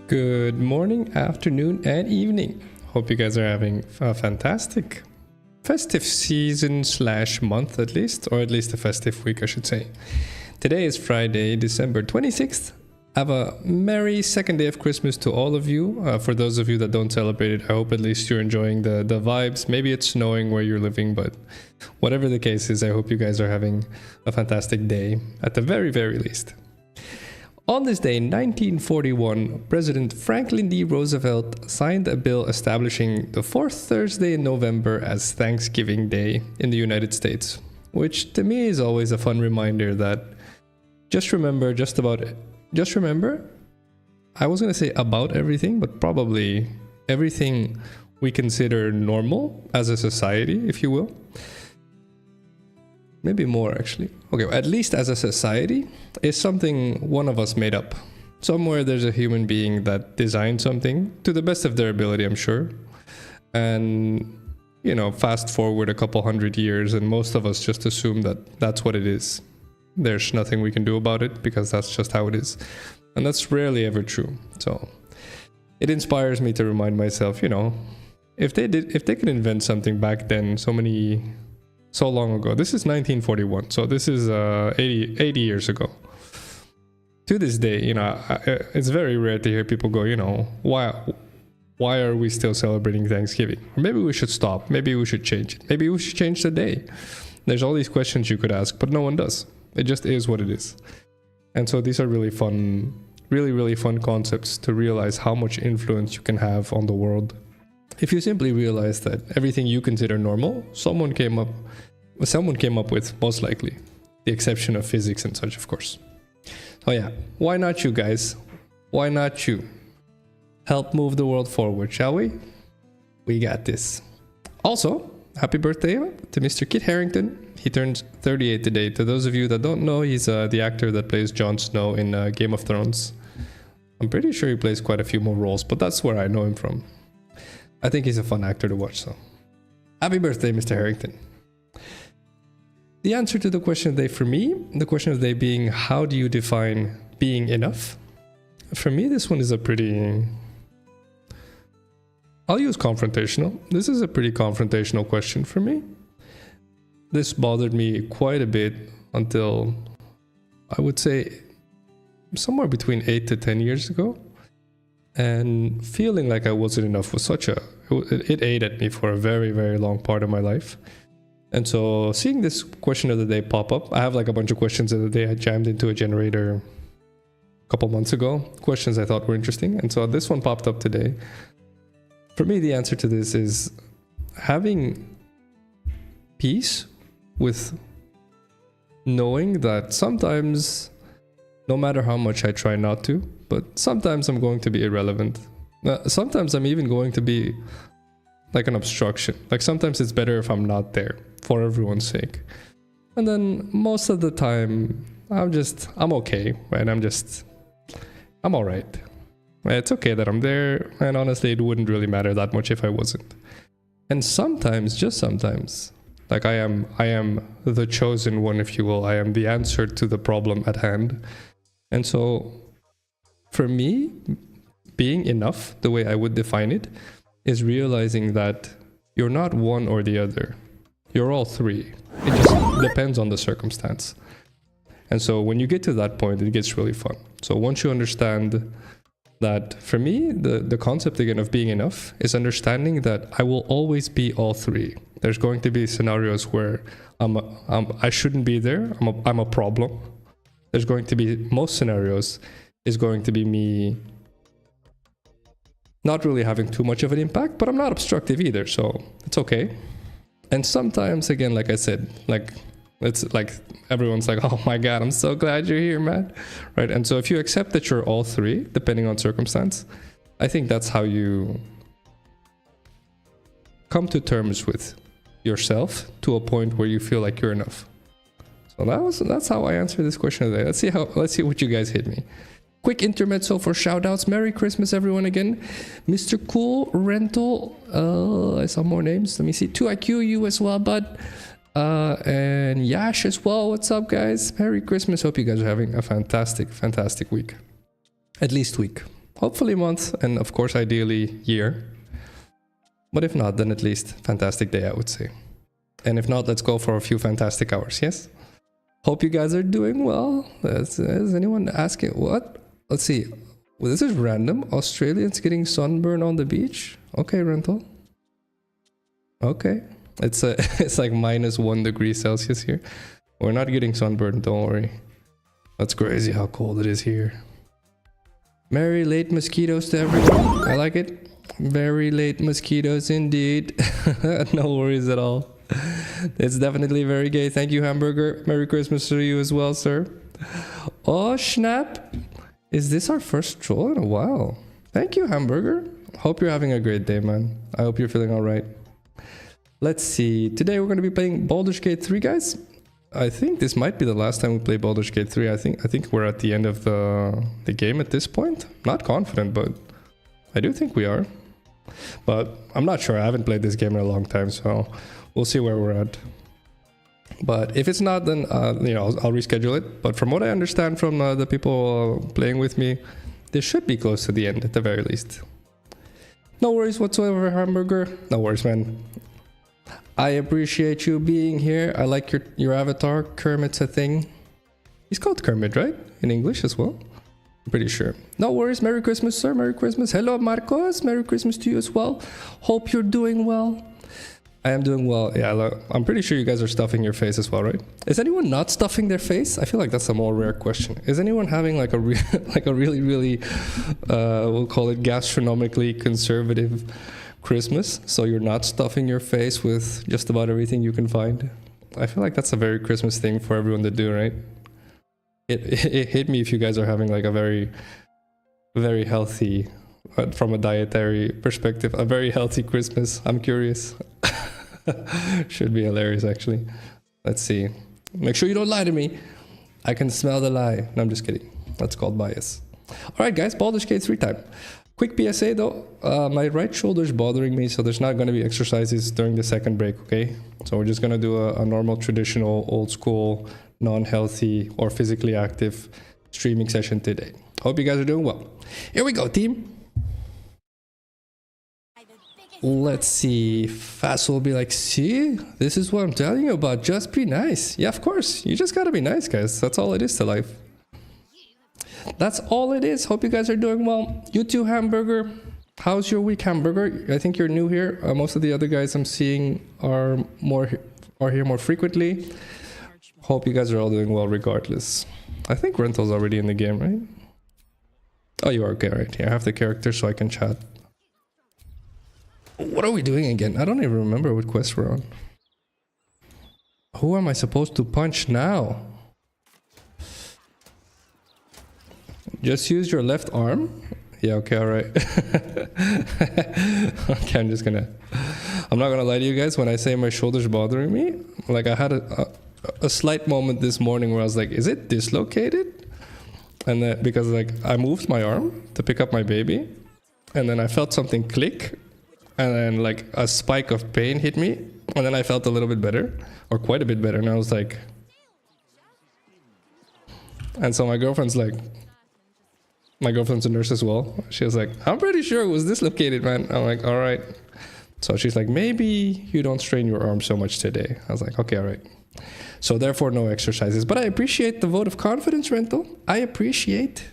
Good morning, afternoon, and evening. Hope you guys are having a fantastic festive season / month at least, or at least a festive week, I should say. Today is Friday, December 26th. Have a merry second day of Christmas to all of you. For those of you that don't celebrate it, I hope at least you're enjoying the vibes. Maybe it's snowing where you're living, but whatever the case is, I hope you guys are having a fantastic day at the very, very least. On this day, in 1941, President Franklin D. Roosevelt signed a bill establishing the fourth Thursday in November as Thanksgiving Day in the United States, which to me is always a fun reminder that just remember, I was going to say about everything, but probably everything we consider normal as a society, if you will. Maybe more, actually. Okay, at least as a society, is something one of us made up. Somewhere there's a human being that designed something to the best of their ability, I'm sure. And, you know, fast forward a couple hundred years and most of us just assume that that's what it is. There's nothing we can do about it because that's just how it is. And that's rarely ever true. So it inspires me to remind myself, you know, if they could invent something back then so long ago. This is 1941, so this is 80 years ago. To this day, you know, it's very rare to hear people go, you know, why are we still celebrating Thanksgiving? Or maybe we should stop. Maybe we should change it. Maybe we should change the day. There's all these questions you could ask, but no one does. It just is what it is. And so these are really fun, really fun concepts to realize how much influence you can have on the world. If you simply realize that everything you consider normal, someone came up with, most likely. The exception of physics and such, of course. Oh yeah, why not you guys? Why not you? Help move the world forward, shall we? We got this. Also, happy birthday to Mr. Kit Harington. He turns 38 today. To those of you that don't know, he's the actor that plays Jon Snow in Game of Thrones. I'm pretty sure he plays quite a few more roles, but that's where I know him from. I think he's a fun actor to watch, so. Happy birthday, Mr. Harrington. The answer to the question of the day for me, the question of the day being, how do you define being enough? For me, this one is a pretty... I'll use confrontational. This is a pretty confrontational question for me. This bothered me quite a bit until, I would say, somewhere between 8 to 10 years ago. And feeling like I wasn't enough was it ate at me for a very, very long part of my life. And so seeing this question of the day pop up, I have like a bunch of questions of the day I jammed into a generator a couple months ago, questions I thought were interesting. And so this one popped up today. For me, the answer to this is having peace with knowing that sometimes, no matter how much I try not to, but sometimes I'm going to be irrelevant. Sometimes I'm even going to be like an obstruction. Like sometimes it's better if I'm not there for everyone's sake. And then most of the time, I'm okay, right? I'm all right. It's okay that I'm there. And honestly, it wouldn't really matter that much if I wasn't. And sometimes, just sometimes, like I am the chosen one, if you will. I am the answer to the problem at hand. And so for me, being enough, the way I would define it, is realizing that you're not one or the other. You're all three. It just depends on the circumstance. And so when you get to that point, it gets really fun. So once you understand that, for me, the concept again of being enough is understanding that I will always be all three. There's going to be scenarios where I shouldn't be there. I'm a problem. There's going to be, most scenarios is going to be me not really having too much of an impact, but I'm not obstructive either, so it's okay. And sometimes, again, like I said, like it's like everyone's like, oh my God, I'm so glad you're here, man. Right? And so if you accept that you're all three, depending on circumstance, I think that's how you come to terms with yourself to a point where you feel like you're enough. So that's how I answer this question today. Let's see what you guys hit me. Quick intermezzo for shoutouts. Merry Christmas, everyone, again. Mr. Cool Rental. I saw more names. Let me see. 2IQ, you as well, bud. And Yash as well. What's up, guys? Merry Christmas. Hope you guys are having a fantastic week. At least week. Hopefully month, and of course ideally year. But if not, then at least fantastic day, I would say. And if not, let's go for a few fantastic hours, yes? Hope you guys are doing well. Is anyone asking what? Let's see. Well, this is random. Australians getting sunburn on the beach? Okay, Rental. Okay. It's like -1 degree Celsius here. We're not getting sunburned, don't worry. That's crazy how cold it is here. Merry late mosquitoes to everyone. I like it. Very late mosquitoes indeed. No worries at all. It's definitely very gay. Thank you, Hamburger. Merry Christmas to you as well, sir. Oh, snap. Is this our first troll in a while? Thank you, Hamburger. Hope you're having a great day, man. I hope you're feeling all right. Let's see. Today we're going to be playing Baldur's Gate 3, guys. I think this might be the last time we play Baldur's Gate 3. I think we're at the end of the game at this point. Not confident, but I do think we are. But I'm not sure. I haven't played this game in a long time, so we'll see where we're at. But if it's not, then you know, I'll reschedule it. But from what I understand from the people playing with me, this should be close to the end at the very least. No worries whatsoever, Hamburger. No worries, man. I appreciate you being here. I like your avatar. Kermit's a thing. He's called Kermit, right? In English as well. I'm pretty sure. No worries. Merry Christmas, sir. Merry Christmas. Hello, Marcos. Merry Christmas to you as well. Hope you're doing well. I am doing well. Yeah, I'm pretty sure you guys are stuffing your face as well, right? Is anyone not stuffing their face? I feel like that's a more rare question. Is anyone having like a really, we'll call it gastronomically conservative Christmas, so you're not stuffing your face with just about everything you can find? I feel like that's a very Christmas thing for everyone to do, right? It hit me if you guys are having like a very healthy, from a dietary perspective, a very healthy Christmas. I'm curious. Should be hilarious, actually. Let's see. Make sure you don't lie to me. I can smell the lie. No, I'm just kidding. That's called bias. All right, guys, Baldur's Gate 3 time. Quick PSA though, my right shoulder is bothering me, so there's not going to be exercises during the second break, okay? So we're just going to do a normal, traditional, old school, non-healthy or physically active streaming session today. Hope you guys are doing well. Here we go, team. Let's see. Phacil will be like, see, this is what I'm telling you about. Just be nice. Yeah, of course. You just got to be nice, guys. That's all it is to life. That's all it is. Hope you guys are doing well. You too, Hamburger. How's your week, Hamburger? I think you're new here. Most of the other guys I'm seeing are here more frequently. Hope you guys are all doing well regardless. I think Rental's already in the game, right? Oh, you are okay, right? Here, I have the character so I can chat. What are we doing again? I don't even remember what quest we're on. Who am I supposed to punch now? Just use your left arm? Yeah, okay, alright. Okay, I'm not gonna lie to you guys. When I say my shoulder's bothering me, like I had a slight moment this morning where I was like, is it dislocated? And then, because like I moved my arm to pick up my baby, and then I felt something click, and then like a spike of pain hit me, and then I felt a little bit better, or quite a bit better, and I was like... And so my girlfriend's a nurse as well. She was like, I'm pretty sure it was dislocated, man. I'm like, all right. So she's like, maybe you don't strain your arm so much today. I was like, okay, all right. So therefore, no exercises. But I appreciate the vote of confidence, Rental. I appreciate.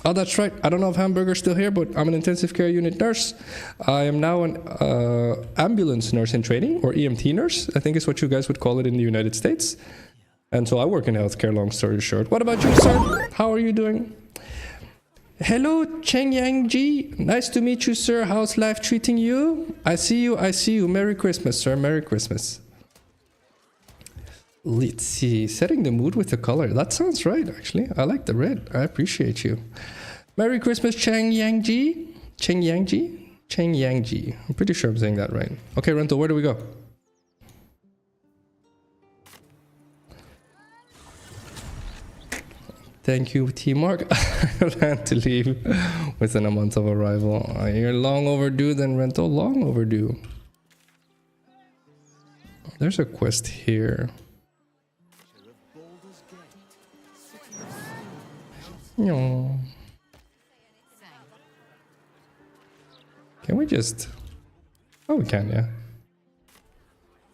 Oh, that's right. I don't know if Hamburger's still here, but I'm an intensive care unit nurse. I am now an ambulance nurse in training, or EMT nurse, I think is what you guys would call it in the United States. And so I work in healthcare, long story short. What about you, sir? How are you doing? Hello, Cheng Yang Ji. Nice to meet you, sir. How's life treating you? I see you. Merry Christmas, sir. Merry Christmas. Let's see. Setting the mood with the color. That sounds right, actually. I like the red. I appreciate you. Merry Christmas, Cheng Yang Ji. Cheng Yang Ji? Cheng Yang Ji. I'm pretty sure I'm saying that right. Okay, Rental, where do we go? Thank you, T-Mark. I plan to leave within a month of arrival. You're long overdue then, Rental. Long overdue. There's a quest here. No. Can we just... Oh, we can, yeah.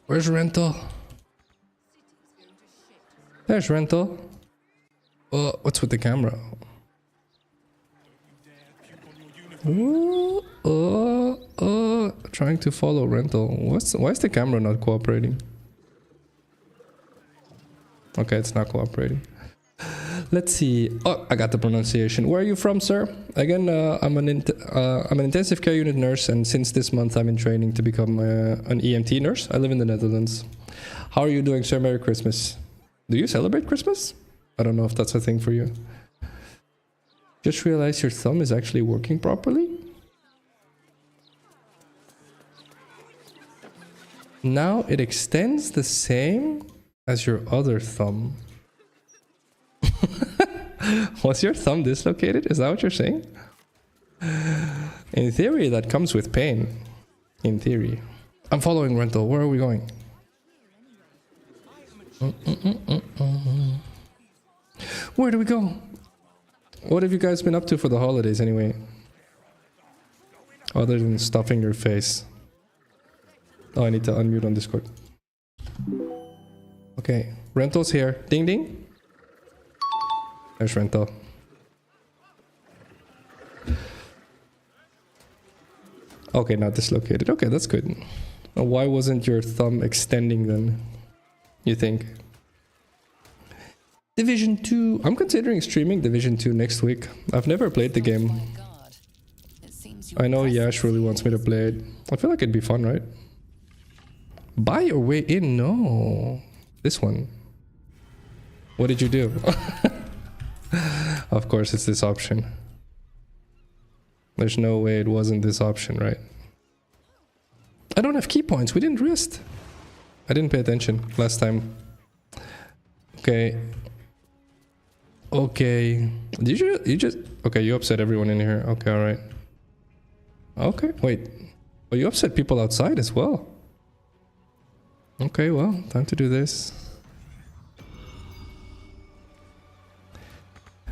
Where's rental? There's rental. What's with the camera? Trying to follow rental. Why is the camera not cooperating? Okay, it's not cooperating. Let's see. Oh, I got the pronunciation. Where are you from, sir? Again, I'm an intensive care unit nurse, and since this month I'm in training to become an EMT nurse. I live in the Netherlands. How are you doing, sir? Merry Christmas. Do you celebrate Christmas? I don't know if that's a thing for you. Just realized your thumb is actually working properly. Now it extends the same as your other thumb. Was your thumb dislocated? Is that what you're saying? In theory, that comes with pain. In theory. I'm following rental. Where are we going? Where do we go? What have you guys been up to for the holidays anyway? Other than stuffing your face. Oh, I need to unmute on Discord. Okay, rental's here. Ding ding. There's rental. Okay, not dislocated. Okay, that's good. Why wasn't your thumb extending then, you think? Division 2. I'm considering streaming Division 2 next week. I've never played the game. I know Yash really wants me to play it. I feel like it'd be fun, right? Buy your way in? No. This one. What did you do? Of course it's this option. There's no way it wasn't this option, right? I don't have key points. We didn't rest. I didn't pay attention last time. Okay. Okay. Did you just... Okay, you upset everyone in here. Okay, alright. Okay, wait. Oh, you upset people outside as well. Okay, well, time to do this.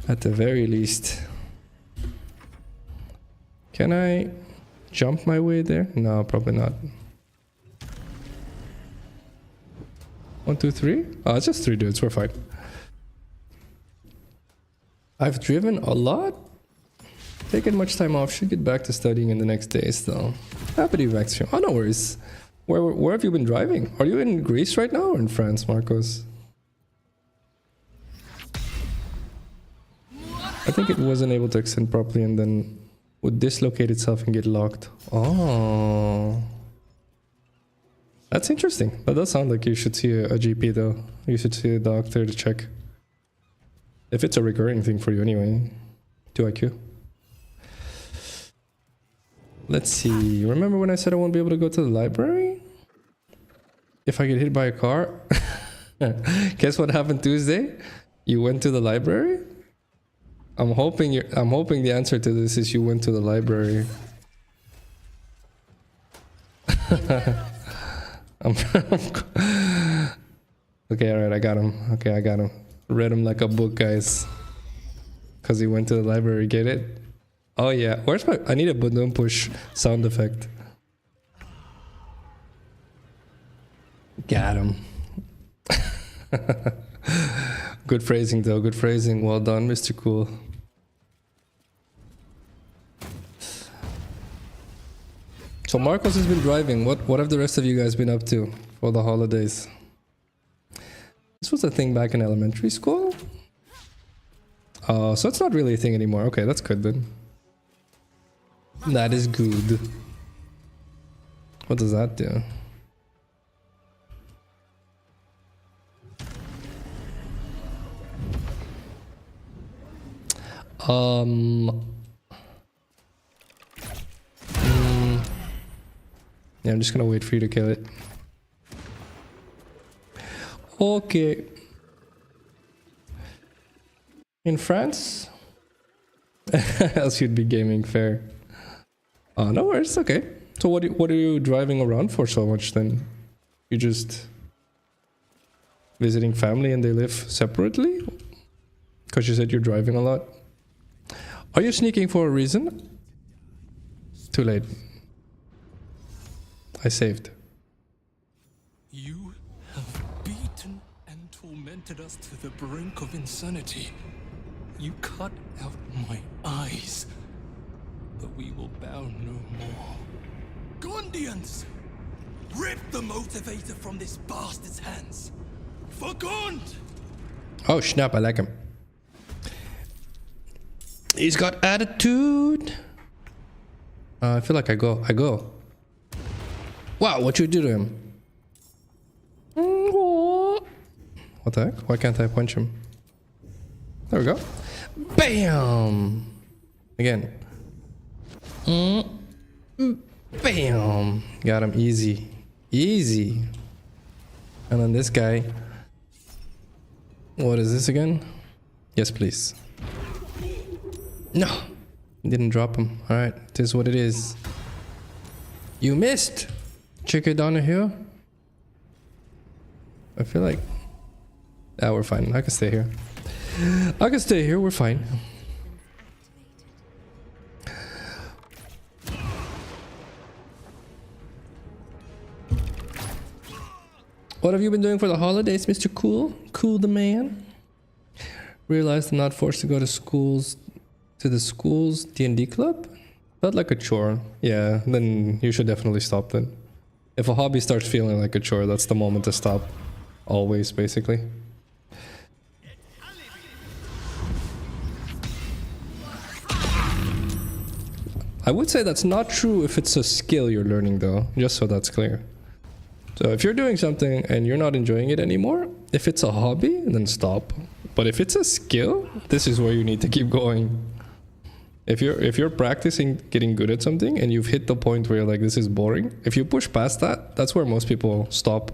At the very least. Can I jump my way there? No, probably not. 1, 2, 3? Oh, it's just 3 dudes. We're fine. I've driven a lot. Taken much time off. Should get back to studying in the next days, though. Happy to be back to you. Oh, no worries. Where have you been driving? Are you in Greece right now or in France, Marcos? I think it wasn't able to extend properly and then would dislocate itself and get locked. Oh. That's interesting. That does sound like you should see a GP though. You should see a doctor to check. If it's a recurring thing for you anyway. 2 IQ. Let's see. Remember when I said I won't be able to go to the library? If I get hit by a car? Guess what happened Tuesday? You went to the library? I'm hoping the answer to this is you went to the library. Okay, alright, I got him. Okay, I got him. Read him like a book, guys. Cause he went to the library, get it? Oh yeah, where's my... I need a balloon push sound effect. Got him. Good phrasing though, good phrasing. Well done, Mr. Cool. So Marcos has been driving. What have the rest of you guys been up to for the holidays? This was a thing back in elementary school? So it's not really a thing anymore. Okay, that's good then. That is good. What does that do? Yeah, I'm just gonna wait for you to kill it. Okay. In France? Else you'd be gaming fair. No worries, okay. So what are you driving around for so much then? You just visiting family and they live separately? Because you said you're driving a lot. Are you sneaking for a reason? Too late. I saved. You have beaten and tormented us to the brink of insanity. You cut out my eyes, but we will bow no more. Gondians! Rip the motivator from this bastard's hands! For Gond! Oh snap, I like him. He's got attitude. I feel like I go. Wow, what you do to him? What the heck? Why can't I punch him? There we go. Bam! Again. Bam! Got him easy. Easy. And then this guy. What is this again? Yes, please. No! Didn't drop him. Alright, this is what it is. You missed! Check it down here. I feel like... Ah, we're fine. I can stay here. I can stay here, we're fine. What have you been doing for the holidays, Mr. Cool? Cool the man? Realized I'm not forced to go to the school's D&D club? Felt like a chore. Yeah, then you should definitely stop then. If a hobby starts feeling like a chore, that's the moment to stop. Always, basically. I would say that's not true if it's a skill you're learning though, just so that's clear. So if you're doing something and you're not enjoying it anymore, if it's a hobby, then stop. But if it's a skill, this is where you need to keep going. If you're practicing getting good at something and you've hit the point where you're like, this is boring, if you push past that, that's where most people stop.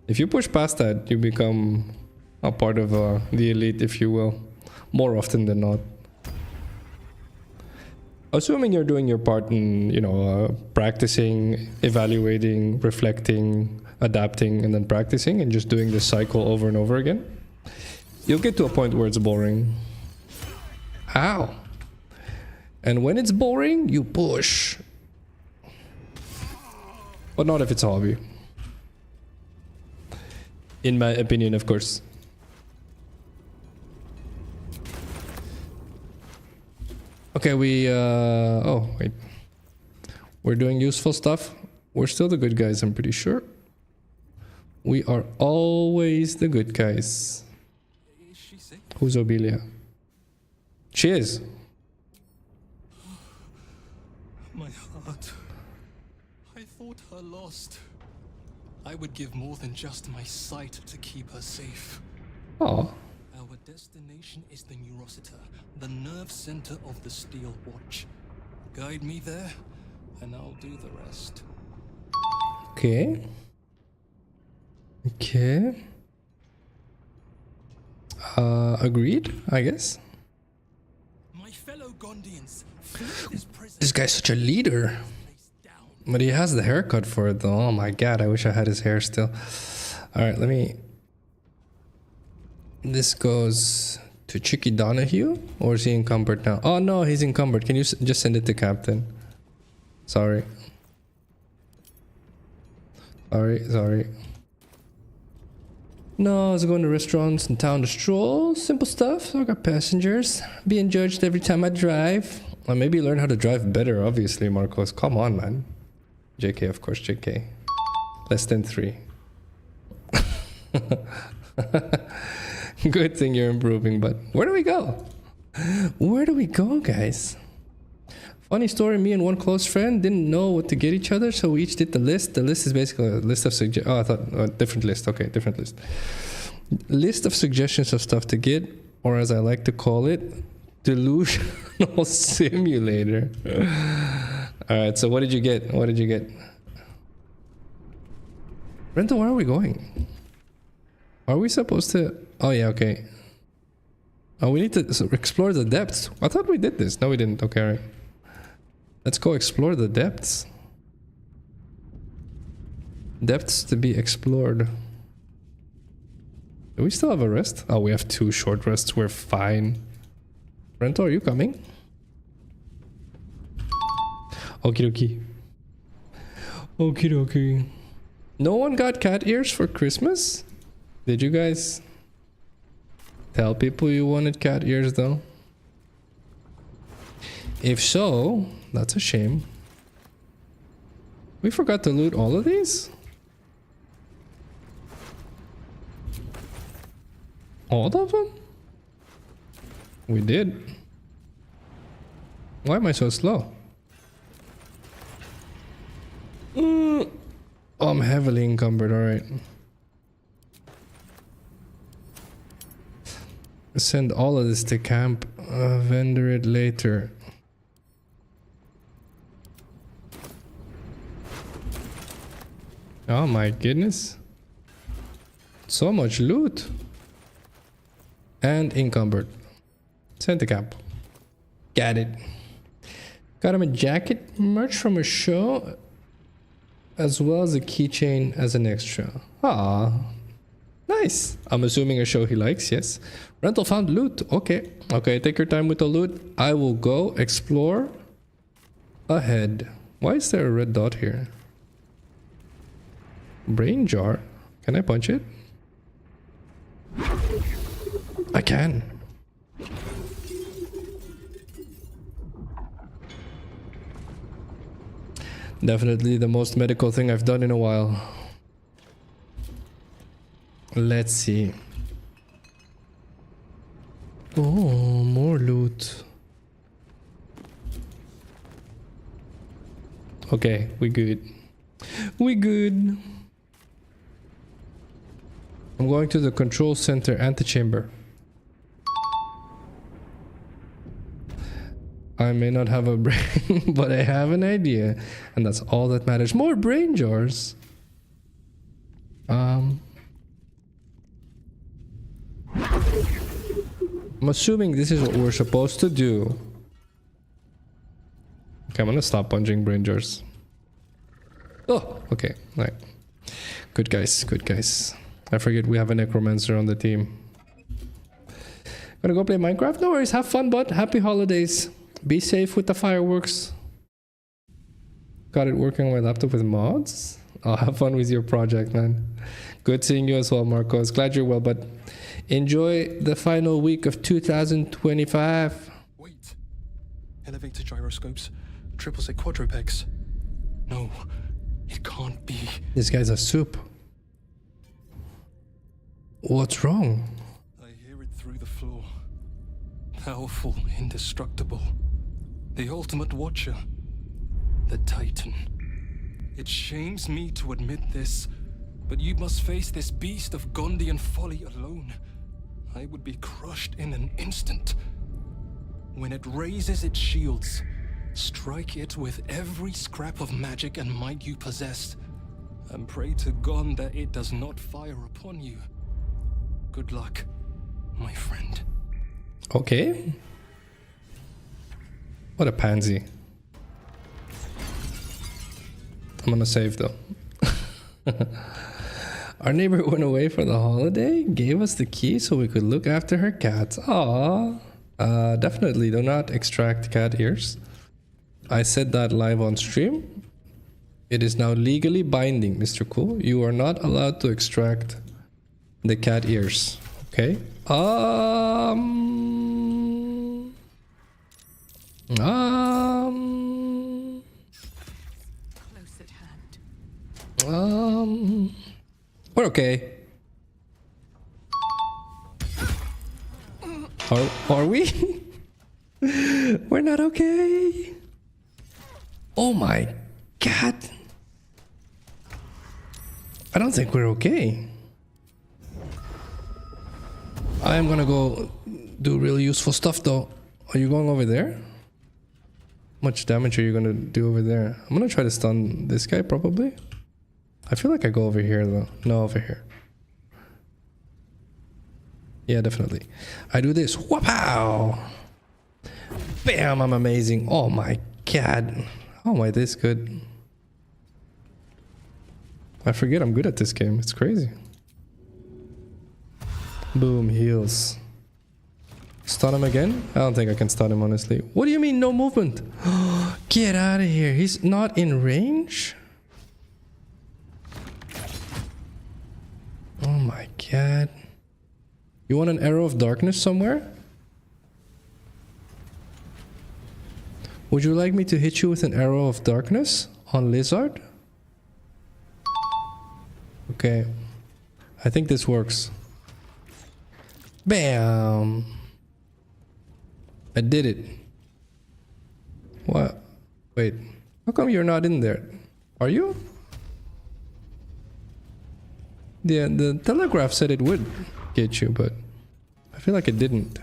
If you push past that, you become a part of the elite, if you will, more often than not. Assuming you're doing your part in, you know, practicing, evaluating, reflecting, adapting, and then practicing, and just doing this cycle over and over again, you'll get to a point where it's boring. Ow. And when it's boring, you push. But not if it's a hobby. In my opinion, of course. Okay, oh, wait. We're doing useful stuff. We're still the good guys, I'm pretty sure. We are always the good guys. Is she sick? Who's Obelia? She is. My heart. I thought her lost. I would give more than just my sight to keep her safe. Oh. Our destination is the Neurosita, the nerve center of the Steel Watch. Guide me there, and I'll do the rest. Okay. Okay. Agreed, I guess. My fellow Gondians, This guy's such a leader. But he has the haircut for it though. Oh my god, I wish I had his hair still. Alright, let me... This goes to Chicky Donahue? Or is he encumbered now? Oh no, he's encumbered. Can you just send it to Captain? Sorry. Sorry. No, I was going to restaurants in town to stroll. Simple stuff. So I got passengers. Being judged every time I drive. Well, maybe learn how to drive better, obviously, Marcos. Come on, man. JK, of course, JK. Less than 3. Good thing you're improving, but where do we go? Where do we go, guys? Funny story, me and one close friend didn't know what to get each other, so we each did the list. The list is basically a list of suggestions. Oh, I thought, different list. Okay, different list. List of suggestions of stuff to get, or as I like to call it, delusional simulator. Alright, so what did you get? What did you get? Rento, where are we going? Are we supposed to... Oh yeah, okay. Oh, we need to explore the depths. I thought we did this. No, we didn't. Okay, alright. Let's go explore the depths. Depths to be explored. Do we still have a rest? Oh, we have 2 short rests. We're fine. Rento, are you coming? Okie dokie. Okie dokie. No one got cat ears for Christmas? Did you guys tell people you wanted cat ears though? If so, that's a shame. We forgot to loot all of these? All of them? We did. Why am I so slow? Oh, I'm heavily encumbered, alright. Send all of this to camp. Vendor it later. Oh my goodness. So much loot. And encumbered. Send to camp. Got it. Got him a jacket, merch from a show, as well as a keychain as an extra. Ah, nice. I'm assuming a show he likes, yes. Rental found loot. Okay. Okay, take your time with the loot. I will go explore ahead. Why is there a red dot here? Brain jar. Can I punch it? I can. Definitely the most medical thing I've done in a while. Let's see. Oh, more loot. Okay, we good. We good. I'm going to the control center antechamber. I may not have a brain, but I have an idea. And that's all that matters. More brain jars. I'm assuming this is what we're supposed to do. Okay, I'm gonna stop punching brain jars. Oh, okay. All right. Good guys, good guys. I forget we have a necromancer on the team. Gonna go play Minecraft? No worries, have fun, bud. Happy holidays. Be safe with the fireworks. Got it working on my laptop with mods? I'll have fun with your project, man. Good seeing you as well, Marcos. Glad you're well, but enjoy the final week of 2025. Wait. Elevator gyroscopes. Triple set quadrupex. No, it can't be. This guy's a soup. What's wrong? I hear it through the floor. Powerful, indestructible. The ultimate watcher. The Titan. It shames me to admit this, but you must face this beast of Gondian folly alone. I would be crushed in an instant. When it raises its shields, strike it with every scrap of magic and might you possess, and pray to God that it does not fire upon you. Good luck, my friend. Okay. What a pansy. I'm gonna save though. Our neighbor went away for the holiday, gave us the key so we could look after her cats. Aww. Definitely do not extract cat ears. I said that live on stream. It is now legally binding, Mr. Cool. You are not allowed to extract the cat ears. Okay? Close at hand. We're okay. Are we? We're not okay. Oh my god. I don't think we're okay. I am gonna go do really useful stuff though. Are you going over there? How much damage are you gonna do over there? I'm gonna try to stun this guy probably. I feel like I go over here though. No, over here. Yeah, definitely. I do this. Wow! Bam! I'm amazing. Oh my god. How am I this good? I forget I'm good at this game. It's crazy. Boom, heals. Stun him again? I don't think I can stun him, honestly. What do you mean, no movement? Get out of here. He's not in range? Oh my god. You want an arrow of darkness somewhere? Would you like me to hit you with an arrow of darkness on Lizard? Okay. I think this works. Bam! I did it. What? Wait. How come you're not in there? Are you? Yeah, the telegraph said it would get you, but I feel like it didn't.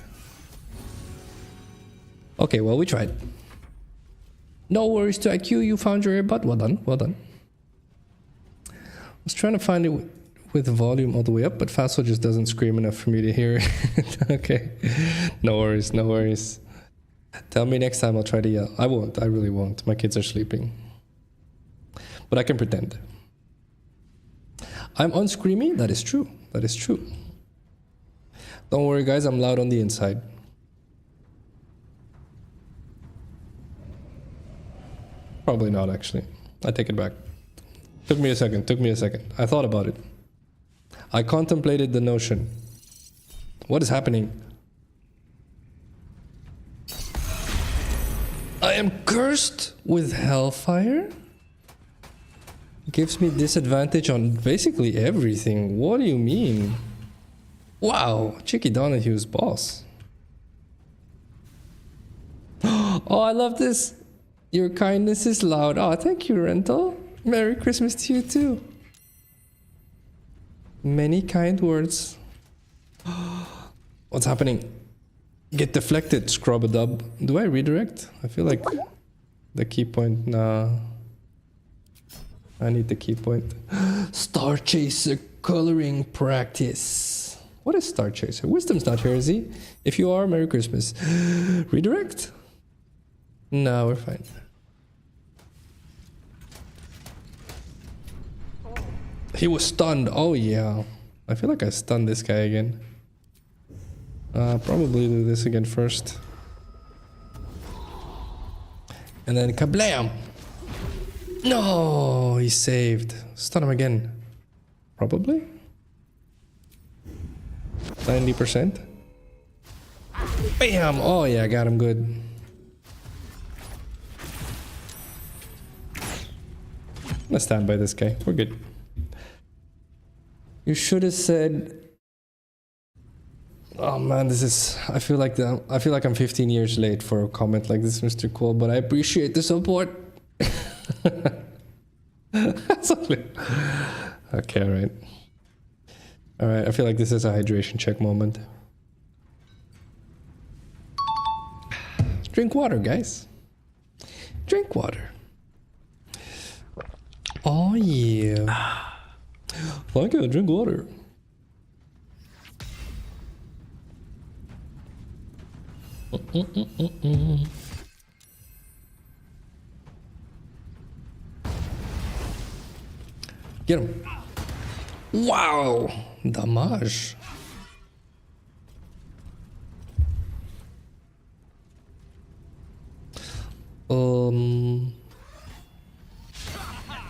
Okay, well, we tried. No worries to IQ, you found your earbud. Well done, well done. I was trying to find it with the volume all the way up, but Phacil just doesn't scream enough for me to hear it. Okay, no worries, no worries. Tell me next time, I'll try to yell. I won't, I really won't. My kids are sleeping. But I can pretend. I'm unscreamy? That is true, that is true. Don't worry guys, I'm loud on the inside. Probably not, actually. I take it back. Took me a second, took me a second. I thought about it. I contemplated the notion. What is happening? I am cursed with hellfire? Gives me disadvantage on basically everything. What do you mean? Wow, Chicky Donahue's boss. Oh, I love this. Your kindness is loud. Oh, thank you, Rental. Merry Christmas to you too. Many kind words. What's happening? Get deflected, scrub-a-dub. Do I redirect? I feel like the key point. Nah. I need the key point. Star Chaser coloring practice. What is Star Chaser? Wisdom's not here, is he? If you are, Merry Christmas. Redirect? No, we're fine. He was stunned. Oh, yeah. I feel like I stunned this guy again. Probably do this again first. And then kablam! No, he saved. Stun him again. Probably? 90%? Bam! Oh yeah, I got him good. Let's stand by this guy. We're good. You should have said... Oh man, this is... I feel like I'm 15 years late for a comment like this, Mr. Cool, but I appreciate the support. Okay, alright. Alright, I feel like this is a hydration check moment. Drink water, guys. Drink water. Oh yeah. Thank you, drink water. Get him. Wow, damage.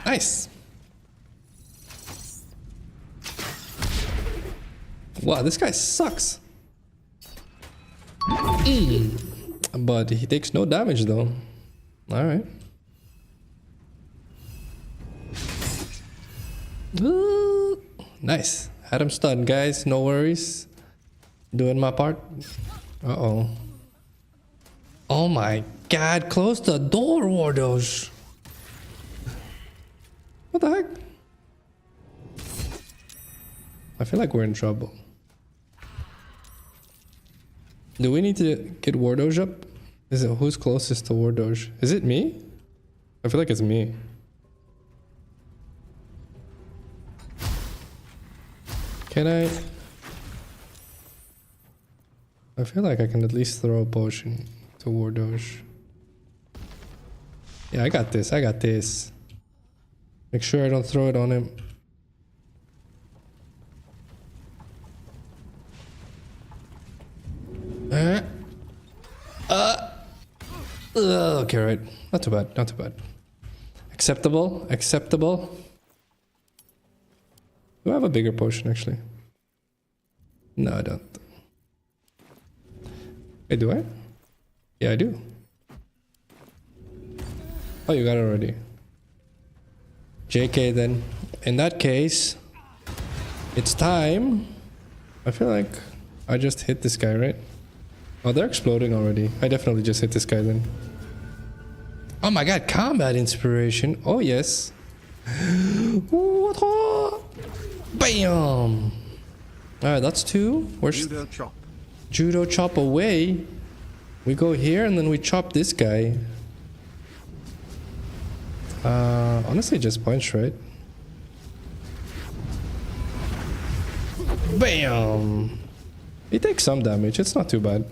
Nice. Wow, this guy sucks. But he takes no damage though. Alright. Nice. Had him stunned, guys. No worries. Doing my part. Uh-oh. Oh my god. Close the door, Wardos. What the heck? I feel like we're in trouble. Do we need to get Wardoge up? Is it who's closest to Wardoge? Is it me? I feel like it's me. Can I feel like I can at least throw a potion to Wardoge. Yeah, I got this. I got this. Make sure I don't throw it on him. Okay, right. Not too bad, not too bad. Acceptable, acceptable. Do I have a bigger potion, actually? No, I don't. Hey, do I? Yeah, I do. Oh, you got it already. JK then. In that case, it's time. I feel like I just hit this guy, right? Oh, they're exploding already. I definitely just hit this guy then. Oh my god, combat inspiration. Oh yes. Bam! Alright, that's 2. Where's Judo chop. Judo chop away? We go here and then we chop this guy. Honestly, just punch, right? Bam! He takes some damage, it's not too bad.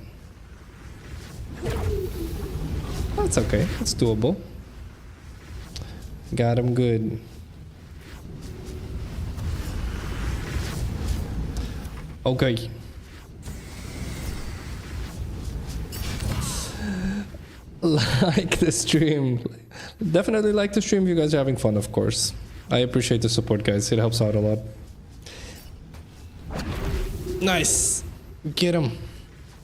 That's okay, it's doable. Got him good. Okay. Like the stream. Definitely like the stream if you guys are having fun, of course. I appreciate the support, guys. It helps out a lot. Nice. Get him.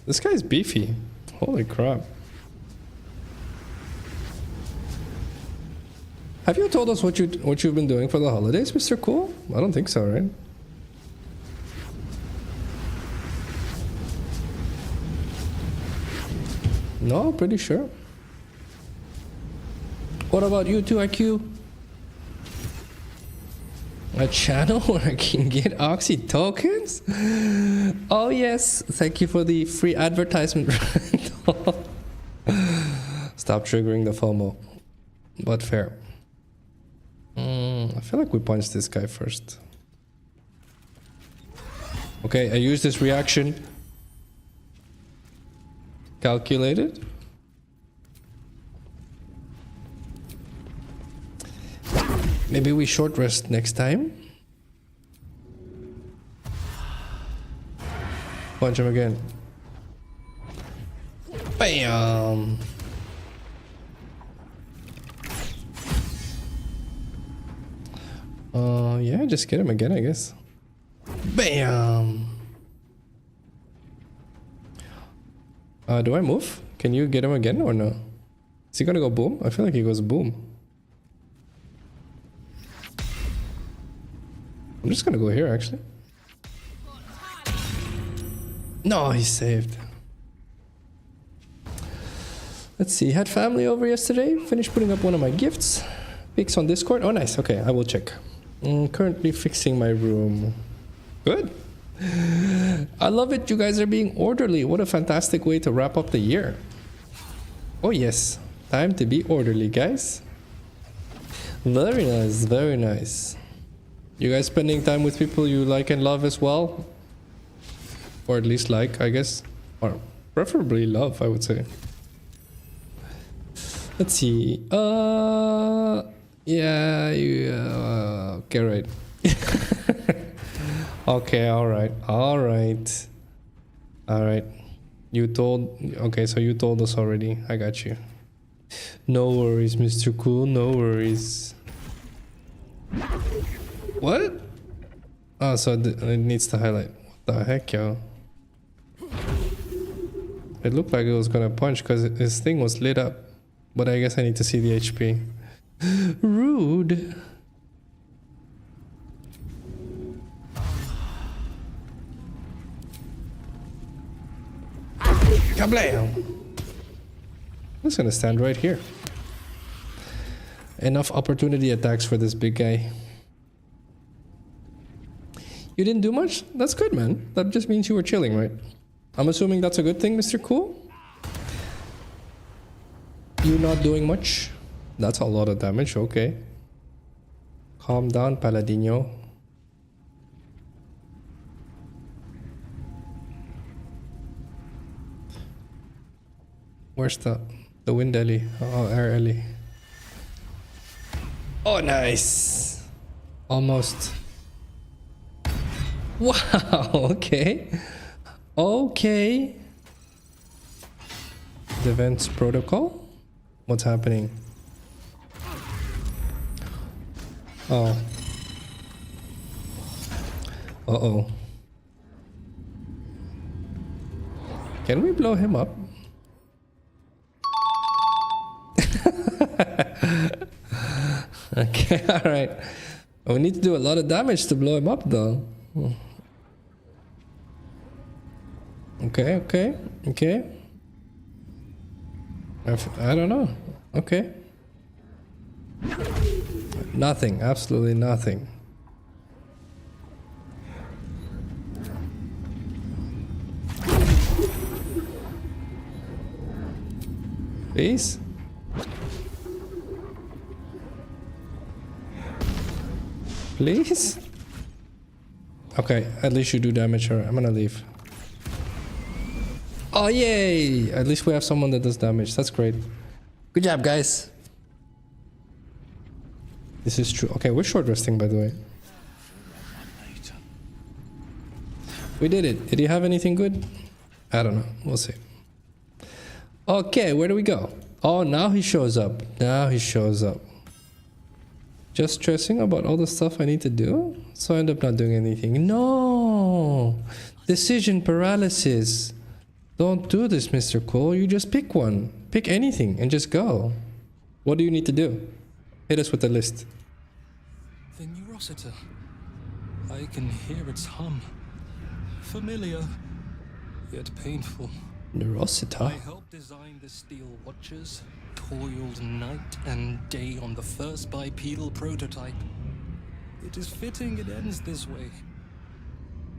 This guy's beefy. Holy crap. Have you told us what you've been doing for the holidays, Mr. Cool? I don't think so, right? No, pretty sure. What about you too, IQ? A channel where I can get Oxy tokens? Oh yes, thank you for the free advertisement. Stop triggering the FOMO. But fair. I feel like we punched this guy first. Okay, I use this reaction. Calculated. Maybe we short rest next time. Punch him again. Bam! Yeah, just get him again, I guess. Bam! Do I move? Can you get him again or no? Is he gonna go boom? I feel like he goes boom. I'm just gonna go here, actually. No, he's saved. Let's see, had family over yesterday. Finished putting up one of my gifts. Pics on Discord. Oh, nice. Okay, I will check. Currently fixing my room. Good. I love it. You guys are being orderly. What a fantastic way to wrap up the year. Oh, yes. Time to be orderly, guys. Very nice. Very nice. You guys spending time with people you like and love as well? Or at least like, I guess. Or preferably love, I would say. Let's see. Yeah, okay, right. Okay, alright. Alright. Alright. You told... Okay, so you told us already. I got you. No worries, Mr. Cool. No worries. What? Oh, so it needs to highlight. What the heck, yo? It looked like it was gonna punch because his thing was lit up. But I guess I need to see the HP. Rude. Kablam! I'm just gonna stand right here. Enough opportunity attacks for this big guy. You didn't do much? That's good, man. That just means you were chilling, right? I'm assuming that's a good thing, Mr. Cool? You not doing much? That's a lot of damage, okay. Calm down, Paladino. Where's the wind alley? Oh, air alley. Oh, nice. Almost. Wow, okay. Okay. Defense protocol. What's happening? Oh. Uh-oh. Can we blow him up? Okay, alright. We need to do a lot of damage to blow him up though. Okay, okay, okay. I don't know. Okay. Nothing, absolutely nothing. Please? Please? Okay, at least you do damage her. I'm gonna leave. Oh, yay! At least we have someone that does damage. That's great. Good job, guys. This is true. Okay, we're short resting, by the way. We did it. Did he have anything good? I don't know. We'll see. Okay, where do we go? Oh, now he shows up. Now he shows up. Just stressing about all the stuff I need to do? So I end up not doing anything. No! Decision paralysis. Don't do this, Mr. Cole. You just pick one. Pick anything and just go. What do you need to do? Hit us with the list. The Neurosita. I can hear its hum. Familiar, yet painful. Neurosita? I helped design the steel watches, toiled night and day on the first bipedal prototype. It is fitting it ends this way.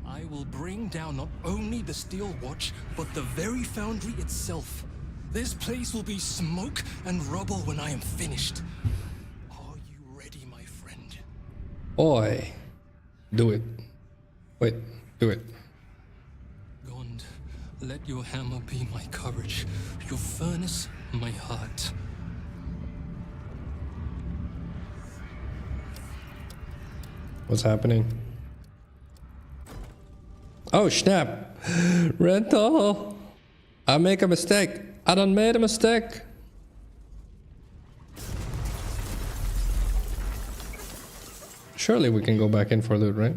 I will bring down not only the steel watch, but the very foundry itself. This place will be smoke and rubble when I am finished. Are you ready, my friend? Oi. Do it. Wait, do it. Gond, let your hammer be my courage, your furnace my heart. What's happening? Oh, snap. Rental. I make a mistake. I done made a mistake. Surely we can go back in for loot, right?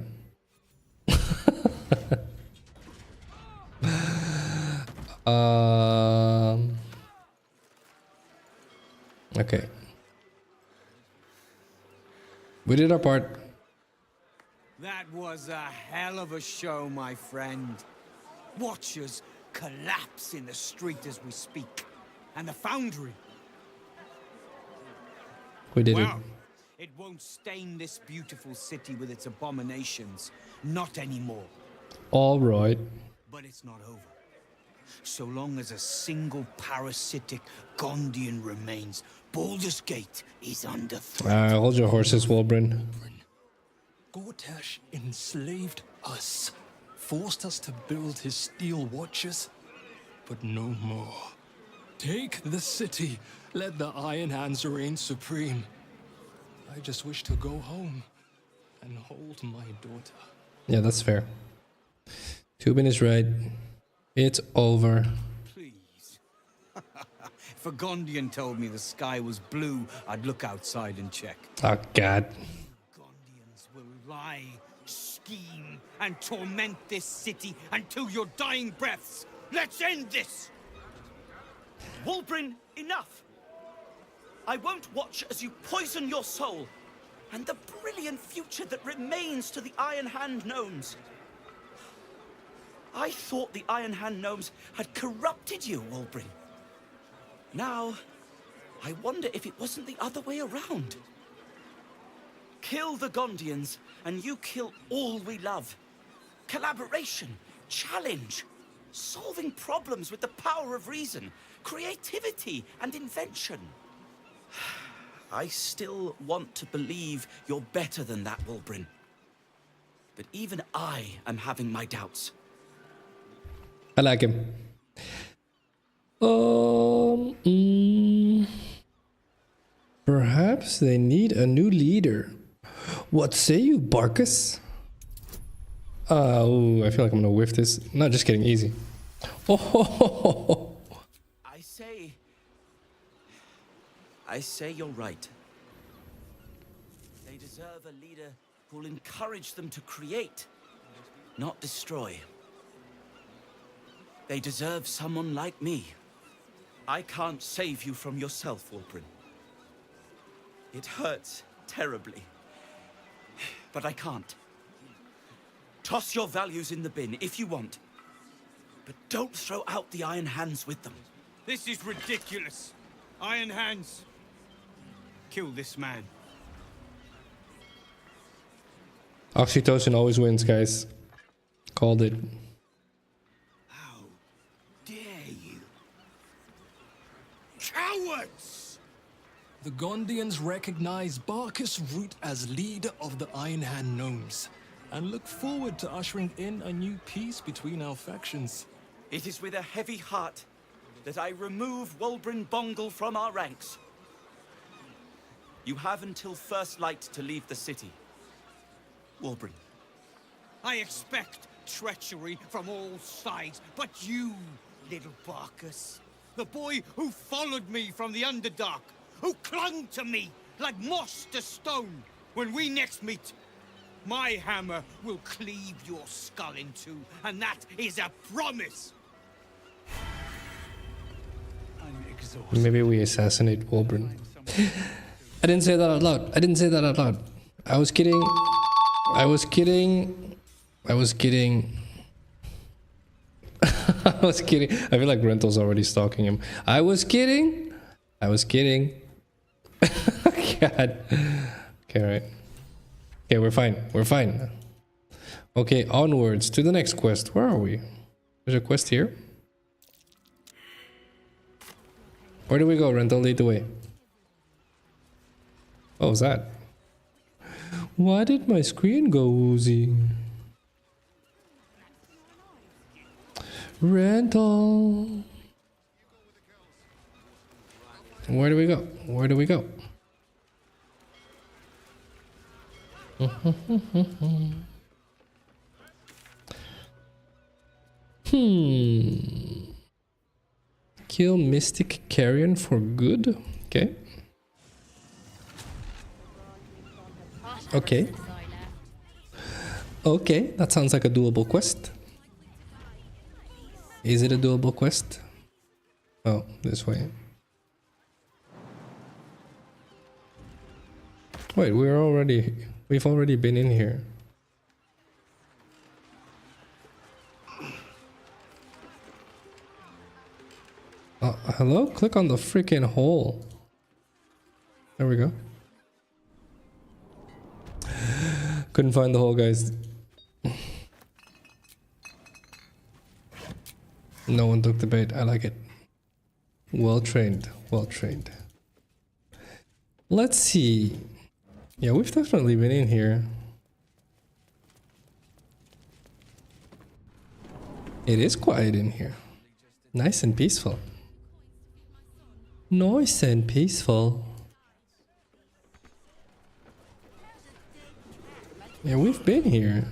Okay. We did our part. That was a hell of a show, my friend. Watchers collapse in the street as we speak. And the foundry. We did Well, it won't stain this beautiful city with its abominations. Not anymore. All right. But it's not over. So long as a single parasitic Gondian remains, Baldur's Gate is under threat. Hold your horses, Wolbrin. Gortash enslaved us, forced us to build his steel watches, but no more. Take the city, let the Iron Hands reign supreme. I just wish to go home and hold my daughter. Yeah, that's fair. Tubin is right. It's over. Please. If a Gondian told me the sky was blue, I'd look outside and check. Oh, God. Gondians will lie, scheme, and torment this city until your dying breaths. Let's end this! Wolbrin, enough! I won't watch as you poison your soul and the brilliant future that remains to the Iron Hand gnomes. I thought the Iron Hand gnomes had corrupted you, Wolbrin. Now, I wonder if it wasn't the other way around. Kill the Gondians, and you kill all we love. Collaboration, challenge, solving problems with the power of reason, creativity, and invention. I still want to believe you're better than that, Wolbrin. But even I am having my doubts. I like him. Perhaps they need a new leader. What say you, Barkus? Ooh, I feel like I'm gonna whiff this. No, just kidding. Easy. Oh, I say, I say you're right. They deserve a leader who'll encourage them to create, not destroy. They deserve someone like me. I can't save you from yourself, Wulbren. It hurts terribly, but I can't. Toss your values in the bin if you want, but don't throw out the Iron Hands with them. This is ridiculous. Iron Hands. Kill this man. Oxytocin always wins, guys. Called it. How dare you? Cowards! The Gondians recognize Barkus Root as leader of the Iron Hand Gnomes, and look forward to ushering in a new peace between our factions. It is with a heavy heart that I remove Wulbren Bongal from our ranks. You have until first light to leave the city. Wulbren. I expect treachery from all sides, but you, little Barkus, the boy who followed me from the Underdark, who clung to me like moss to stone, when we next meet, my hammer will cleave your skull in two, and that is a promise! I'm exhausted. Maybe we assassinate Wulbren. I didn't say that out loud. I didn't say that out loud. I was kidding. I was kidding. I was kidding. I was kidding. I feel like Rental's already stalking him. I was kidding. I was kidding. God. Okay, right. Okay, we're fine. We're fine. Okay, onwards to the next quest. Where are we? There's a quest here. Where do we go, Rental? Lead the way. What was that? Why did my screen go woozy? Rental. Where do we go? Where do we go? Kill Mystic Carrion for good? Okay. Okay. Okay, that sounds like a doable quest. Is it a doable quest? Oh, this way. Wait, we've already been in here. Hello? Click on the freaking hole. There we go. Couldn't find the hole, guys. No one took the bait. I like it. Well trained. Well trained. Let's see. Yeah, we've definitely been in here. It is quiet in here. Nice and peaceful. Nice and peaceful. Yeah, we've been here.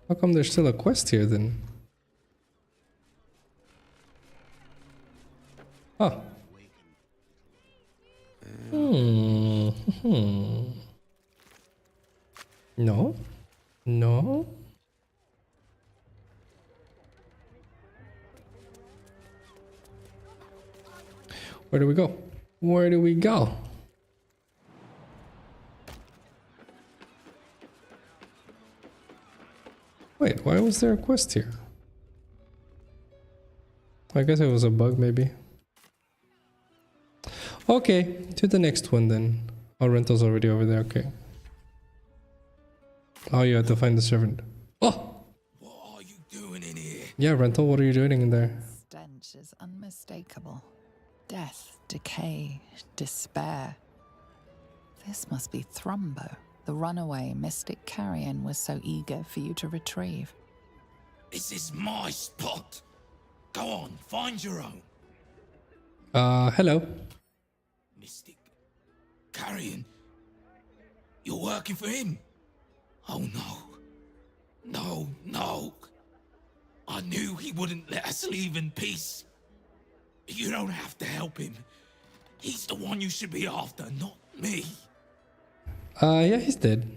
How come there's still a quest here then? Oh. No? No? Where do we go? Where do we go? Wait, why was there a quest here? I guess it was a bug, maybe. Okay, to the next one then. Oh, Rental's already over there, okay. Oh, you had to find the servant. Oh! What are you doing in here? Yeah, Rental, what are you doing in there? Stench is unmistakable. Death, decay, despair. This must be Thrumbo, the runaway mystic carrion was so eager for you to retrieve. This is my spot. Go on, find your own. Hello. Mystic Carrion. You're working for him? Oh no. No, no. I knew he wouldn't let us leave in peace. You don't have to help him. He's the one you should be after, not me. Yeah, he's dead.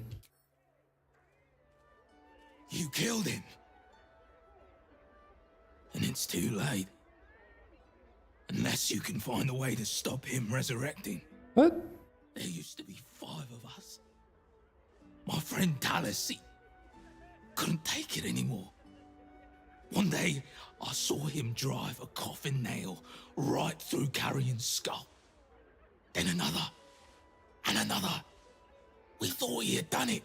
You killed him. And it's too late. Unless you can find a way to stop him resurrecting. What? There used to be 5 of us. My friend Talus, he couldn't take it anymore. One day, I saw him drive a coffin nail right through Carrion's skull. Then another, and another. We thought he had done it.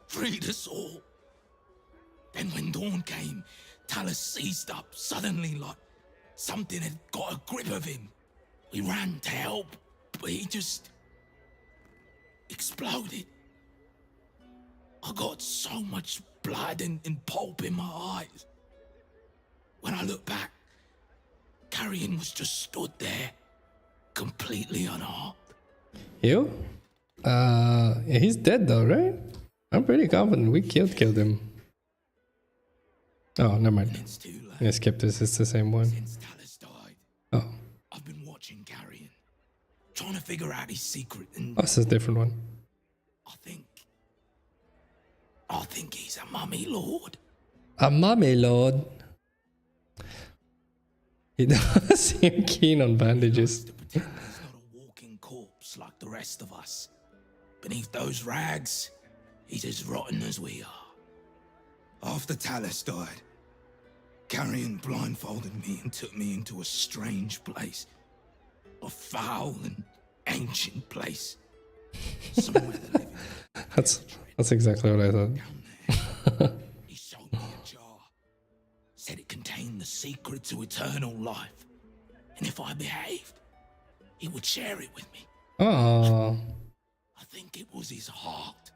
Freed us all. Then when dawn came, Talus seized up suddenly like something had got a grip of him. We ran to help, but he just exploded. I got so much blood and pulp in my eyes. When I look back, Carrion was just stood there, completely unharmed. You? Yeah, he's dead though, right? I'm pretty confident we killed him. Oh, never mind. It's too late. Yeah, skip this, it's the same one. Since Talus died, Oh, I've been watching Carrion, trying to figure out his secret, and this is a different one. I think he's a mummy lord. A mummy lord. He does seem keen on bandages. To pretend he's not a walking corpse like the rest of us. Beneath those rags, he's as rotten as we are. After Talus died, Carrion blindfolded me and took me into a strange place. A foul and ancient place. Somewhere the living. That's exactly what I thought. Down there, he showed me a jar. Said it contained the secret to eternal life. And if I behaved, he would share it with me. Oh, I think it was his heart.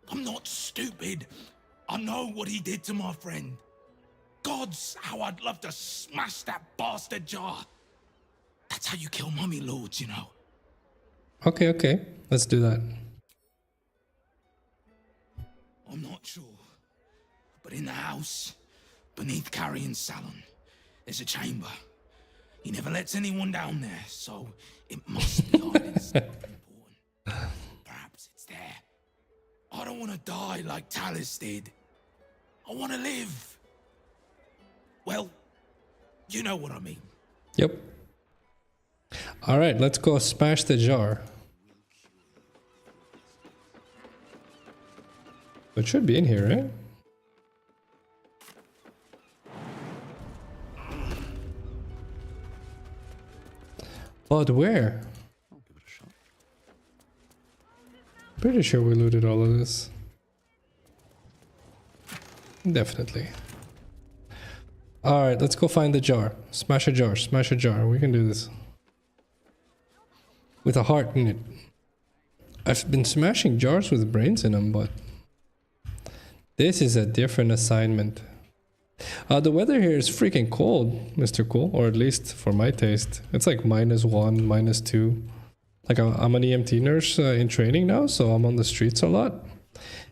I'm not stupid. I know what he did to my friend. Gods, how I'd love to smash that bastard jar. That's how you kill mummy lords, you know. okay. Let's do that. I'm not sure. But in the house, beneath Carrion's salon, there's a chamber. He never lets anyone down there, so it must be hiding something important. Perhaps it's there. I don't want to die like Talus did. I want to live. Well, you know what I mean. Yep. All right, let's go smash the jar. It should be in here, right? But where? I'll give it a shot. Pretty sure we looted all of this. Definitely. Alright, let's go find the jar. Smash a jar, smash a jar. We can do this. With a heart in it. I've been smashing jars with brains in them, but this is a different assignment. The weather here is freaking cold, Mr. Cool, or at least for my taste. It's like -1, -2. Like I'm an EMT nurse in training now, so I'm on the streets a lot.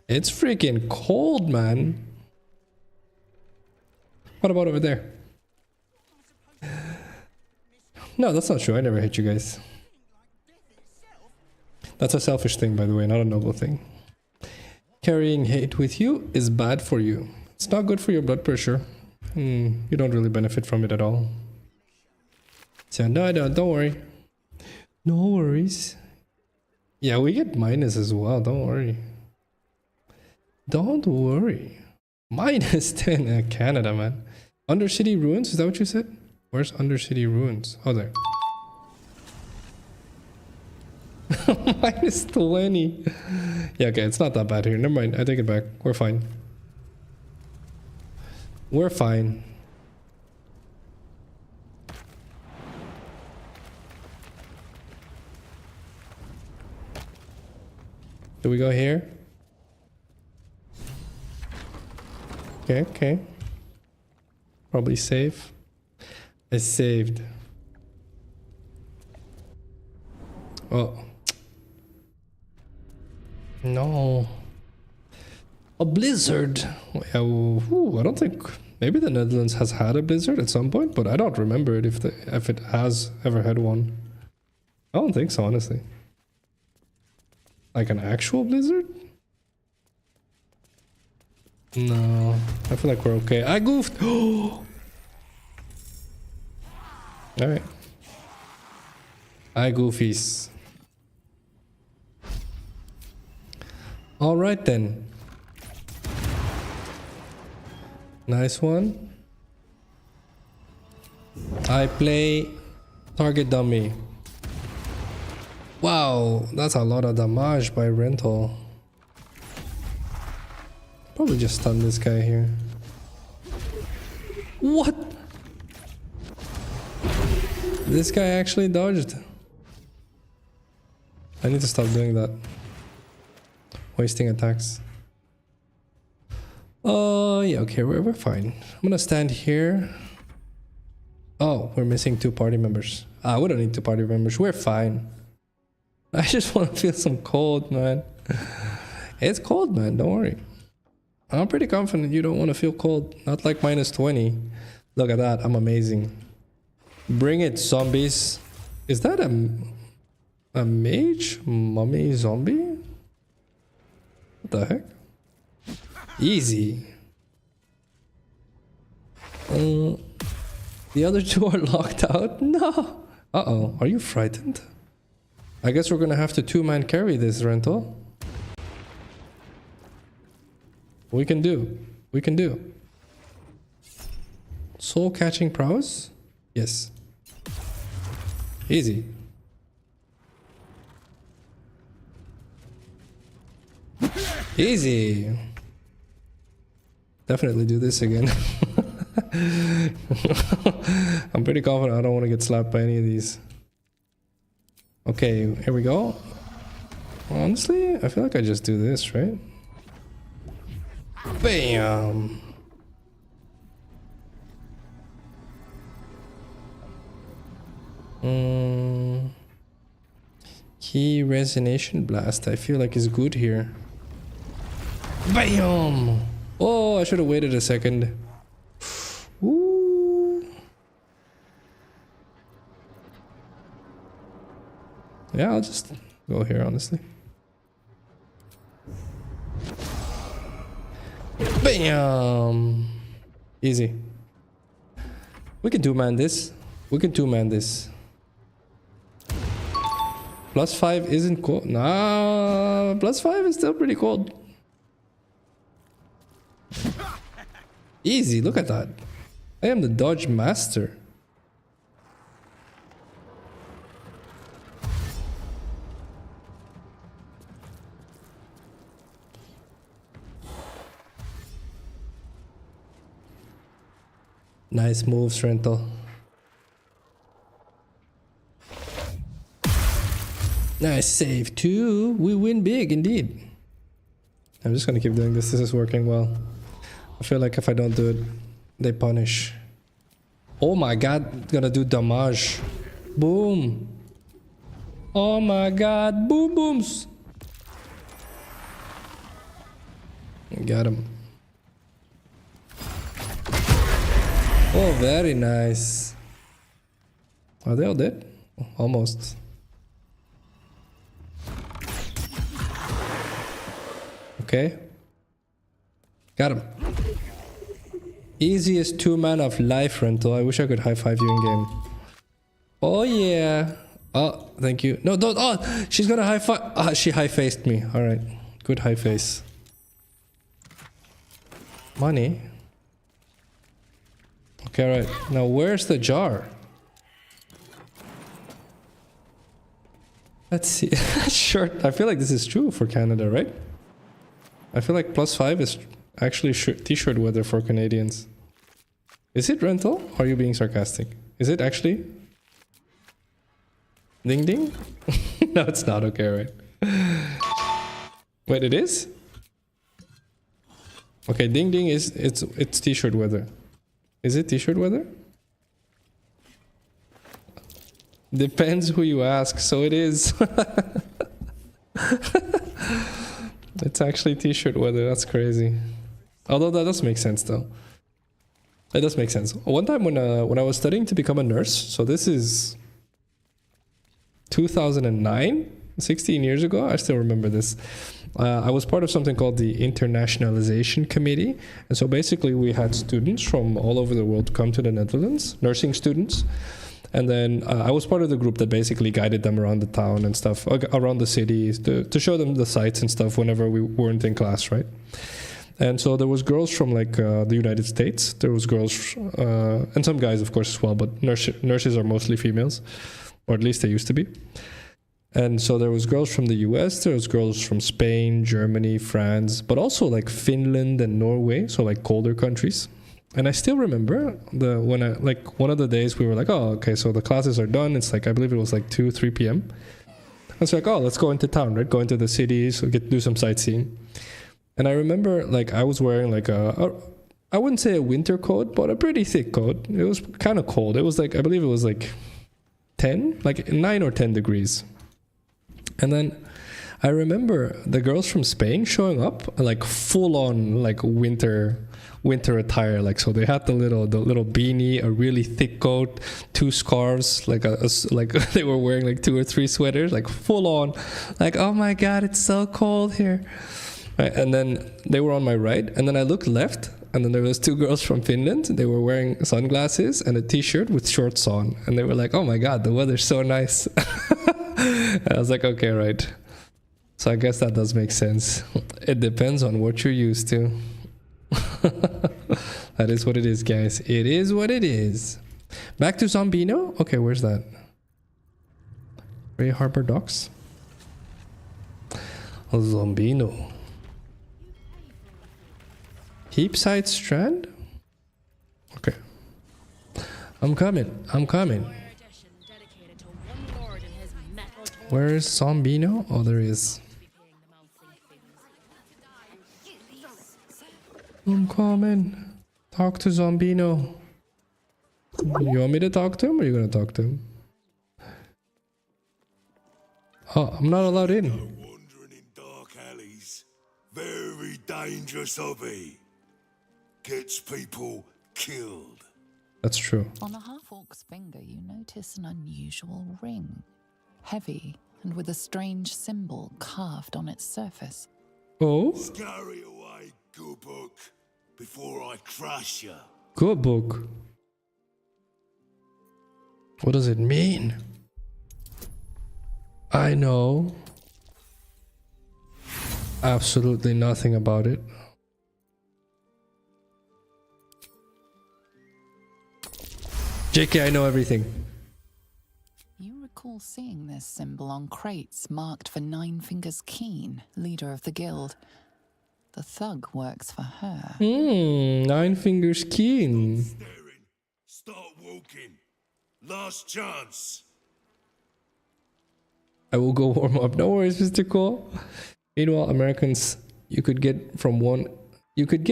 It's freaking cold, man. What about over there? No, that's not true. I never hit you guys. That's a selfish thing, by the way, not a noble thing. Carrying hate with you is bad for you. It's not good for your blood pressure. You don't really benefit from it at all. So no, don't worry. No worries. Yeah, we get minus as well. Don't worry. Don't worry. -10 in Canada, man. Undercity Ruins, is that what you said? Where's Undercity Ruins? Oh, there. -20. Yeah, okay, it's not that bad here. Never mind, I take it back. We're fine. We're fine. Do we go here? Okay. Probably save. I saved. Oh. No. A blizzard. I don't think Maybe the Netherlands has had a blizzard at some point, but I don't remember it if it has ever had one. I don't think so, honestly. Like an actual blizzard? No, I feel like we're okay. I goofed! Alright. I goofies. Alright then. Nice one. I play target dummy. Wow, that's a lot of damage by rental. Probably just stun this guy here. What? This guy actually dodged. I need to stop doing that. Wasting attacks. Oh, yeah, okay, we're fine. I'm gonna stand here. Oh, we're missing 2 party members. Ah, we don't need 2 party members. We're fine. I just want to feel some cold, man. It's cold, man. Don't worry. I'm pretty confident you don't want to feel cold. Not like -20. Look at that. I'm amazing. Bring it, zombies. Is that a mage? Mummy zombie? What the heck? Easy. The other 2 are locked out? No. Uh-oh. Are you frightened? I guess we're gonna have to 2-man carry this rental. We can do. We can do. Soul catching prowess? Yes. Easy. Easy. Definitely do this again. I'm pretty confident I don't want to get slapped by any of these. Okay, here we go. Honestly, I feel like I just do this, right? Bam! Key resonation blast. I feel like is good here. Bam! Oh, I should have waited a second. Ooh. Yeah, I'll just go here, honestly. Bam! Easy. We can 2-man this. We can 2-man this. +5 isn't cold. Nah, +5 is still pretty cold. Easy, look at that. I am the dodge master. Nice moves, rental. Nice save too. We win big indeed. I'm just gonna keep doing this. This is working well. I feel like if I don't do it, they punish. Oh my god, gonna do damage. Boom. Oh my god, boom booms. Got him. Oh, very nice. Are they all dead? Almost. Okay. Got him. Easiest 2-man of life, rental. I wish I could high-five you in game. Oh yeah. Oh, thank you. No, don't. Oh, she's gonna high-five. She high-faced me. All right. Good high face. Money. Okay, right. Now where's the jar? Let's see. Shirt. I feel like this is true for Canada, right? I feel like +5 is actually t-shirt weather for Canadians. Is it rental? Or are you being sarcastic? Is it actually? Ding ding? No, it's not. Okay, right. Wait, it is? Okay, ding ding is it's t-shirt weather. Is it t-shirt weather? Depends who you ask, so it is. It's actually t-shirt weather, that's crazy. Although that does make sense though. It does make sense. One time when I was studying to become a nurse, so this is 2009, 16 years ago, I still remember this. I was part of something called the Internationalization Committee. And so basically we had students from all over the world come to the Netherlands, nursing students. And then I was part of the group that basically guided them around the town and stuff, around the cities, to show them the sights and stuff whenever we weren't in class, right? And so there was girls from like the United States. There was girls, and some guys, of course, as well, but nurses are mostly females, or at least they used to be. And so there was girls from the US, there was girls from Spain, Germany, France, but also like Finland and Norway, so like colder countries. And I still remember when one of the days we were like, oh, okay, so the classes are done. It's like, I believe it was like 2, 3 p.m. I was like, oh, let's go into town, right? Go into the cities, do some sightseeing. And I remember like I was wearing like I wouldn't say a winter coat, but a pretty thick coat. It was kind of cold. It was like, I believe it was like 9 or 10 degrees. And then I remember the girls from Spain showing up like full on like winter attire. Like, so they had the little beanie, a really thick coat, 2 scarves, like they were wearing like 2 or 3 sweaters, like full on, like, oh my God, it's so cold here. Right, and then they were on my right, and then I looked left, and then there was 2 girls from Finland. They were wearing sunglasses and a t-shirt with shorts on, and they were like, oh my God, the weather's so nice. And I was like, okay, right. So I guess that does make sense. It depends on what you're used to. That is what it is, guys. It is what it is. Back to Zombino. Okay, where's that? Ray Harbor Docks. Zombino. Heapside Strand? Okay. I'm coming. Where is Zombino? Oh, there he is. I'm coming. Talk to Zombino. You want me to talk to him, or are you gonna talk to him? Oh, I'm not allowed in. Wandering in dark alleys. Very dangerous hobby. Gets people killed. That's true. On the half-orc's finger, you notice an unusual ring. Heavy and with a strange symbol carved on its surface. Oh? Scurry away, good book, before I crush you. Good book. What does it mean? I know absolutely nothing about it. JK, I know everything. You recall seeing this symbol on crates marked for Nine Fingers Keen, leader of the guild. The thug works for her. Nine Fingers Keen. Staring. Start walking. Last chance. I will go warm up. No worries, Mr. Cole. Meanwhile, Americans, you could get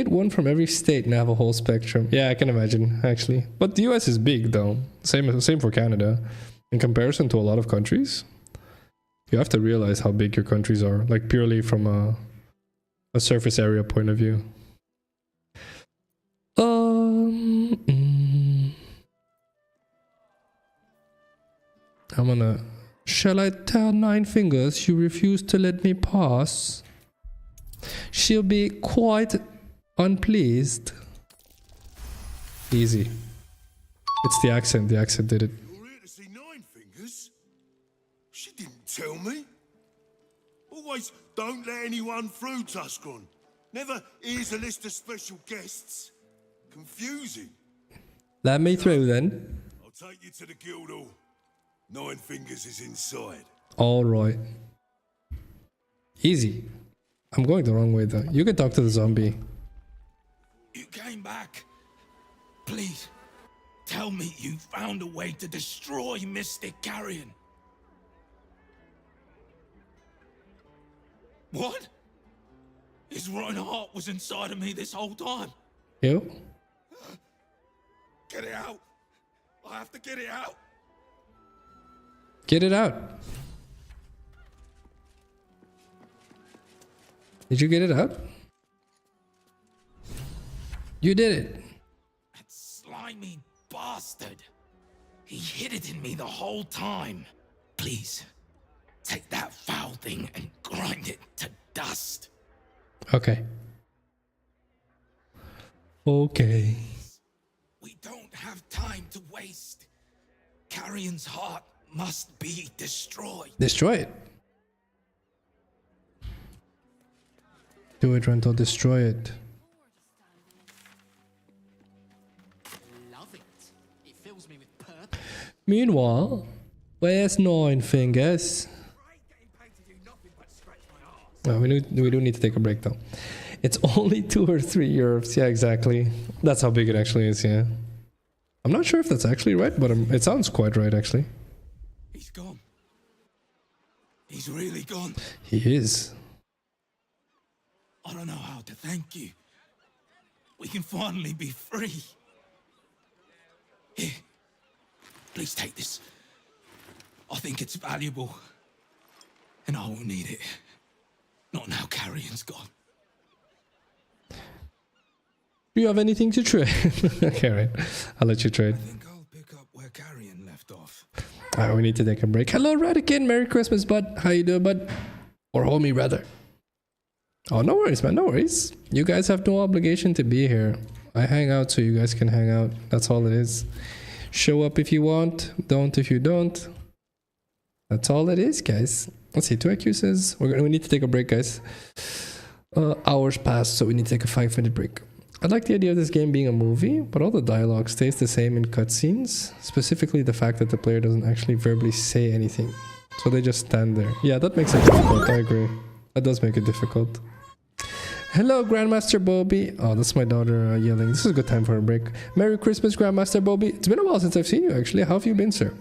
one from every state and have a whole spectrum. Yeah, I can imagine, actually. But the US is big, though. Same for Canada. In comparison to a lot of countries, you have to realize how big your countries are, like purely from a surface area point of view. I'm gonna... Shall I tell Nine Fingers you refuse to let me pass? She'll be quite unpleased. Easy. It's the accent. The accent did it. You're here to see Nine Fingers? She didn't tell me. Always don't let anyone through, Tuscron. Never here's a list of special guests. Confusing. Let me through then. I'll take you to the guild hall. Nine Fingers is inside. All right. Easy. I'm going the wrong way though. You can talk to the zombie. You came back. Please, tell me you found a way to destroy Mystic Carrion. What? His rotten heart was inside of me this whole time. You? Get it out. I have to get it out. Get it out. Did you get it out? You did it. That slimy bastard. He hid it in me the whole time. Please, take that foul thing and grind it to dust. Okay. Okay. We don't have time to waste. Carrion's heart must be destroyed. Destroy it. Do it, Rental. Destroy it. Love it. It fills me with purpose. Meanwhile, where's Nine Fingers? Oh, we do need to take a break though. It's only 2 or 3 Europe's. Yeah, exactly. That's how big it actually is, yeah. I'm not sure if that's actually right, but it sounds quite right actually. He's gone. He's really gone. He is. I don't know how to thank you. We can finally be free. Here, please take this. I think it's valuable. And I will need it. Not now Carrion's gone. Do you have anything to trade? Okay, right. I'll let you trade. I think I'll pick up where Carrion left off. Alright, we need to take a break. Hello, Radican. Merry Christmas, bud. How you doing, bud? Or homie, rather. Oh, no worries, man. No worries. You guys have no obligation to be here. I hang out so you guys can hang out. That's all it is. Show up if you want. Don't if you don't. That's all it is, guys. Let's see. 2IQ says we need to take a break, guys. Hours passed, so we need to take a 5-minute break. I like the idea of this game being a movie, but all the dialogue stays the same in cutscenes. Specifically, the fact that the player doesn't actually verbally say anything. So they just stand there. Yeah, that makes it difficult. I agree. That does make it difficult. Hello, Grandmaster Bobby. Oh, that's my daughter yelling. This is a good time for a break. Merry Christmas, Grandmaster Bobby. It's been a while since I've seen you, actually. How have you been, sir?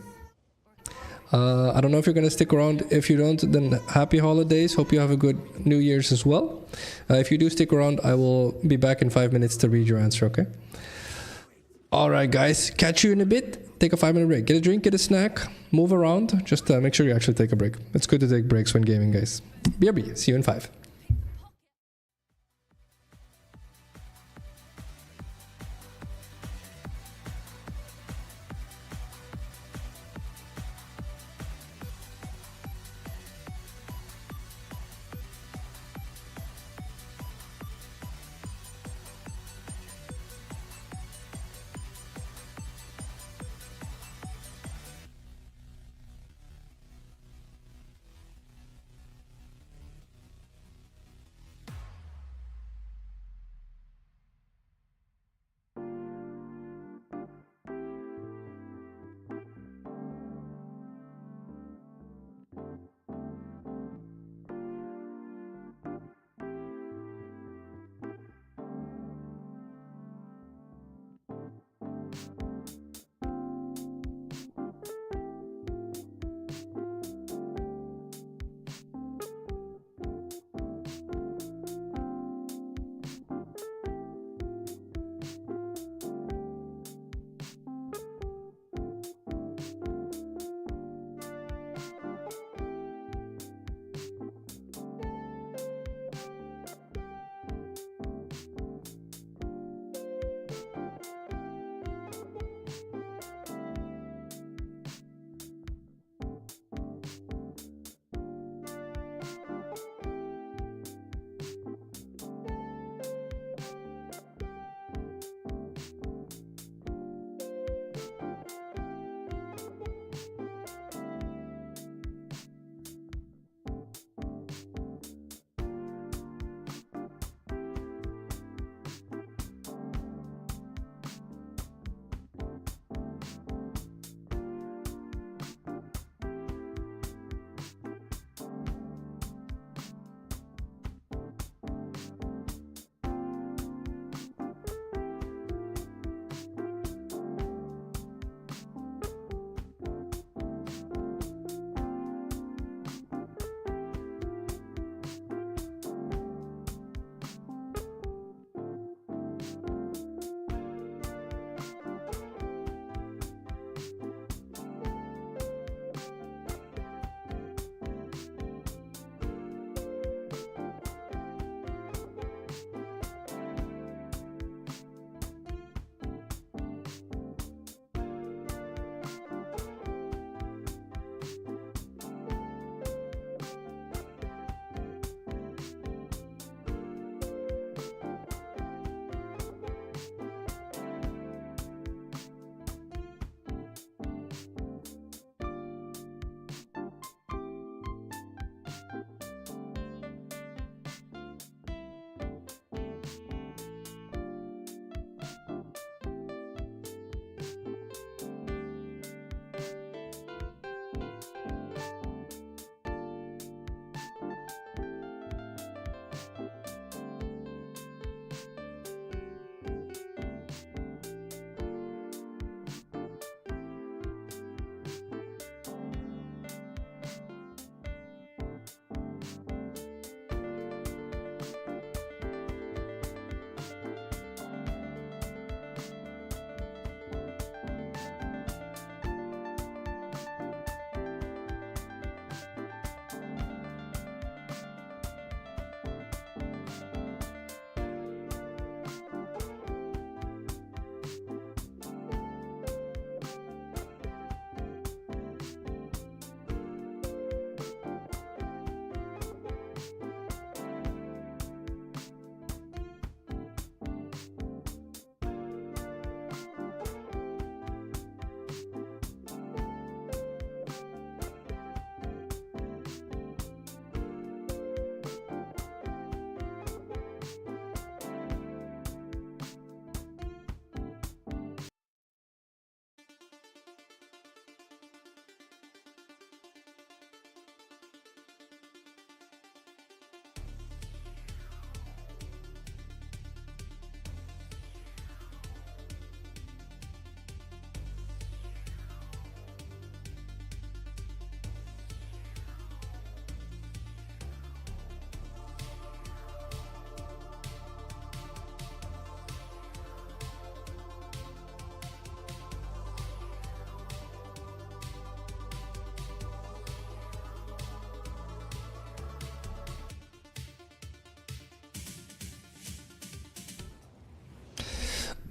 I don't know if you're going to stick around. If you don't, then happy holidays. Hope you have a good New Year's as well. If you do stick around, I will be back in 5 minutes to read your answer, okay? Alright, guys. Catch you in a bit. Take a 5-minute break. Get a drink, get a snack, move around. Just make sure you actually take a break. It's good to take breaks when gaming, guys. BRB. See you in 5.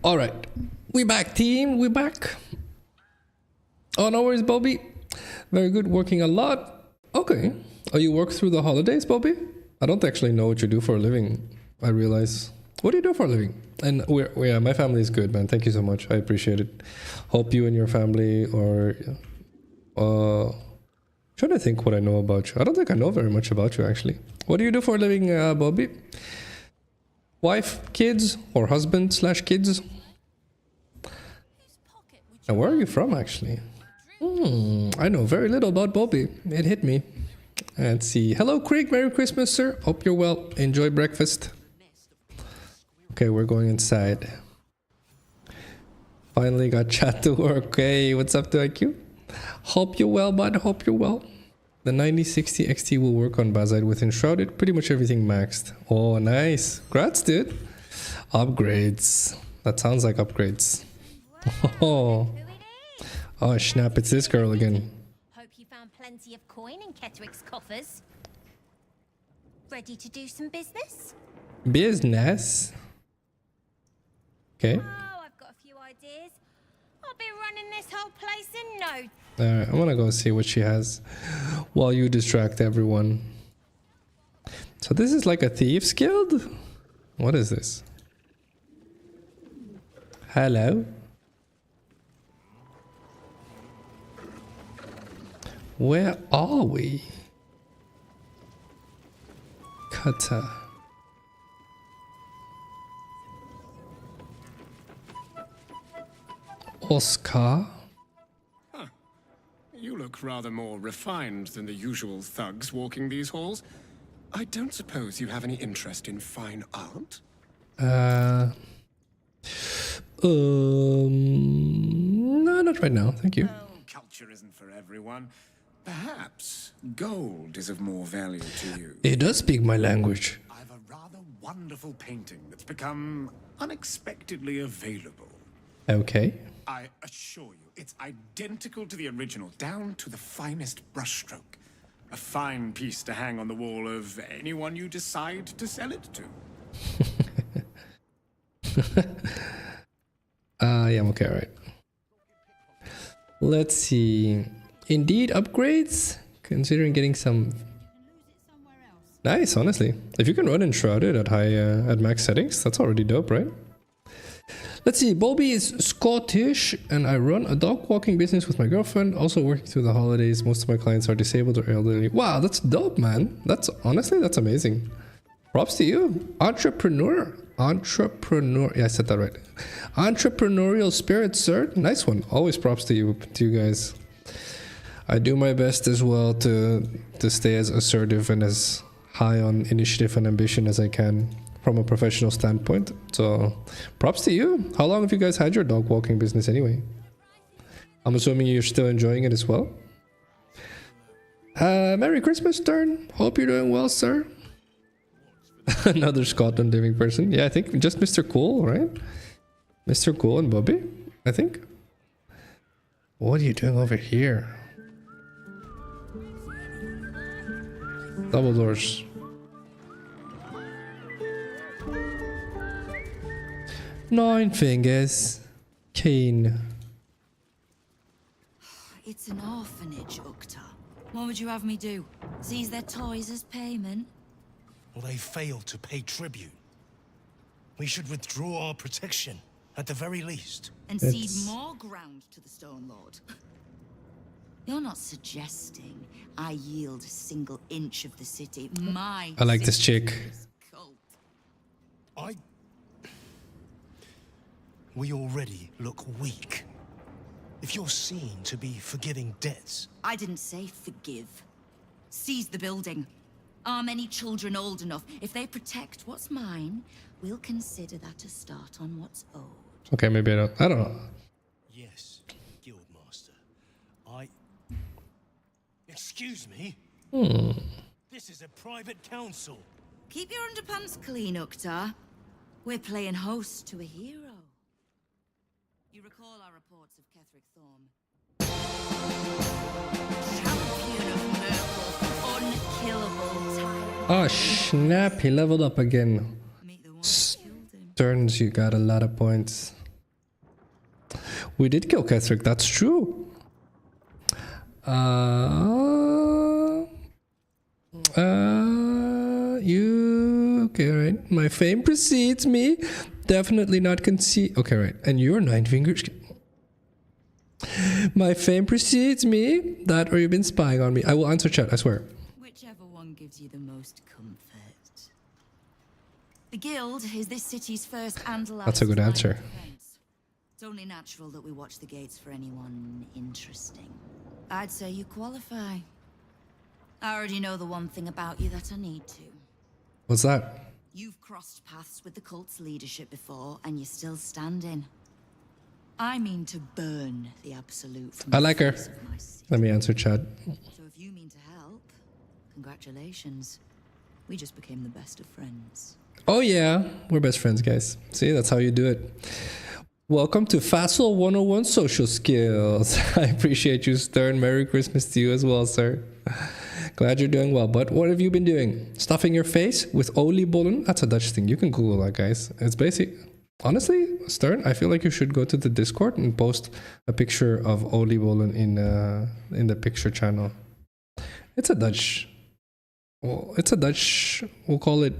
All right, we back, team. We back. Oh, no worries, Bobby. Very good. Working a lot. Okay. Oh, you work through the holidays, Bobby? I don't actually know what you do for a living. I realize. What do you do for a living? And yeah, my family is good, man. Thank you so much. I appreciate it. Hope you and your family are. Trying to think what I know about you. I don't think I know very much about you, actually. What do you do for a living, Bobby? Wife, kids, or husband/kids? And where are you from, actually? I know very little about Bobby. It hit me. Let's see. Hello, Craig. Merry Christmas, sir. Hope you're well. Enjoy breakfast. Okay, we're going inside. Finally got chat to work. Hey, what's up to IQ? Hope you're well, bud. Hope you're well. The 9060 XT will work on Bazide with Enshrouded. Pretty much everything maxed. Oh, nice. Congrats, dude. Upgrades. That sounds like upgrades. Oh. Oh, snap. It's this girl again. Hope you found plenty of coin in Ketterick's coffers. Ready to do some business? Business? Okay. Oh, I've got a few ideas. I'll be running this whole place in no. Alright, I want to go see what she has while you distract everyone. So this is like a thieves guild? What is this? Hello? Where are we? Cutter. Oscar? You look rather more refined than the usual thugs walking these halls. I don't suppose you have any interest in fine art? No, not right now. Thank you. Well, culture isn't for everyone. Perhaps gold is of more value to you. It does speak my language. I've a rather wonderful painting that's become unexpectedly available. Okay. I assure you, it's identical to the original, down to the finest brushstroke. A fine piece to hang on the wall of anyone you decide to sell it to. Yeah, I'm okay, alright. Let's see. Indeed, upgrades? Considering getting some... Nice, honestly. If you can run Enshrouded at at max settings, that's already dope, right? Let's see, Bobby is Scottish and I run a dog walking business with my girlfriend, also working through the holidays. Most of my clients are disabled or elderly. Wow, that's dope, man. That's honestly, that's amazing. Props to you. Entrepreneur. Yeah, I said that right. Entrepreneurial spirit, sir. Nice one. Always props to you guys. I do my best as well to stay as assertive and as high on initiative and ambition as I can from a professional standpoint. So props to you. How long have you guys had your dog walking business anyway? I'm assuming you're still enjoying it as well. Merry Christmas, Stern. Hope you're doing well, sir. Another Scotland living person. Yeah, I think just Mr. Cool, right? Mr. Cool and Bobby, I think. What are you doing over here? Double doors. Nine fingers. Keen. It's an orphanage, Ukta. What would you have me do? Seize their toys as payment? Well, they failed to pay tribute. We should withdraw our protection, at the very least. And cede more ground to the Stone Lord? You're not suggesting I yield a single inch of the city. I like this chick. We already look weak. If you're seen to be forgiving debts... I didn't say forgive. Seize the building. Are many children old enough? If they protect what's mine, we'll consider that a start on what's owed. Okay, maybe I don't know. Yes, Guildmaster. Excuse me? This is a private council. Keep your underpants clean, Ukta. We're playing host to a hero. You recall our reports of Ketherick Thorm? Champion of Myrtle, unkillable tyrant. Oh snap, he leveled up again. Turns, you got a lot of points. We did kill Ketherick, that's true. You... Okay, right. My fame precedes me. Definitely not concede. Okay, right. And you're 9 fingers. My fame precedes me. That or you've been spying on me. I will answer chat, I swear. Whichever one gives you the most comfort. The Guild is this city's first and last. That's a good answer. It's only natural that we watch the gates for anyone interesting. I'd say you qualify. I already know the one thing about you that I need to. What's that? You've crossed paths with the cult's leadership before, and you're still standing. I mean to burn the Absolute from I like her. the face of my city. Let me answer chat. So if you mean to help, congratulations. We just became the best of friends. Oh yeah, we're best friends, guys. See, that's how you do it. Welcome to Phacil 101 Social Skills. I appreciate you, Stern. Merry Christmas to you as well, sir. Glad you're doing well. But what have you been doing? Stuffing your face with oliebollen? That's a Dutch thing. You can Google that, guys. It's basic. Honestly, Stern, I feel like you should go to the Discord and post a picture of oliebollen in the picture channel. It's a Dutch... Well, it's a Dutch... We'll call it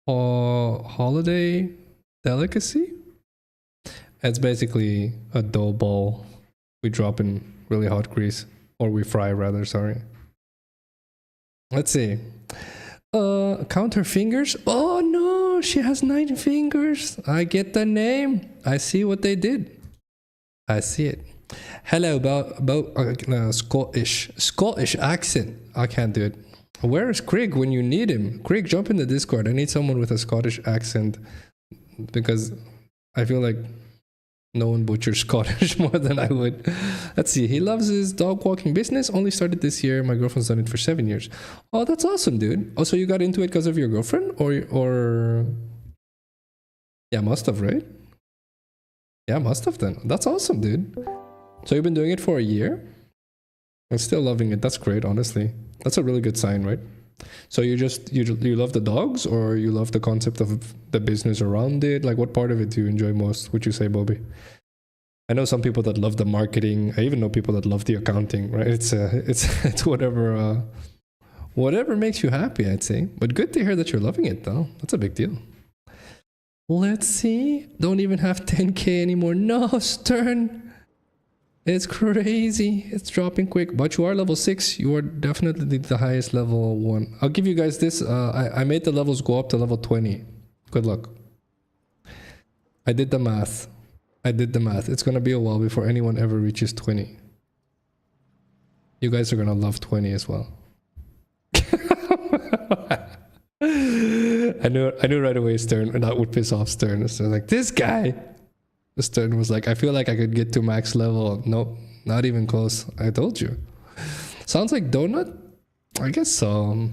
holiday delicacy. It's basically a dough ball we drop in really hot grease, or we fry rather, sorry. Let's see. Count her fingers. Oh no, she has 9 fingers. I get the name. I see what they did. I see it. Hello, about Scottish accent. I can't do it. Where is Craig when you need him? Craig, jump in the Discord. I need someone with a Scottish accent because I feel like no one butchers Scottish more than I would. Let's see. He loves his dog walking business. Only started this year. My girlfriend's done it for 7 years. Oh, that's awesome, dude. Oh, so you got into it because of your girlfriend? Or... Yeah, must have, right? Yeah, must have then. That's awesome, dude. So you've been doing it for a year? I'm still loving it. That's great, honestly. That's a really good sign, right? So you love the dogs, or you love the concept of the business around it? Like, what part of it do you enjoy most, would you say, Bobby? I know some people that love the marketing. I even know people that love the accounting, right? It's whatever whatever makes you happy, I'd say. But good to hear that you're loving it, though. That's a big deal. Let's see. Don't even have 10k anymore. No, Stern. It's crazy. It's dropping quick. But you are level 6. You are definitely the highest level 1. I'll give you guys this. I made the levels go up to level 20. Good luck. I did the math. It's going to be a while before anyone ever reaches 20. You guys are going to love 20 as well. I knew right away Stern, and that would piss off Stern. So like, this guy... Stern was like, I feel like I could get to max level. Nope, not even close. I told you. Sounds like donut? I guess so.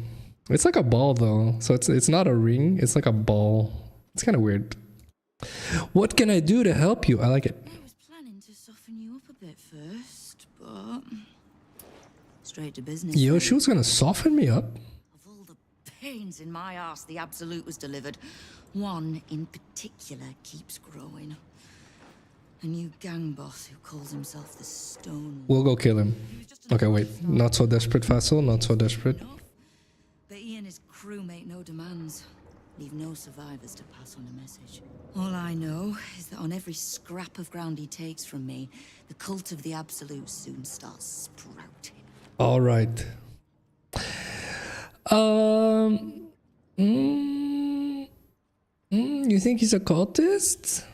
It's like a ball though. So it's not a ring, it's like a ball. It's kind of weird. What can I do to help you? I like it. I was planning to soften you up a bit first, but straight to business. Yo, she was gonna soften me up? Of all the pains in my ass the Absolute was delivered, one in particular keeps growing. A new gang boss who calls himself the Stone. We'll go kill him. Okay, wait. Not so desperate, Phacil. Not so desperate. But he and his crew make no demands. Leave no survivors to pass on a message. All I know is that on every scrap of ground he takes from me, the cult of the Absolute soon starts sprouting. All right. You think he's a cultist?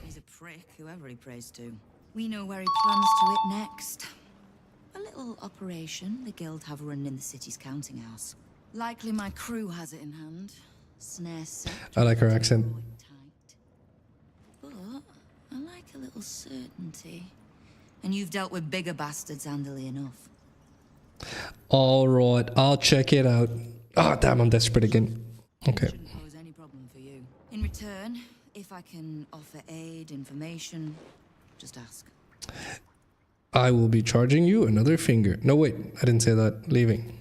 Whoever he prays to. We know where he plans to hit next. A little operation the Guild have run in the city's counting house. Likely my crew has it in hand. Snare set. I like her accent. But I like a little certainty. And you've dealt with bigger bastards handily enough. All right, I'll check it out. Oh, damn, I'm desperate again. Okay. Shouldn't pose any problem for you. In return, if I can offer aid, information, just ask. I will be charging you another finger. No, wait, I didn't say that. Leaving.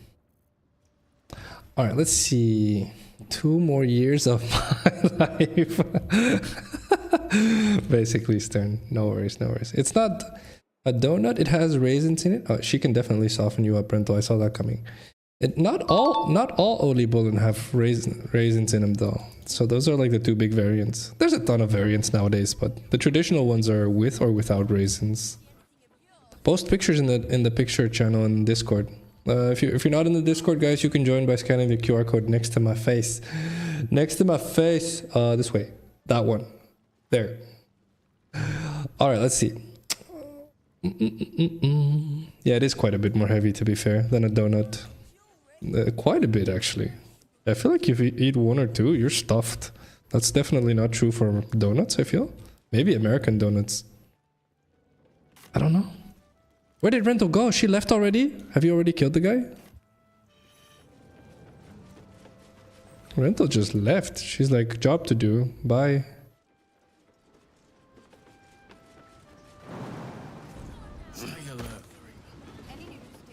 All right, let's see. 2 more years of my life. Basically, Stern. No worries, no worries. It's not A donut, it has raisins in it. Oh, she can definitely soften you up, Rental. I saw that coming. Not all Oli Bullen have raisins in them though. So those are like the two big variants. There's a ton of variants nowadays, but the traditional ones are with or without raisins. Post pictures in the picture channel in Discord. If you're not in the Discord, guys, you can join by scanning the QR code next to my face. Next to my face. This way. That one. There. All right, let's see. Yeah, it is quite a bit more heavy, to be fair, than a donut. Quite a bit, actually. I feel like if you eat one or two, you're stuffed. That's definitely not true for donuts, I feel. Maybe American donuts. I don't know. Where did Rental go? She left already? Have you already killed the guy? Rental just left. She's like, job to do. Bye.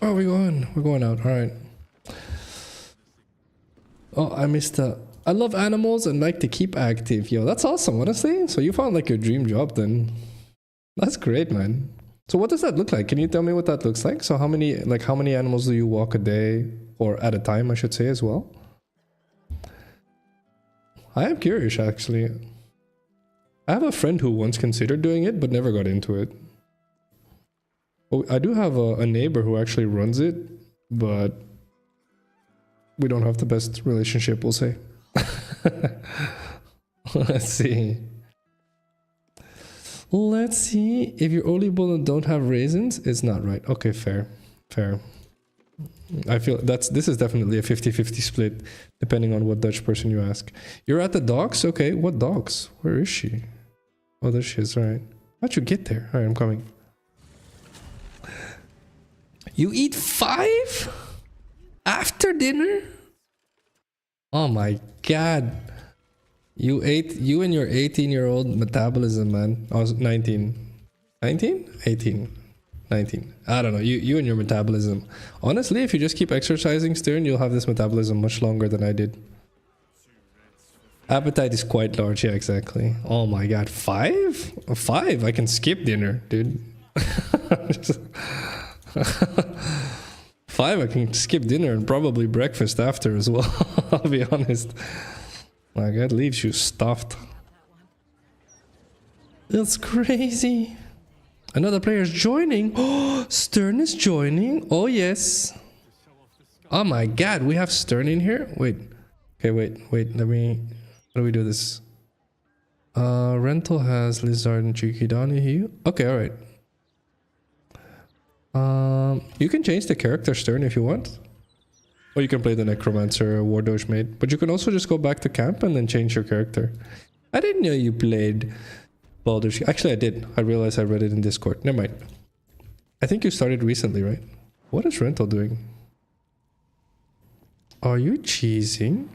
Oh, we're going. We're going out. All right. Oh, I missed that. I love animals and like to keep active. Yo, that's awesome, honestly. So you found like your dream job then. That's great, man. So what does that look like? Can you tell me what that looks like? So how many animals do you walk a day, or at a time, I should say, as well? I am curious, actually. I have a friend who once considered doing it, but never got into it. Oh, I do have a neighbor who actually runs it, but we don't have the best relationship, we'll say. Let's see. Let's see. If your Oli Bullen don't have raisins, it's not right. Okay, fair. Fair. I feel this is definitely a 50-50 split, depending on what Dutch person you ask. You're at the docks? Okay, what docks? Where is she? Oh, there she is, alright. How'd you get there? Alright, I'm coming. You eat 5? After dinner? Oh my god. You and your 18-year-old metabolism, man. I was 19. 19? 18. 19. I don't know. You and your metabolism. Honestly, if you just keep exercising, Stern, you'll have this metabolism much longer than I did. Appetite is quite large. Yeah, exactly. Oh my god. 5? 5? I can skip dinner, dude. 5, I can skip dinner and probably breakfast after as well. I'll be honest. My god, leaves you stuffed. That's crazy. Another player's joining. Oh, Stern is joining. Oh, yes. Oh my god, we have Stern in here? Wait. Okay, wait. Let me... How do we do this? Rental has Lizard and Cheeky Donahue. Okay, alright. You can change the character, Stern, if you want. Or you can play the Necromancer or Wardosh Maid. But you can also just go back to camp and then change your character. I didn't know you played Baldur's Gate. Actually, I did. I realized I read it in Discord. Never mind. I think you started recently, right? What is Rental doing? Are you cheesing?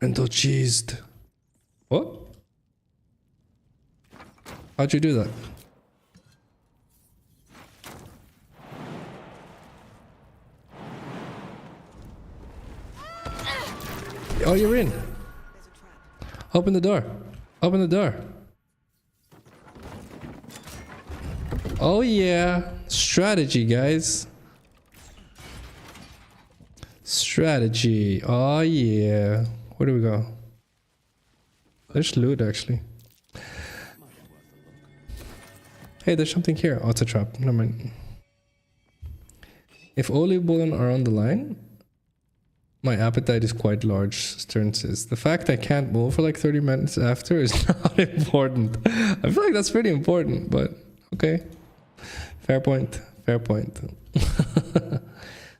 Rental cheesed. What? How'd you do that? Oh, you're in. Open the door. Open the door. Oh yeah. Strategy, guys. Strategy. Oh yeah. Where do we go? There's loot, actually. Hey, there's something here. Oh, it's a trap. Never mind. If Oli Bullen are on the line... My appetite is quite large, Stern says. The fact I can't move for like 30 minutes after is not important. I feel like that's pretty important, but okay. Fair point. Fair point.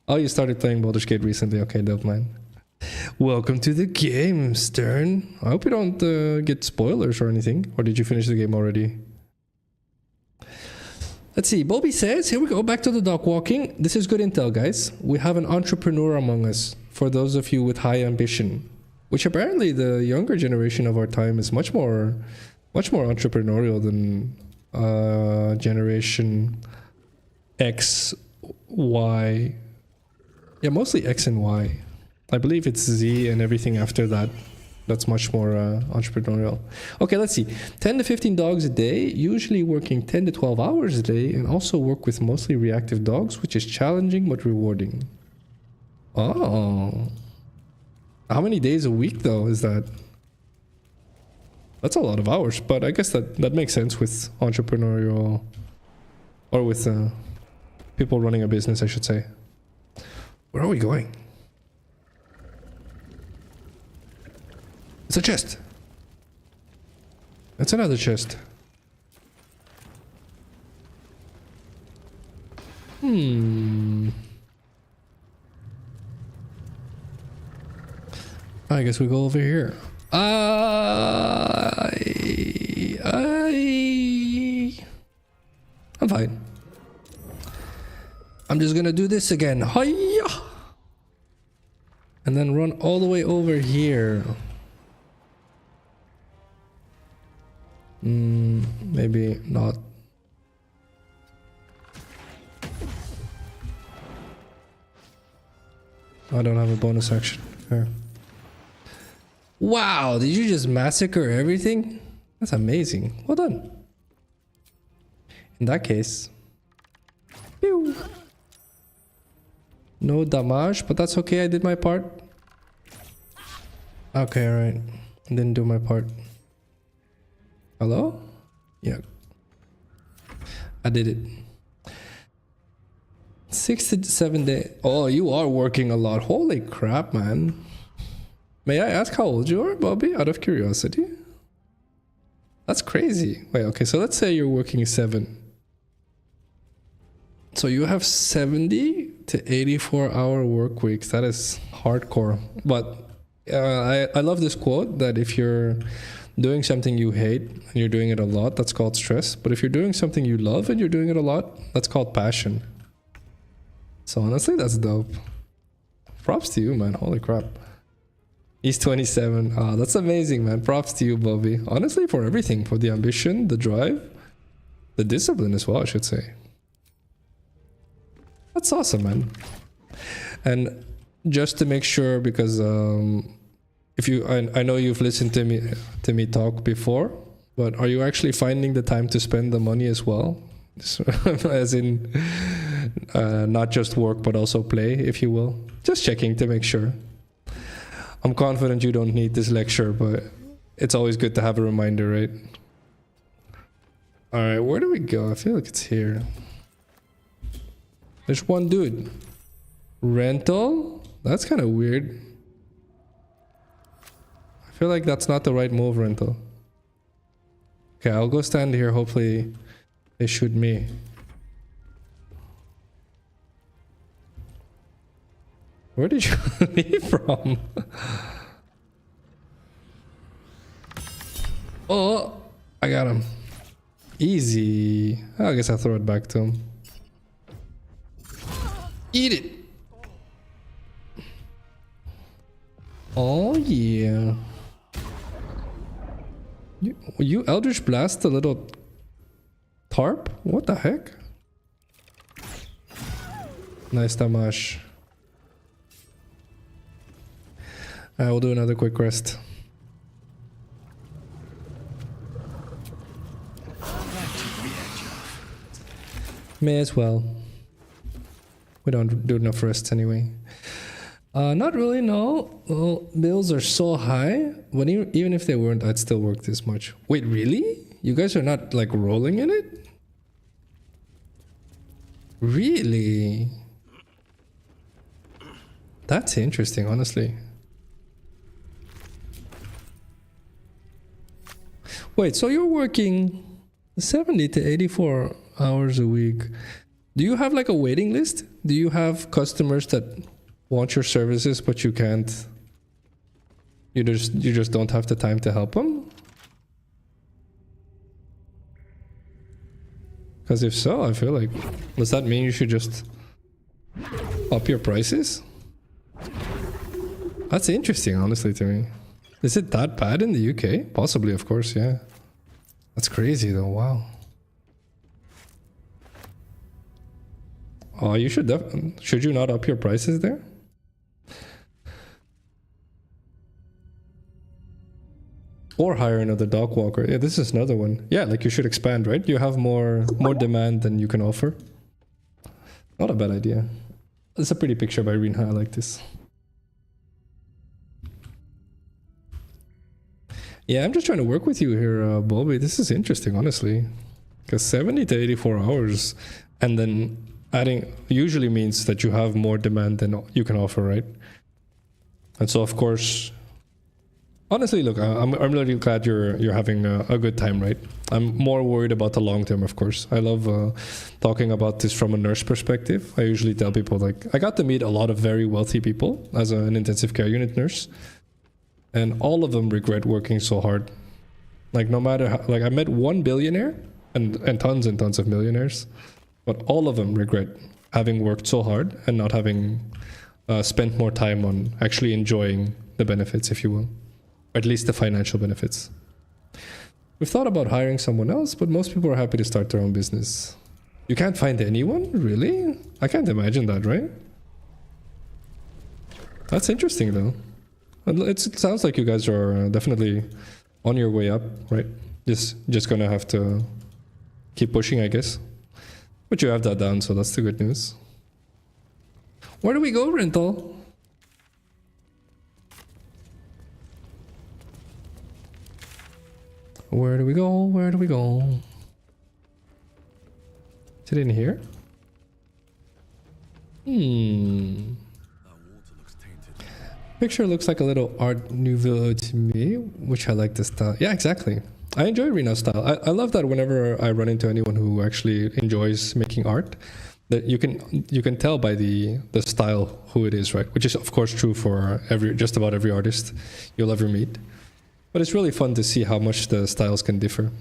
Oh, you started playing Baldur's Gate recently. Okay, dope, man. Welcome to the game, Stern. I hope you don't get spoilers or anything. Or did you finish the game already? Let's see. Bobby says, here we go, back to the dock walking. This is good intel, guys. We have an entrepreneur among us. For those of you with high ambition, which apparently the younger generation of our time is much more entrepreneurial than generation X, Y. Yeah, mostly X and Y. I believe it's Z and everything after that That's much more entrepreneurial. Okay, let's see. 10 to 15 dogs a day, usually working 10 to 12 hours a day, and also work with mostly reactive dogs, which is challenging but rewarding. Oh. How many days a week, though, is that? That's a lot of hours, but I guess that makes sense with entrepreneurial... Or with people running a business, I should say. Where are we going? It's a chest. It's another chest. I guess we go over here. I'm fine. I'm just gonna do this again. Hiya! And then run all the way over here. Maybe not. I don't have a bonus action. Here. Wow, did you just massacre everything? That's amazing. Well done. In that case. Pew. No damage, but that's okay. I did my part. Okay, alright. I didn't do my part. Hello? Yeah. I did it. 6 to 7 days. Oh, you are working a lot. Holy crap, man. May I ask how old you are, Bobby? Out of curiosity. That's crazy. Wait, okay, so let's say you're working 7. So you have 70 to 84-hour work weeks. That is hardcore. But I love this quote that if you're doing something you hate and you're doing it a lot, that's called stress. But if you're doing something you love and you're doing it a lot, that's called passion. So honestly, that's dope. Props to you, man. Holy crap. He's 27. Ah, that's amazing, man. Props to you, Bobby. Honestly, for everything. For the ambition, the drive, the discipline as well, I should say. That's awesome, man. And just to make sure, because if you, I know you've listened to me talk before, but are you actually finding the time to spend the money as well? As in, not just work, but also play, if you will. Just checking to make sure. I'm confident you don't need this lecture, but it's always good to have a reminder, right? Alright, where do we go? I feel like it's here. There's one dude. Rental? That's kind of weird. I feel like that's not the right move, Rental. Okay, I'll go stand here. Hopefully they shoot me. Where did you leave from? Oh, I got him. Easy. I guess I'll throw it back to him. Eat it. Oh yeah. You Eldritch Blast the little tarp? What the heck? Nice damage. I will do another quick rest. May as well. We don't do enough rests anyway. Not really, no. Well, bills are so high. But even if they weren't, I'd still work this much. Wait, really? You guys are not like rolling in it? Really? That's interesting, honestly. Wait, so you're working 70 to 84 hours a week. Do you have like a waiting list? Do you have customers that want your services but you can't? You just don't have the time to help them? Because if so, I feel like, does that mean you should just up your prices? That's interesting, honestly, to me. Is it that bad in the UK? Possibly, of course, yeah. That's crazy though, wow. Oh, you should you not up your prices there? Or hire another dog walker. Yeah, this is another one. Yeah, like you should expand, right? You have more demand than you can offer. Not a bad idea. It's a pretty picture by Rinha. I like this. Yeah, I'm just trying to work with you here, Bobby. This is interesting, honestly. Because 70 to 84 hours and then adding usually means that you have more demand than you can offer, right? And so, of course, honestly, look, I'm really glad you're having a good time, right? I'm more worried about the long term, of course. I love talking about this from a nurse perspective. I usually tell people, like, I got to meet a lot of very wealthy people as an intensive care unit nurse. And all of them regret working so hard. Like, no matter how, like, I met one billionaire and tons of millionaires, but all of them regret having worked so hard and not having spent more time on actually enjoying the benefits, if you will. Or at least the financial benefits. We've thought about hiring someone else, but most people are happy to start their own business. You can't find anyone? Really? I can't imagine that, right? That's interesting, though. It sounds like you guys are definitely on your way up, right? Just gonna have to keep pushing, I guess. But you have that down, so that's the good news. Where do we go, Rental? Where do we go? Where do we go? Is it in here? Picture looks like a little Art Nouveau to me, which I like the style. Yeah, exactly. I enjoy Reno's style. I love that whenever I run into anyone who actually enjoys making art, that you can tell by the style who it is, right? Which is of course true for just about every artist you'll ever meet. But it's really fun to see how much the styles can differ.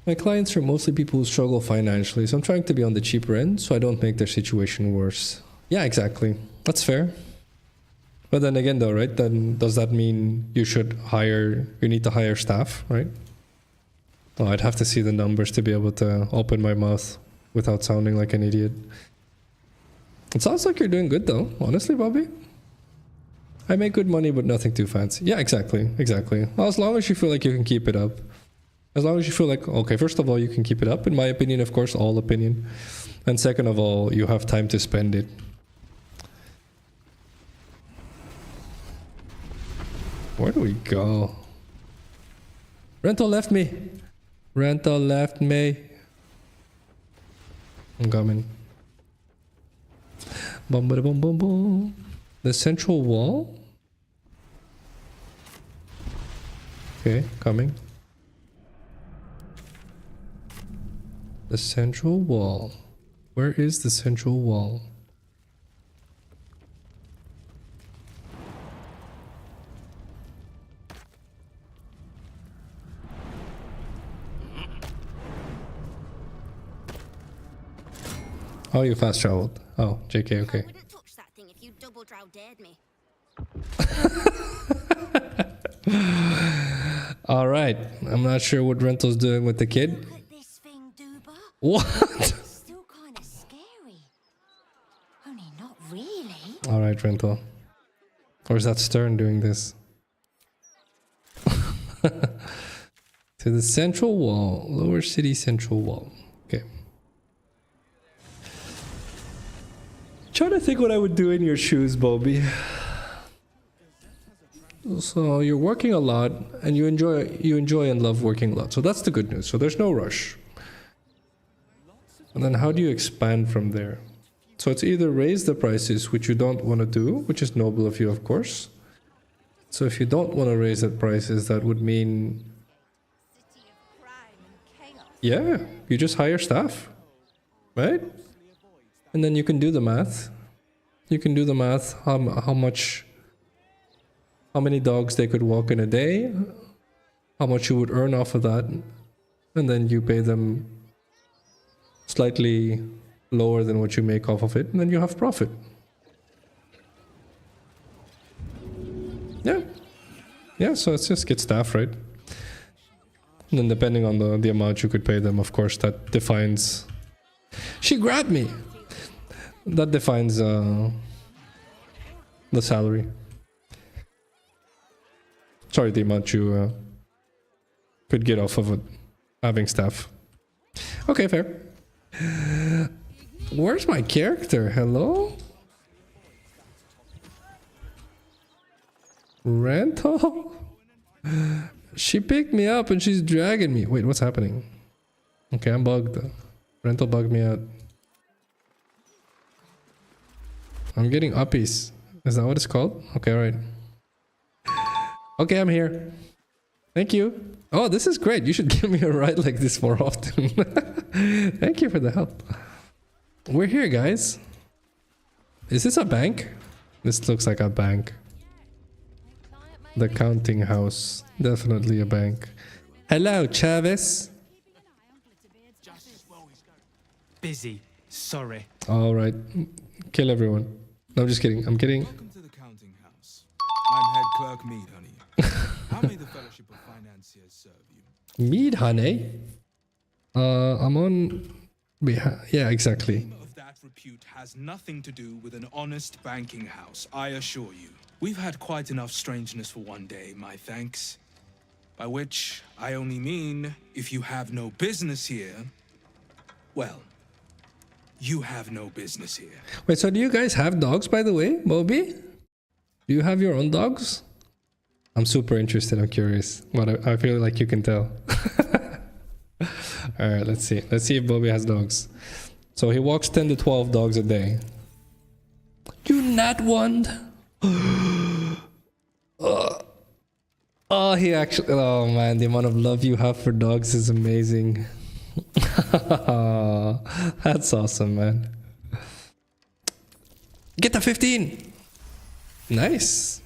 My clients are mostly people who struggle financially, so I'm trying to be on the cheaper end so I don't make their situation worse. Yeah, exactly. That's fair. But then again though, right? Then does that mean you need to hire staff, right? Oh, I'd have to see the numbers to be able to open my mouth without sounding like an idiot. It sounds like you're doing good though, honestly, Bobby. I make good money, but nothing too fancy. Yeah, exactly. Well, as long as you feel like you can keep it up. As long as you feel like, okay, first of all, you can keep it up, in my opinion, of course, all opinion. And second of all, you have time to spend it. Where do we go? Rental left me. Rental left me. I'm coming. Bum ba bum bum bum. The central wall? Okay, coming. The central wall. Where is the central wall? Oh, you fast traveled. Oh, JK, okay. I wouldn't touch that thing if you double drow dared me. All right. I'm not sure what Rental's doing with the kid. Look at this thing, Duba. What? It's still kind of scary. Only not really. All right, Rental. Or is that Stern doing this? To the central wall. Lower city central wall. Okay. Trying to think what I would do in your shoes, Bobby. So you're working a lot and you enjoy and love working a lot. So that's the good news. So there's no rush. And then how do you expand from there? So it's either raise the prices, which you don't want to do, which is noble of you, of course. So if you don't want to raise the prices, that would mean, yeah, you just hire staff, right? And then you can do the math. You can do the math, how many dogs they could walk in a day, how much you would earn off of that, and then you pay them slightly lower than what you make off of it, and then you have profit. Yeah, so it's just get staff, right? And then depending on the amount you could pay them, of course, that defines... She grabbed me! That defines the salary. Sorry, the amount you could get off of it, having staff. Okay, fair. Where's my character? Hello? Rental? She picked me up and she's dragging me. Wait, what's happening? Okay, I'm bugged. Rental bugged me out. I'm getting uppies. Is that what it's called? Okay, alright. Okay, I'm here. Thank you. Oh, this is great. You should give me a ride like this more often. Thank you for the help. We're here, guys. Is this a bank? This looks like a bank. The counting house. Definitely a bank. Hello, Chavez. Busy. Sorry. Alright. Kill everyone. No, I'm just kidding. I'm kidding. Welcome to the counting house. I'm head clerk Mead, honey. How may the Fellowship of Financiers serve you? Mead, honey? I'm on... Yeah, exactly. The name of that repute has nothing to do with an honest banking house, I assure you. We've had quite enough strangeness for one day, my thanks. By which I only mean, if you have no business here, well, you have no business here. Wait, so do you guys have dogs, by the way, Moby? Do you have your own dogs? I'm super interested. I'm curious. But I feel like you can tell. Alright, let's see. Let's see if Bobby has dogs. So he walks 10 to 12 dogs a day. You nat one. Oh, he actually... Oh, man. The amount of love you have for dogs is amazing. That's awesome, man. Get the 15. Nice.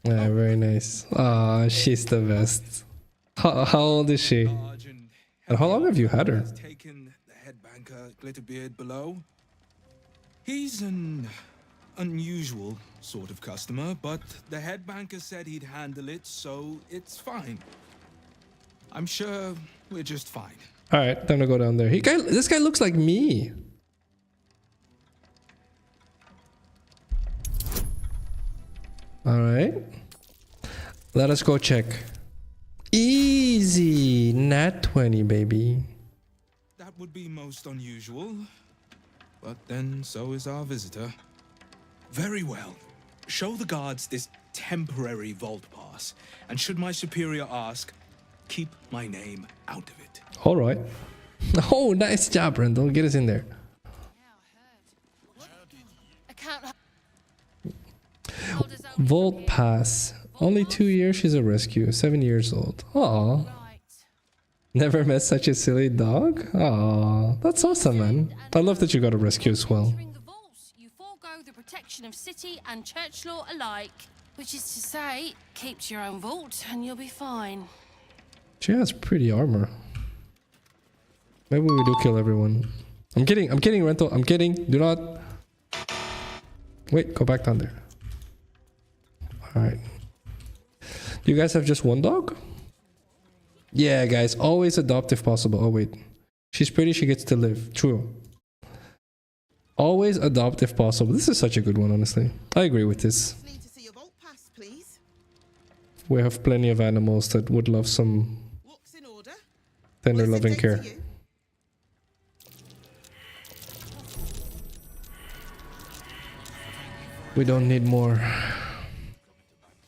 Yeah, very nice. Ah, she's the best. How old is she? And how long have you had her? Taken the head banker, Glitterbeard, below. He's an unusual sort of customer, but the head banker said he'd handle it, so it's fine. I'm sure we're just fine. All right, time to go down there. This guy looks like me. All right. Let us go check. Easy. Nat 20, baby. That would be most unusual. But then so is our visitor. Very well. Show the guards this temporary vault pass. And should my superior ask, keep my name out of it. All right. Oh, nice job, Rendell. Get us in there. Vault pass. Only 2 years, she's a rescue. 7 years old. Aw. Never met such a silly dog. Aw. That's awesome, man. I love that you got a rescue as well. You forego the protection of city and church law alike. Which is to say, keep to your own vault and you'll be fine. She has pretty armor. Maybe we do kill everyone. I'm kidding, Rental. I'm kidding. Do not... Wait, go back down there. Alright. You guys have just one dog? Yeah, guys. Always adopt if possible. Oh, wait. She's pretty. She gets to live. True. Always adopt if possible. This is such a good one, honestly. I agree with this. Need to see your vault pass, please. We have plenty of animals that would love some tender loving care. We don't need more.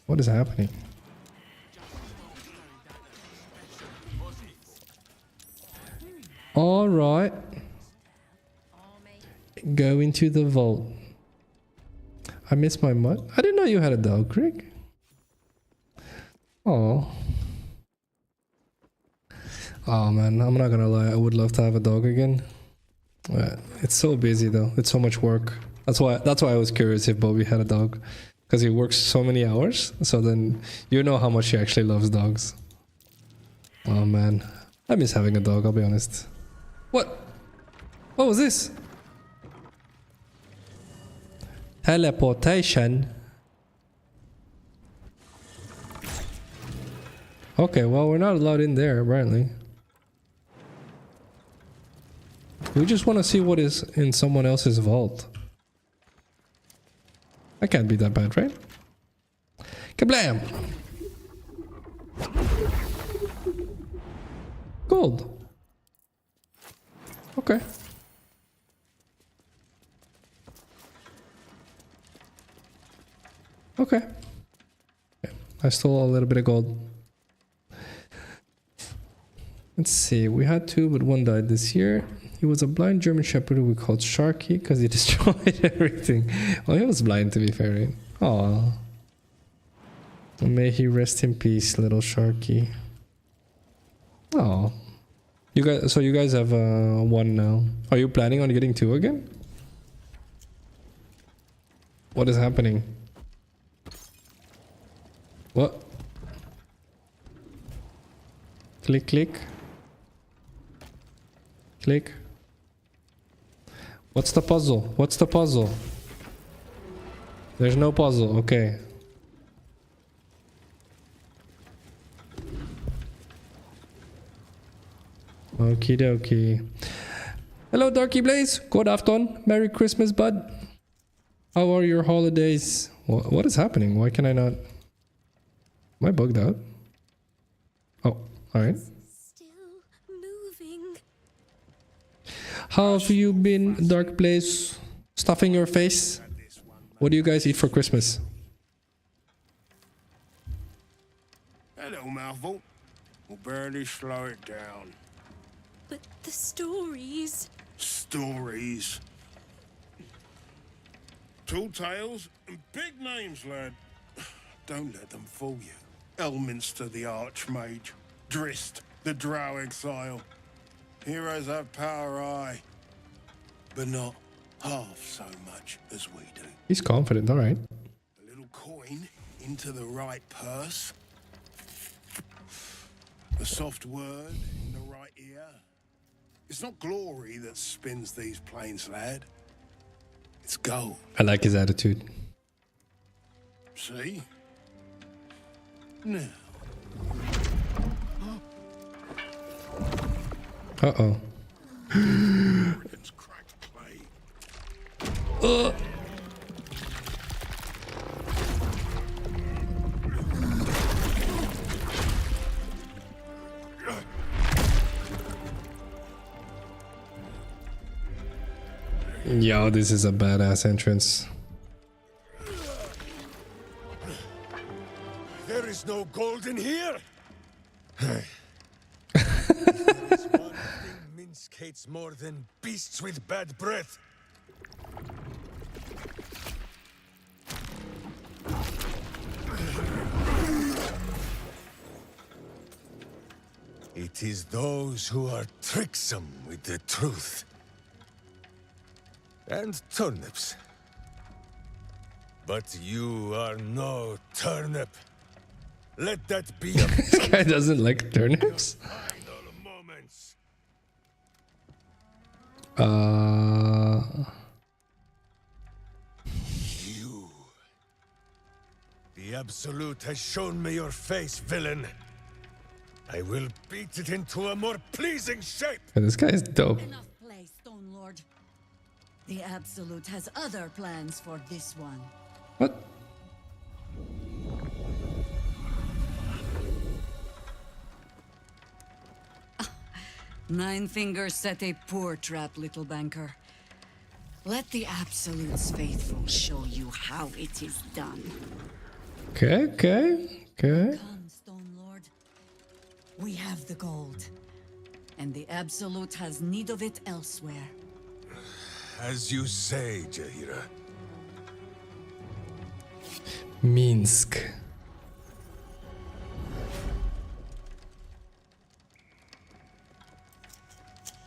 What is happening? All right. Go into the vault. I miss my mutt. I didn't know you had a dog, Rick. Oh. Oh man, I'm not gonna lie. I would love to have a dog again. It's so busy though. It's so much work. That's why I was curious if Bobby had a dog, because he works so many hours. So then you know how much he actually loves dogs. Oh man, I miss having a dog. I'll be honest. What? What was this? Teleportation. Okay, well, we're not allowed in there, apparently. We just want to see what is in someone else's vault. That can't be that bad, right? Kablam! Gold. Okay. Okay. I stole a little bit of gold. Let's see, we had 2 but 1 died this year. He was a blind German shepherd who we called Sharky because he destroyed everything. Well, he was blind to be fair, right? Aww. May he rest in peace, little Sharky. Aww. So you guys have 1 now. Are you planning on getting 2 again? What is happening? What? Click, click. Click. What's the puzzle? What's the puzzle? There's no puzzle. Okay. Okie dokie. Hello, Darky Blaze. Good afternoon. Merry Christmas, bud. How are your holidays? What is happening? Why can I not? Am I bugged out? Oh, alright. How have you been, Dark Blaze? Stuffing your face? What do you guys eat for Christmas? Hello, mouthful. We'll barely slow it down. But the stories... Stories. Tall tales and big names, lad. Don't let them fool you. Elminster the Archmage. Drist the Drow Exile. Heroes have power, aye. But not half so much as we do. He's confident, alright. A little coin into the right purse. A soft word in the right ear. It's not glory that spins these plains, lad. It's gold. I like his attitude. See? Now. Uh-oh. Yo, this is a badass entrance. There is no gold in here. There is one thing mince hates more than beasts with bad breath. It is those who are tricksome with the truth. And turnips. But you are no turnip. Let that be a... This guy doesn't like turnips? You. The Absolute has shown me your face, villain. I will beat it into a more pleasing shape. Yeah, this guy is dope. Enough play, Stone Lord. The Absolute has other plans for this one. What? Nine Fingers set a poor trap, little banker. Let the Absolute's faithful show you how it is done. Okay. Come, Stone Lord. We have the gold. And the Absolute has need of it elsewhere. As you say, Jaheira. Minsk.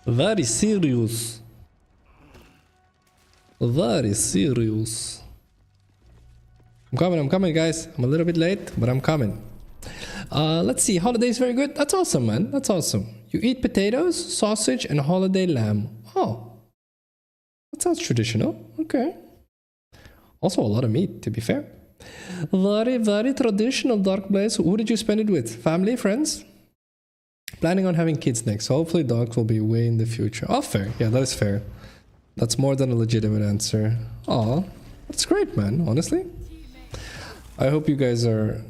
Very serious. Very serious. I'm coming, guys. I'm a little bit late, but I'm coming. Let's see. Holiday's very good. That's awesome, man. That's awesome. You eat potatoes, sausage, and holiday lamb. Oh. That sounds traditional. Okay. Also a lot of meat, to be fair. Very, very traditional, Dark Blaze. Who did you spend it with? Family, friends? Planning on having kids next. So hopefully dogs will be way in the future. Oh, fair. Yeah, that is fair. That's more than a legitimate answer. Aw. That's great, man. Honestly. I hope you guys are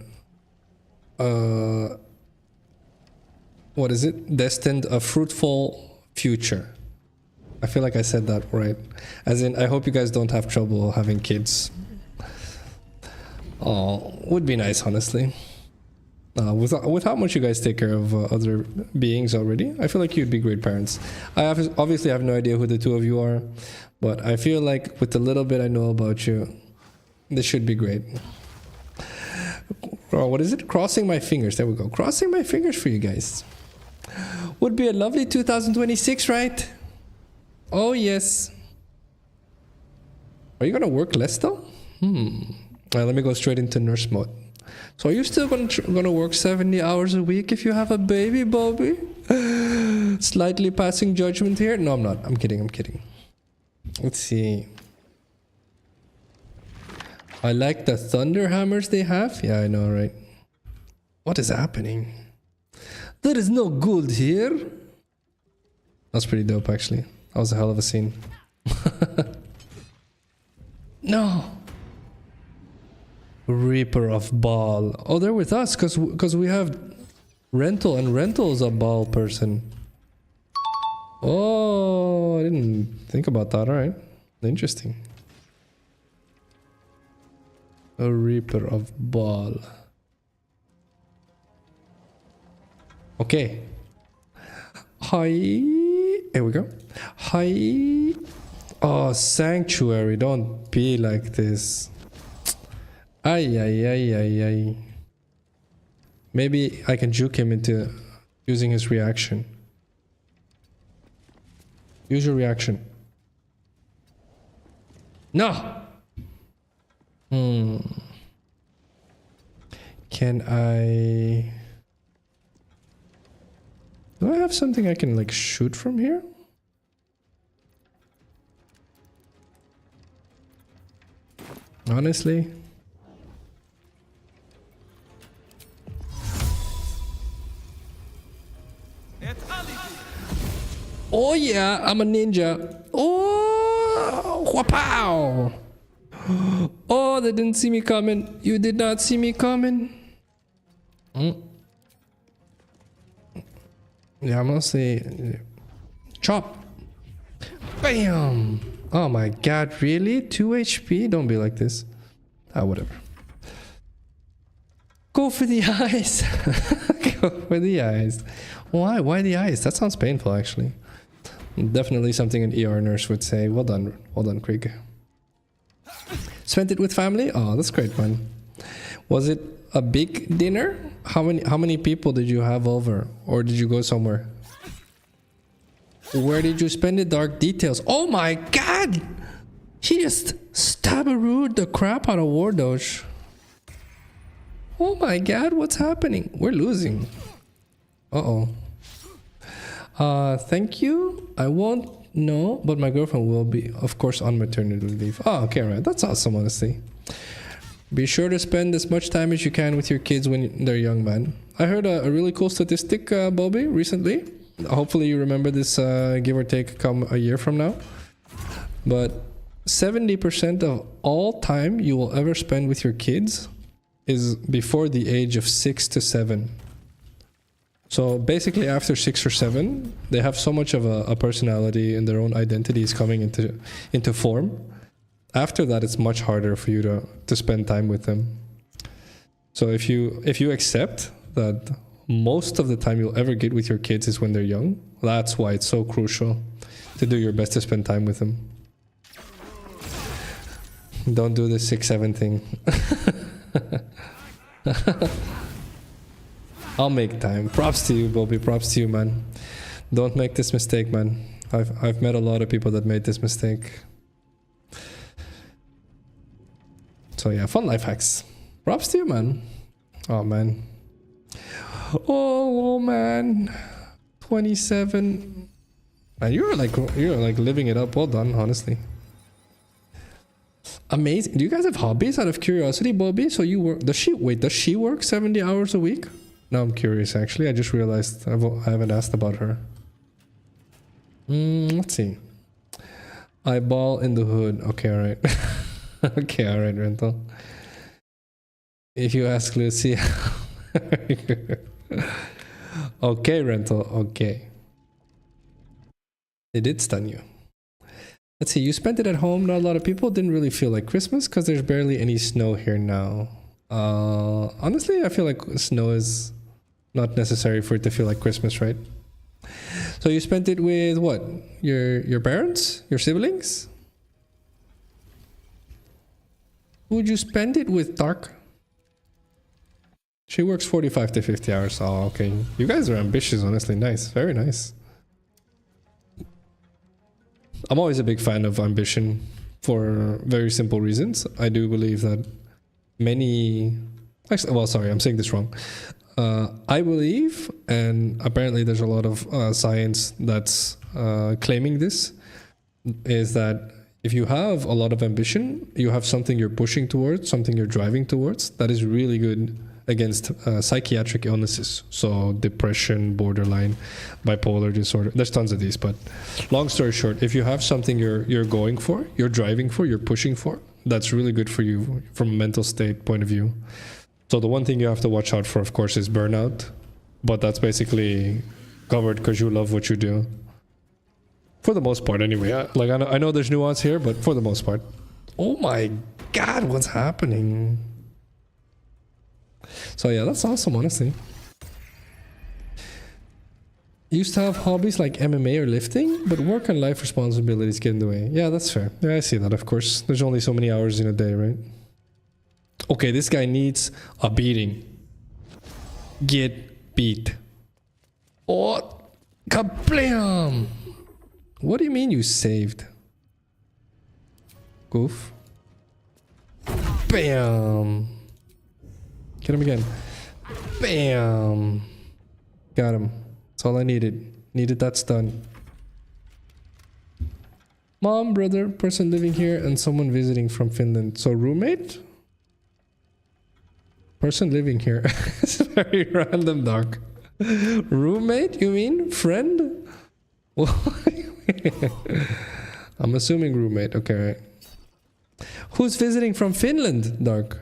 what is it? Destined a fruitful future. I feel like I said that right. As in, I hope you guys don't have trouble having kids. Oh, would be nice, honestly. With how much you guys take care of other beings already, I feel like you'd be great parents. I obviously have no idea who the two of you are, but I feel like with the little bit I know about you, this should be great. Oh, what is it? Crossing my fingers. There we go. Crossing my fingers for you guys. Would be a lovely 2026, right? Oh, yes. Are you gonna work less though? Alright, let me go straight into nurse mode. So are you still gonna work 70 hours a week if you have a baby, Bobby? Slightly passing judgment here? No, I'm not. I'm kidding. Let's see. I like the thunder hammers they have. Yeah, I know, right? What is happening? There is no gold here. That's pretty dope, actually. That was a hell of a scene. No. Reaper of Ball. Oh, they're with us because we have Rental, and Rental's a Ball person. Oh, I didn't think about that. All right. Interesting. A Reaper of Ball. Okay. Hi. Here we go. Hi. Oh, Sanctuary. Don't be like this. Ay. Maybe I can juke him into using his reaction. Use your reaction. No! Can I... Do I have something I can like shoot from here? Honestly? Oh yeah, I'm a ninja. Oh, whapow! Oh, they didn't see me coming. You did not see me coming. Yeah, mostly chop. Bam! Oh my god, really? 2 HP? Don't be like this. Ah, whatever. Go for the eyes. Go for the eyes. Why? Why the eyes? That sounds painful, actually. Definitely something an ER nurse would say. Well done, Krieg. Spent it with family? Oh, that's great, man. Was it a big dinner? How many people did you have over? Or did you go somewhere? Where did you spend it? Dark details. Oh my god! He just stabberooed the crap out of Wardosh. Oh my god, what's happening? We're losing. Uh-oh. Thank you. I won't know, but my girlfriend will be, of course, on maternity leave. Oh, okay, right. That's awesome, honestly. Be sure to spend as much time as you can with your kids when they're young, man. I heard a really cool statistic, Bobby, recently. Hopefully you remember this, give or take, come a year from now. But 70% of all time you will ever spend with your kids is before the age of 6 to 7. So basically after 6 or 7, they have so much of a personality and their own identity is coming into form. After that, it's much harder for you to spend time with them. So if you accept that most of the time you'll ever get with your kids is when they're young, that's why it's so crucial to do your best to spend time with them. Don't do the 6-7 thing. I'll make time. Props to you, Bobby. Props to you, man. Don't make this mistake, man. I've met a lot of people that made this mistake. So yeah, fun life hacks. Props to you, man. Oh man. Oh man. 27. Man, you're like living it up. Well done, honestly. Amazing. Do you guys have hobbies out of curiosity, Bobby? So you work, does she work 70 hours a week? No, I'm curious actually. I just realized I haven't asked about her. Let's see. Eyeball in the hood. Okay, alright. Okay, alright, Rental. If you ask Lucy. Okay, rental. Okay. They did stun you. Let's see. You spent it at home. Not a lot of people. Didn't really feel like Christmas because there's barely any snow here now. Honestly, I feel like snow is not necessary for it to feel like Christmas, right? So you spent it with what? Your parents? Your siblings? Who would you spend it with, Dark? She works 45 to 50 hours. Oh, okay. You guys are ambitious, honestly. Nice. Very nice. I'm always a big fan of ambition for very simple reasons. I do believe that many... Actually, well, sorry, I'm saying this wrong. I believe, and apparently there's a lot of science that's claiming this, is that if you have a lot of ambition, you have something you're pushing towards, something you're driving towards, that is really good against psychiatric illnesses. So depression, borderline, bipolar disorder. There's tons of these, but long story short, if you have something you're going for, you're driving for, you're pushing for, that's really good for you from a mental state point of view. So the one thing you have to watch out for, of course, is burnout. But that's basically covered because you love what you do. For the most part, anyway. Like I know there's nuance here, but for the most part. Oh my god, what's happening? So yeah, that's awesome, honestly. Used to have hobbies like MMA or lifting, but work and life responsibilities get in the way. Yeah, that's fair. Yeah, I see that, of course. There's only so many hours in a day, right? Okay, this guy needs a beating. Get beat. Oh, kablam! What do you mean you saved? Goof. Bam! Get him again. Bam! Got him. That's all I needed. Needed that stun. Mom, brother, person living here, and someone visiting from Finland. So roommate? Person living here. It's very random, Dark. Roommate, you mean? Friend? I'm assuming roommate. Okay, right. Who's visiting from Finland, Dark?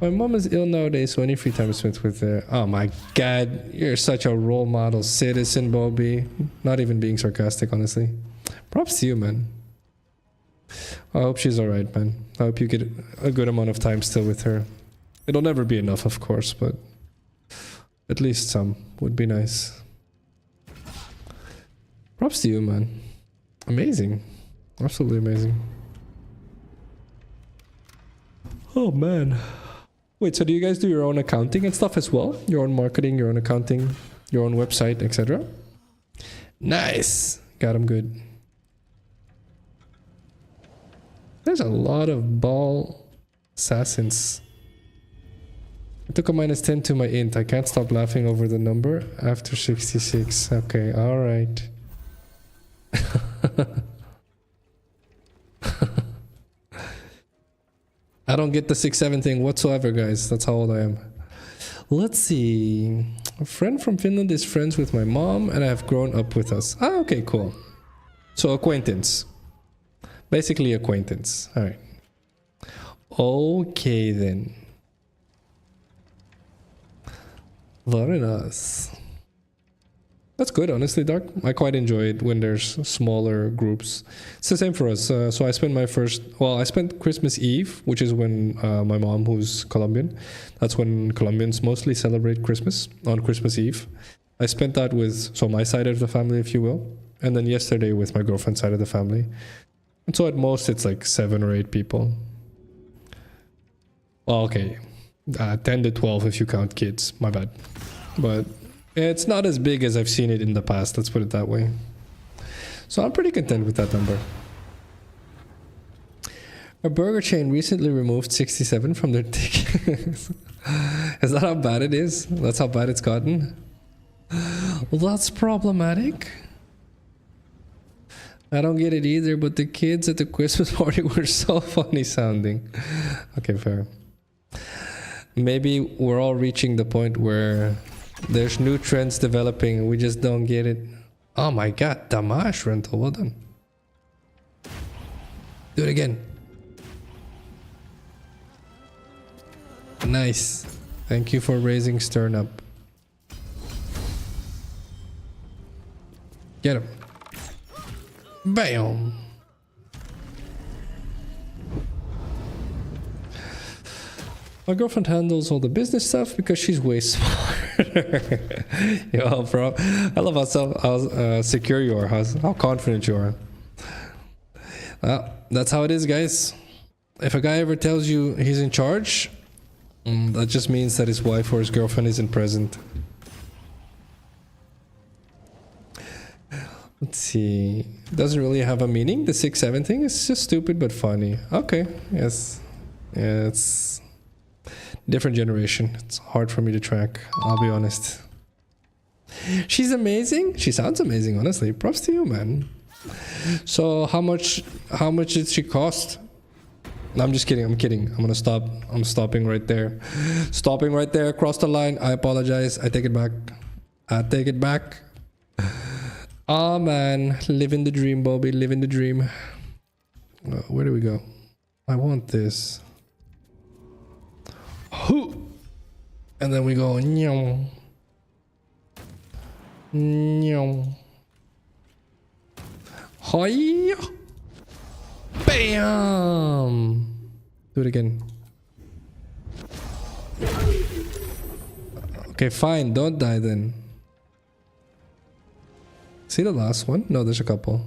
My mom is ill nowadays, so any free time is spent with her. Oh my god, you're such a role model citizen, Bobby. Not even being sarcastic, honestly. Props to you, man. I hope she's alright, man. I hope you get a good amount of time still with her. It'll never be enough, of course, but at least some would be nice. Props to you, man. Amazing. Absolutely amazing. Oh, man. Wait, so do you guys do your own accounting and stuff as well? Your own marketing, your own accounting, your own website, etc.? Nice. Got him good. There's a lot of ball assassins. I took a -10 to my int. I can't stop laughing over the number after 66. Okay, alright. I don't get the 6-7 thing whatsoever, guys. That's how old I am. Let's see. A friend from Finland is friends with my mom and I have grown up with us. Ah, okay, cool. So acquaintance. Basically acquaintance. Alright. Okay then. Very nice. That's good, honestly, Dark. I quite enjoy it when there's smaller groups. It's the same for us. So I spent I spent Christmas Eve, which is when my mom, who's Colombian, that's when Colombians mostly celebrate Christmas, on Christmas Eve. I spent that with, so my side of the family, if you will, and then yesterday with my girlfriend's side of the family. And so at most it's like 7 or 8 people. Well, okay, 10 to 12 if you count kids, my bad. But it's not as big as I've seen it in the past, let's put it that way. So I'm pretty content with that number. A burger chain recently removed 67 from their tickets. Is that how bad it is? That's how bad it's gotten? Well, that's problematic. I don't get it either, but the kids at the Christmas party were so funny sounding. Okay, fair. Maybe we're all reaching the point where there's new trends developing and we just don't get it. Oh my god, Damash rental, well done. Do it again. Nice. Thank you for raising Stern up. Get him. Bam. My girlfriend handles all the business stuff because she's way smarter. Yo, bro. I love how secure you are, how confident you are. Well, that's how it is, guys. If a guy ever tells you he's in charge, that just means that his wife or his girlfriend isn't present. Let's see. Doesn't really have a meaning. The 6-7 thing is just stupid but funny. Okay, yes. Yeah, it's different generation. It's hard for me to track, I'll be honest. She's amazing. She sounds amazing, honestly. Props to you, man. So how much did she cost? No, I'm just kidding. I'm kidding. I'm gonna stop. I'm stopping right there. Stopping right there. Across the line. I apologize. I take it back. I take it back. Oh man, living the dream, Bobby. Living the dream. Where do we go? I want this. And then we go nyong. Nyong. Hi. Bam. Do it again. Okay, fine. Don't die then. See the last one? No, there's a couple.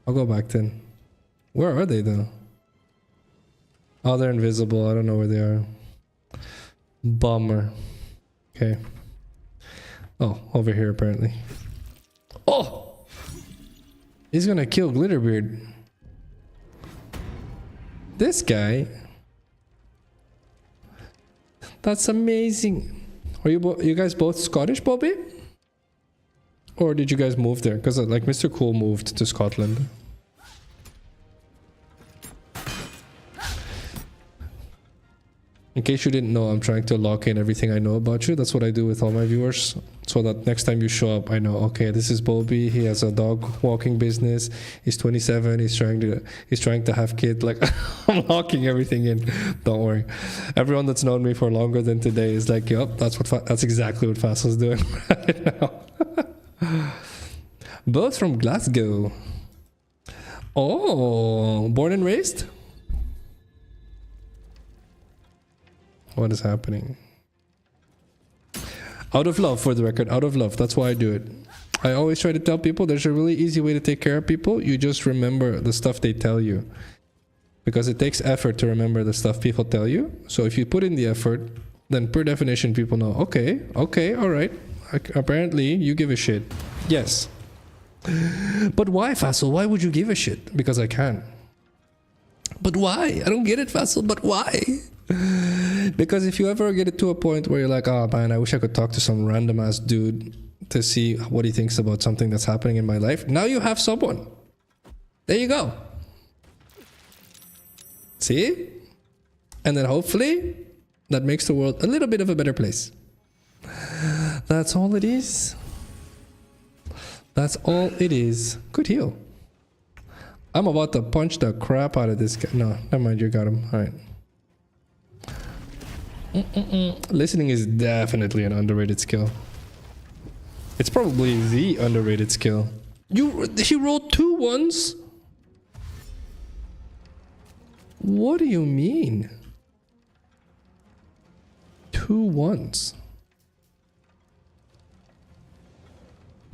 I'll go back then. Where are they though? Oh, they're invisible. I don't know where they are. Bummer. Okay. Oh, over here apparently. Oh! He's gonna kill Glitterbeard. This guy. That's amazing. Are you guys both Scottish, Bobby? Or did you guys move there? Because like Mr. Cool moved to Scotland. In case you didn't know, I'm trying to lock in everything I know about you. That's what I do with all my viewers. So that next time you show up, I know, okay, this is Bobby. He has a dog walking business. He's 27. He's trying to have kids. Like, I'm locking everything in. Don't worry. Everyone that's known me for longer than today is like, yup, that's exactly what Phacil's doing right now. Both from Glasgow. Oh, born and raised? What is happening? Out of love, for the record. Out of love. That's why I do it. I always try to tell people there's a really easy way to take care of people. You just remember the stuff they tell you. Because it takes effort to remember the stuff people tell you. So if you put in the effort, then per definition people know, okay, alright. Apparently you give a shit. Yes. But why, Phacil? Why would you give a shit? Because I can. But why? I don't get it, Phacil, but why? Because if you ever get it to a point where you're like, oh man, I wish I could talk to some random ass dude to see what he thinks about something that's happening in my life. Now you have someone. There you go. See? And then hopefully that makes the world a little bit of a better place. That's all it is. That's all it is. Good heal. I'm about to punch the crap out of this guy. No, never mind, you got him. Alright. Listening is definitely an underrated skill. It's probably the underrated skill. He rolled 2 ones? What do you mean? 2 ones.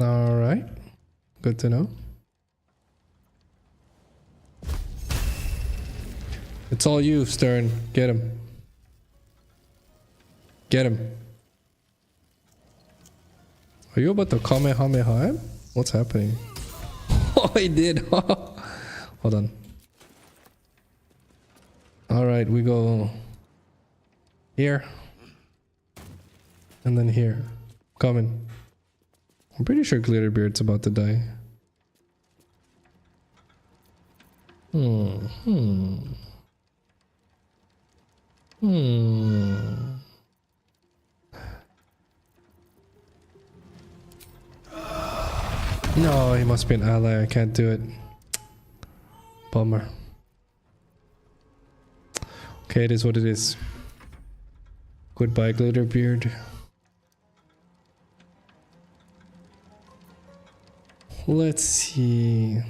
Alright. Good to know. It's all you, Stern. Get him. Get him. Are you about to Kamehameha him? What's happening? Oh, he did. Hold on. Alright, we go here. And then here. Coming. I'm pretty sure Glitterbeard's about to die. No, he must be an ally. I can't do it. Bummer. Okay, it is what it is. Goodbye, Glitterbeard. Let's see.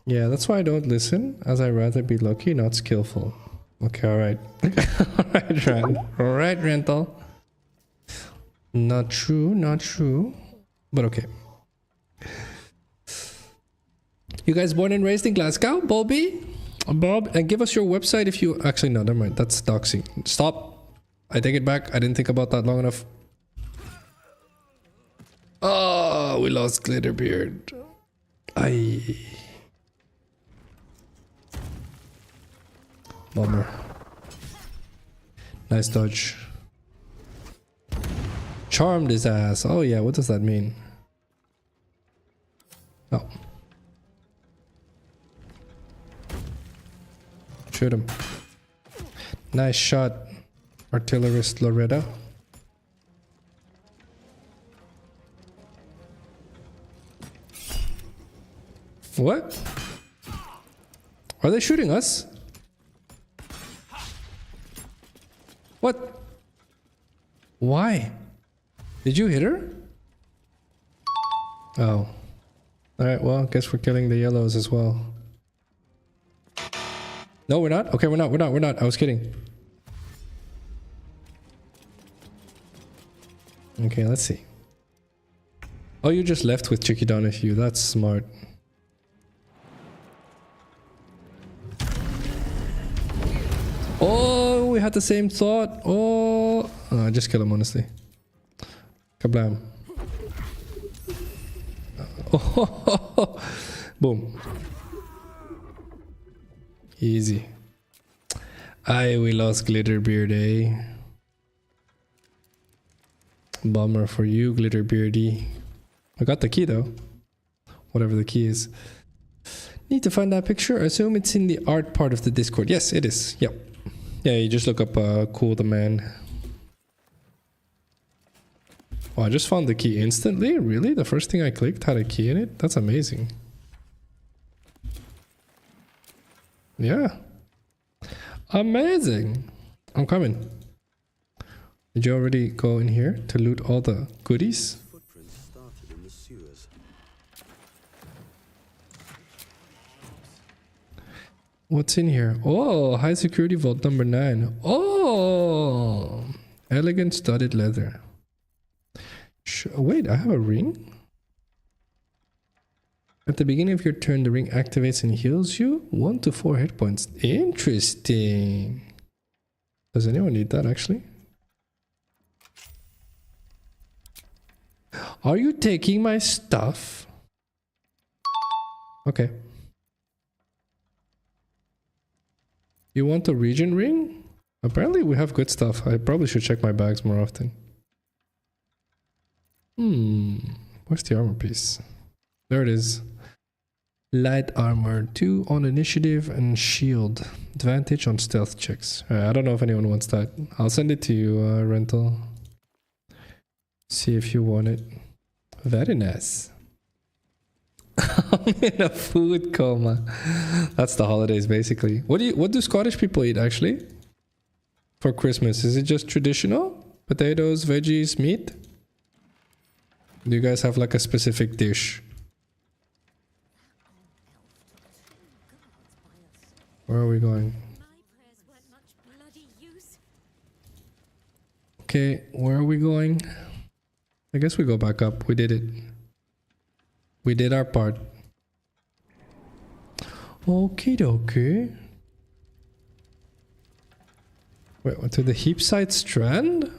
Yeah, that's why I don't listen, as I rather be lucky, not skillful. Okay, alright. Alright, Rand. Alright, Rental. Not true, not true. But okay. You guys born and raised in Glasgow, Bobby? Bob, and give us your website if you... Actually, no, never mind. That's doxing. Stop. I take it back. I didn't think about that long enough. Oh, we lost Glitterbeard. Aye. Bummer. Nice dodge. Charmed his ass. Oh yeah, what does that mean? Oh. Shoot him. Nice shot, artillerist Loretta. What? Are they shooting us? What? Why? Did you hit her? Oh. Alright, well, I guess we're killing the yellows as well. No, we're not? Okay, we're not. I was kidding. Okay, let's see. Oh, you just left with Chicky Donahue. That's smart. Oh, we had the same thought. Oh, just kill him, honestly. Kablam. Oh, boom. Easy. Aye, we lost Glitterbeard, eh? Bummer for you, Glitterbeardy. I got the key though. Whatever the key is. Need to find that picture. I assume it's in the art part of the Discord. Yes, it is. Yep. Yeah, you just look up Cool the Man. Oh, I just found the key instantly? Really? The first thing I clicked had a key in it? That's amazing. Yeah. Amazing. I'm coming. Did you already go in here to loot all the goodies? Footprints started in the sewers. What's in here? Oh, high security vault number 9. Oh, elegant studded leather. Wait, I have a ring? At the beginning of your turn, the ring activates and heals you 1 to 4 hit points. Interesting. Does anyone need that actually? Are you taking my stuff? Okay. You want a region ring? Apparently we have good stuff. I probably should check my bags more often. Where's the armor piece? There it is. Light armor, 2 on initiative and shield. Advantage on stealth checks. I don't know if anyone wants that. I'll send it to you, Rental. See if you want it. Very nice. I'm in a food coma. That's the holidays basically. What do Scottish people eat actually? For Christmas? Is it just traditional? Potatoes, veggies, meat? Do you guys have like a specific dish? Where are we going? Okay, where are we going? I guess we go back up. We did it. We did our part. Okie dokie. Wait, to the Heapside Strand?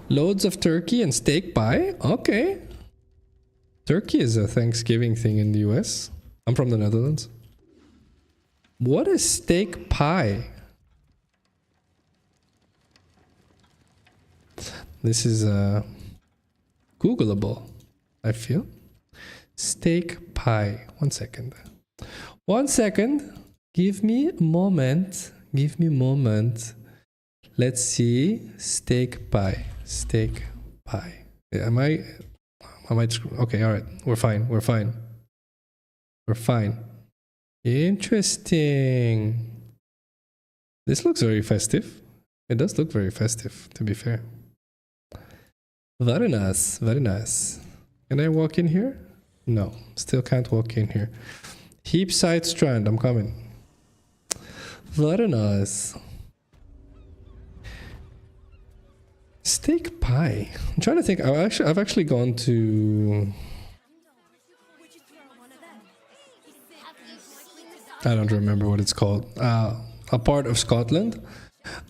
Loads of turkey and steak pie? Okay. Turkey is a Thanksgiving thing in the US. I'm from the Netherlands. What is steak pie? This is Googleable, I feel. Steak pie. 1 second. 1 second. Give me a moment. Give me a moment. Let's see. Steak pie. Steak pie. Am I okay, alright. We're fine. We're fine. We're fine. Interesting. This looks very festive. It does look very festive, to be fair. Very nice, very nice. Can I walk in here? No, still can't walk in here. Heapside Strand, I'm coming. Very nice. Steak pie. I'm trying to think. I've actually gone to... I don't remember what it's called. A part of Scotland.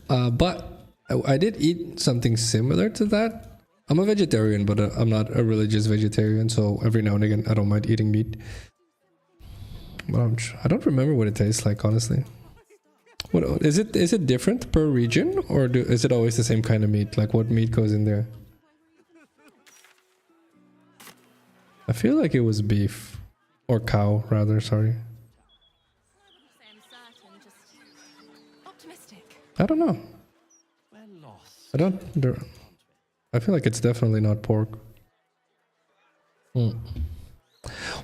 But I did eat something similar to that. I'm a vegetarian, but I'm not a religious vegetarian, so every now and again I don't mind eating meat. But I don't remember what it tastes like, honestly. What is it? Is it different per region, or is it always the same kind of meat? Like, what meat goes in there? I feel like it was beef or cow, rather. Sorry. I don't know. I feel like it's definitely not pork.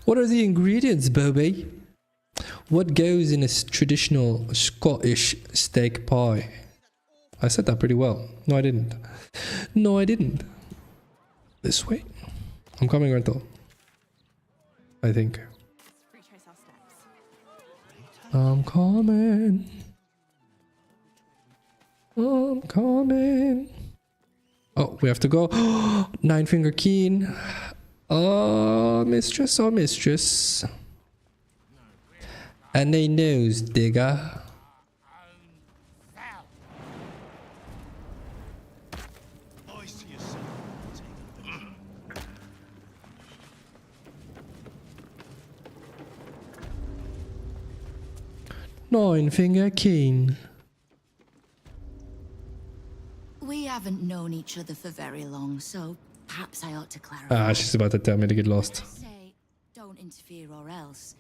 What are the ingredients, Bobby? What goes in a traditional Scottish steak pie? I said that pretty well. No, I didn't. No, I didn't. This way? I'm coming, Rental. I think. I'm coming. I'm coming. Oh, we have to go. Nine Finger Keen. Oh, mistress, oh, mistress. And a nose digger. Nine Finger Keen. We haven't known each other for very long, so perhaps I ought to clarify. Ah, she's about to tell me to get lost. Say, don't interfere or else.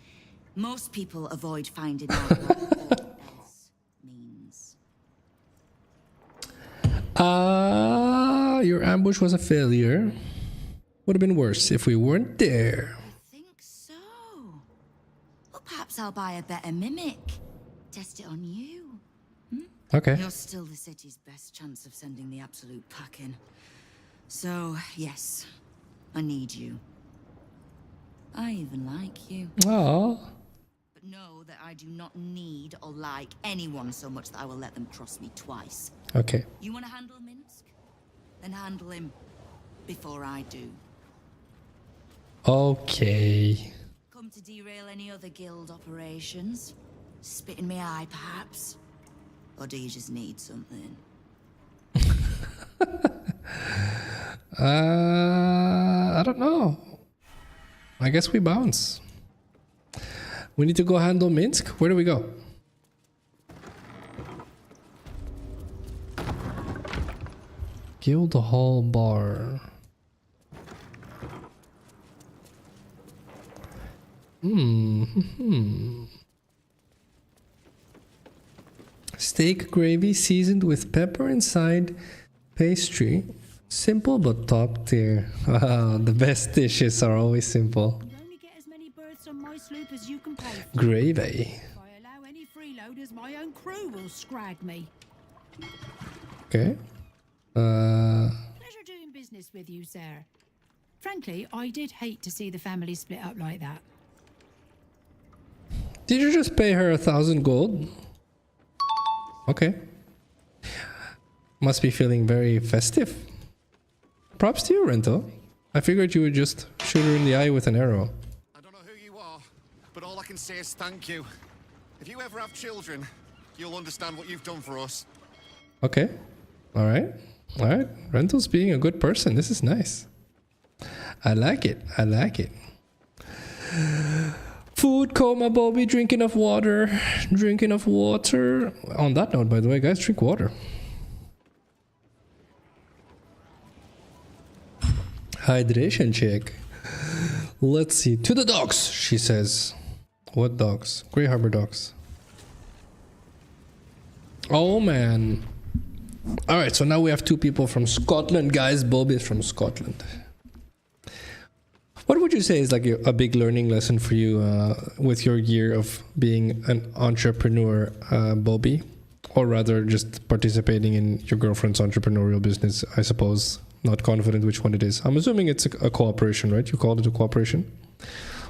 Most people avoid finding out what all else means. Your ambush was a failure. Would have been worse if we weren't there. I think so. Well, perhaps I'll buy a better mimic. Test it on you. Okay. You're still the city's best chance of sending the absolute packing. So, yes, I need you. I even like you. Aww. But know that I do not need or like anyone so much that I will let them cross me twice. Okay. You want to handle Minsk? Then handle him before I do. Okay. Come to derail any other guild operations? Spit in my eye, perhaps? Or do you just need something? I don't know. I guess we bounce. We need to go handle Minsk. Where do we go? Guildhall Bar. Steak gravy seasoned with pepper inside pastry. Simple but top tier. The best dishes are always simple. Only get as many berths on my sloop as you can pay for. Gravy. If I allow any freeloaders, my own crew will scrag me. Okay. Pleasure doing business with you, sir. Frankly, I did hate to see the family split up like that. Did you just pay her 1,000 gold? Okay. Must be feeling very festive. Props to you, Rento. I figured you would just shoot her in the eye with an arrow. I don't know who you are, but all I can say is thank you. If you ever have children, you'll understand what you've done for us. Okay. Alright. Alright. Rento's being a good person. This is nice. I like it. I like it. Food coma, Bobby. Drink enough water. Drink enough water. On that note, by the way, guys, drink water. Hydration check. Let's see. To the docks, she says. What docks? Grey Harbor docks. Oh, man. Alright, so now we have two people from Scotland, guys. Bobby is from Scotland. What would you say is like a big learning lesson for you with your year of being an entrepreneur, Bobby? Or rather, just participating in your girlfriend's entrepreneurial business, I suppose. Not confident which one it is. I'm assuming it's a cooperation, right? You called it a cooperation.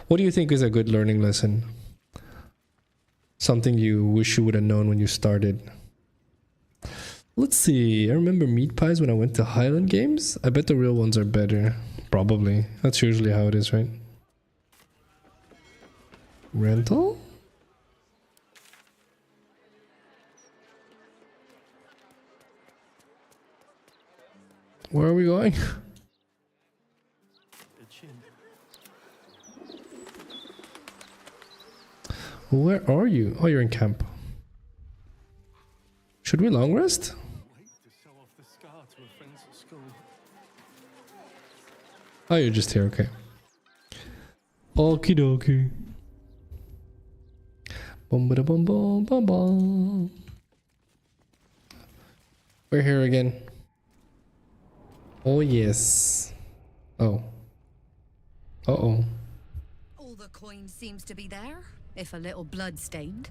What do you think is a good learning lesson? Something you wish you would have known when you started. Let's see. I remember meat pies when I went to Highland Games. I bet the real ones are better. Probably. That's usually how it is, right? Rental? Where are we going? Where are you? Oh, you're in camp. Should we long rest? Oh, you're just here, okay. Okie dokie. Bum ba da bum bum bum bum. We're here again. Oh yes. Oh. Uh-oh. All the coin seems to be there, if a little blood-stained.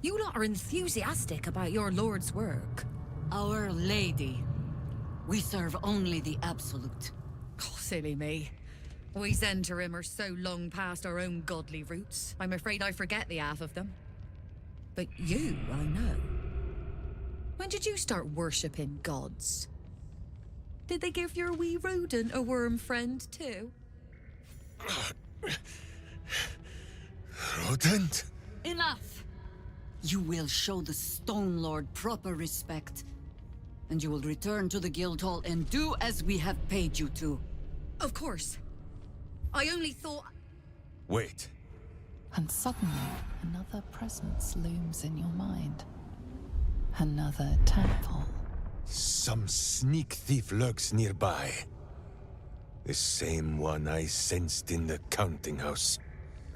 You lot are enthusiastic about your lord's work. Our Lady. We serve only the Absolute. Oh, silly me. We Zentarim are so long past our own godly roots, I'm afraid I forget the half of them. But you, I know. When did you start worshipping gods? Did they give your wee rodent a worm friend too? Rodent? Enough! You will show the Stone Lord proper respect, and you will return to the Guildhall and do as we have paid you to. Of course. I only thought... Wait. And suddenly, another presence looms in your mind. Another temple. Some sneak thief lurks nearby. The same one I sensed in the counting house.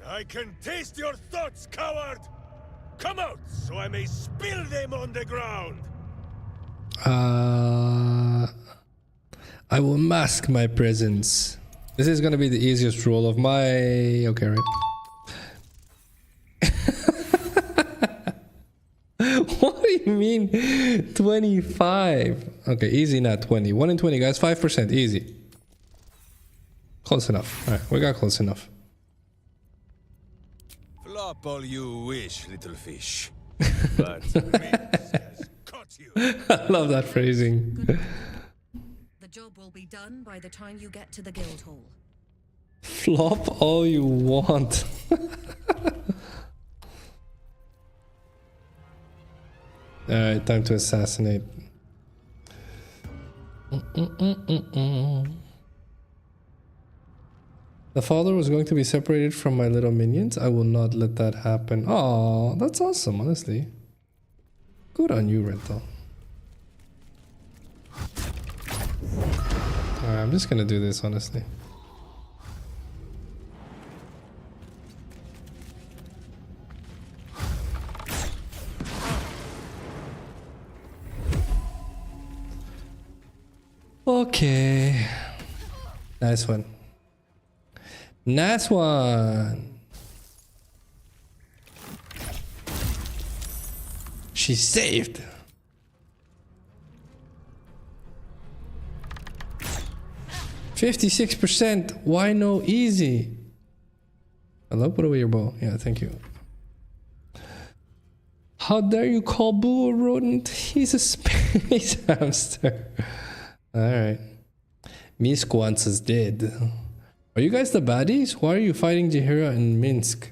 I can taste your thoughts, coward! Come out, so I may spill them on the ground! I will mask my presence. This is gonna be the easiest roll of my... Okay, right. What do you mean 25? Okay, easy, not 20. 1 in 20, guys. 5%, easy. Close enough. All right, we got close enough. Flop all you wish, little fish. But caught you. I love that phrasing. The job will be done by the time you get to the Guildhall. Flop all you want. Alright, time to assassinate. The father was going to be separated from my little minions. I will not let that happen. Oh, that's awesome, honestly. Good on you, Rental. Alright, I'm just gonna do this, honestly. Okay. Nice one. Nice one. She's saved. %56%. Why no easy? Hello, put away your bow. Yeah, thank you. How dare you call Boo a rodent? He's a space hamster. Alright. Misk is dead. Are you guys the baddies? Why are you fighting Jaheira in Minsk?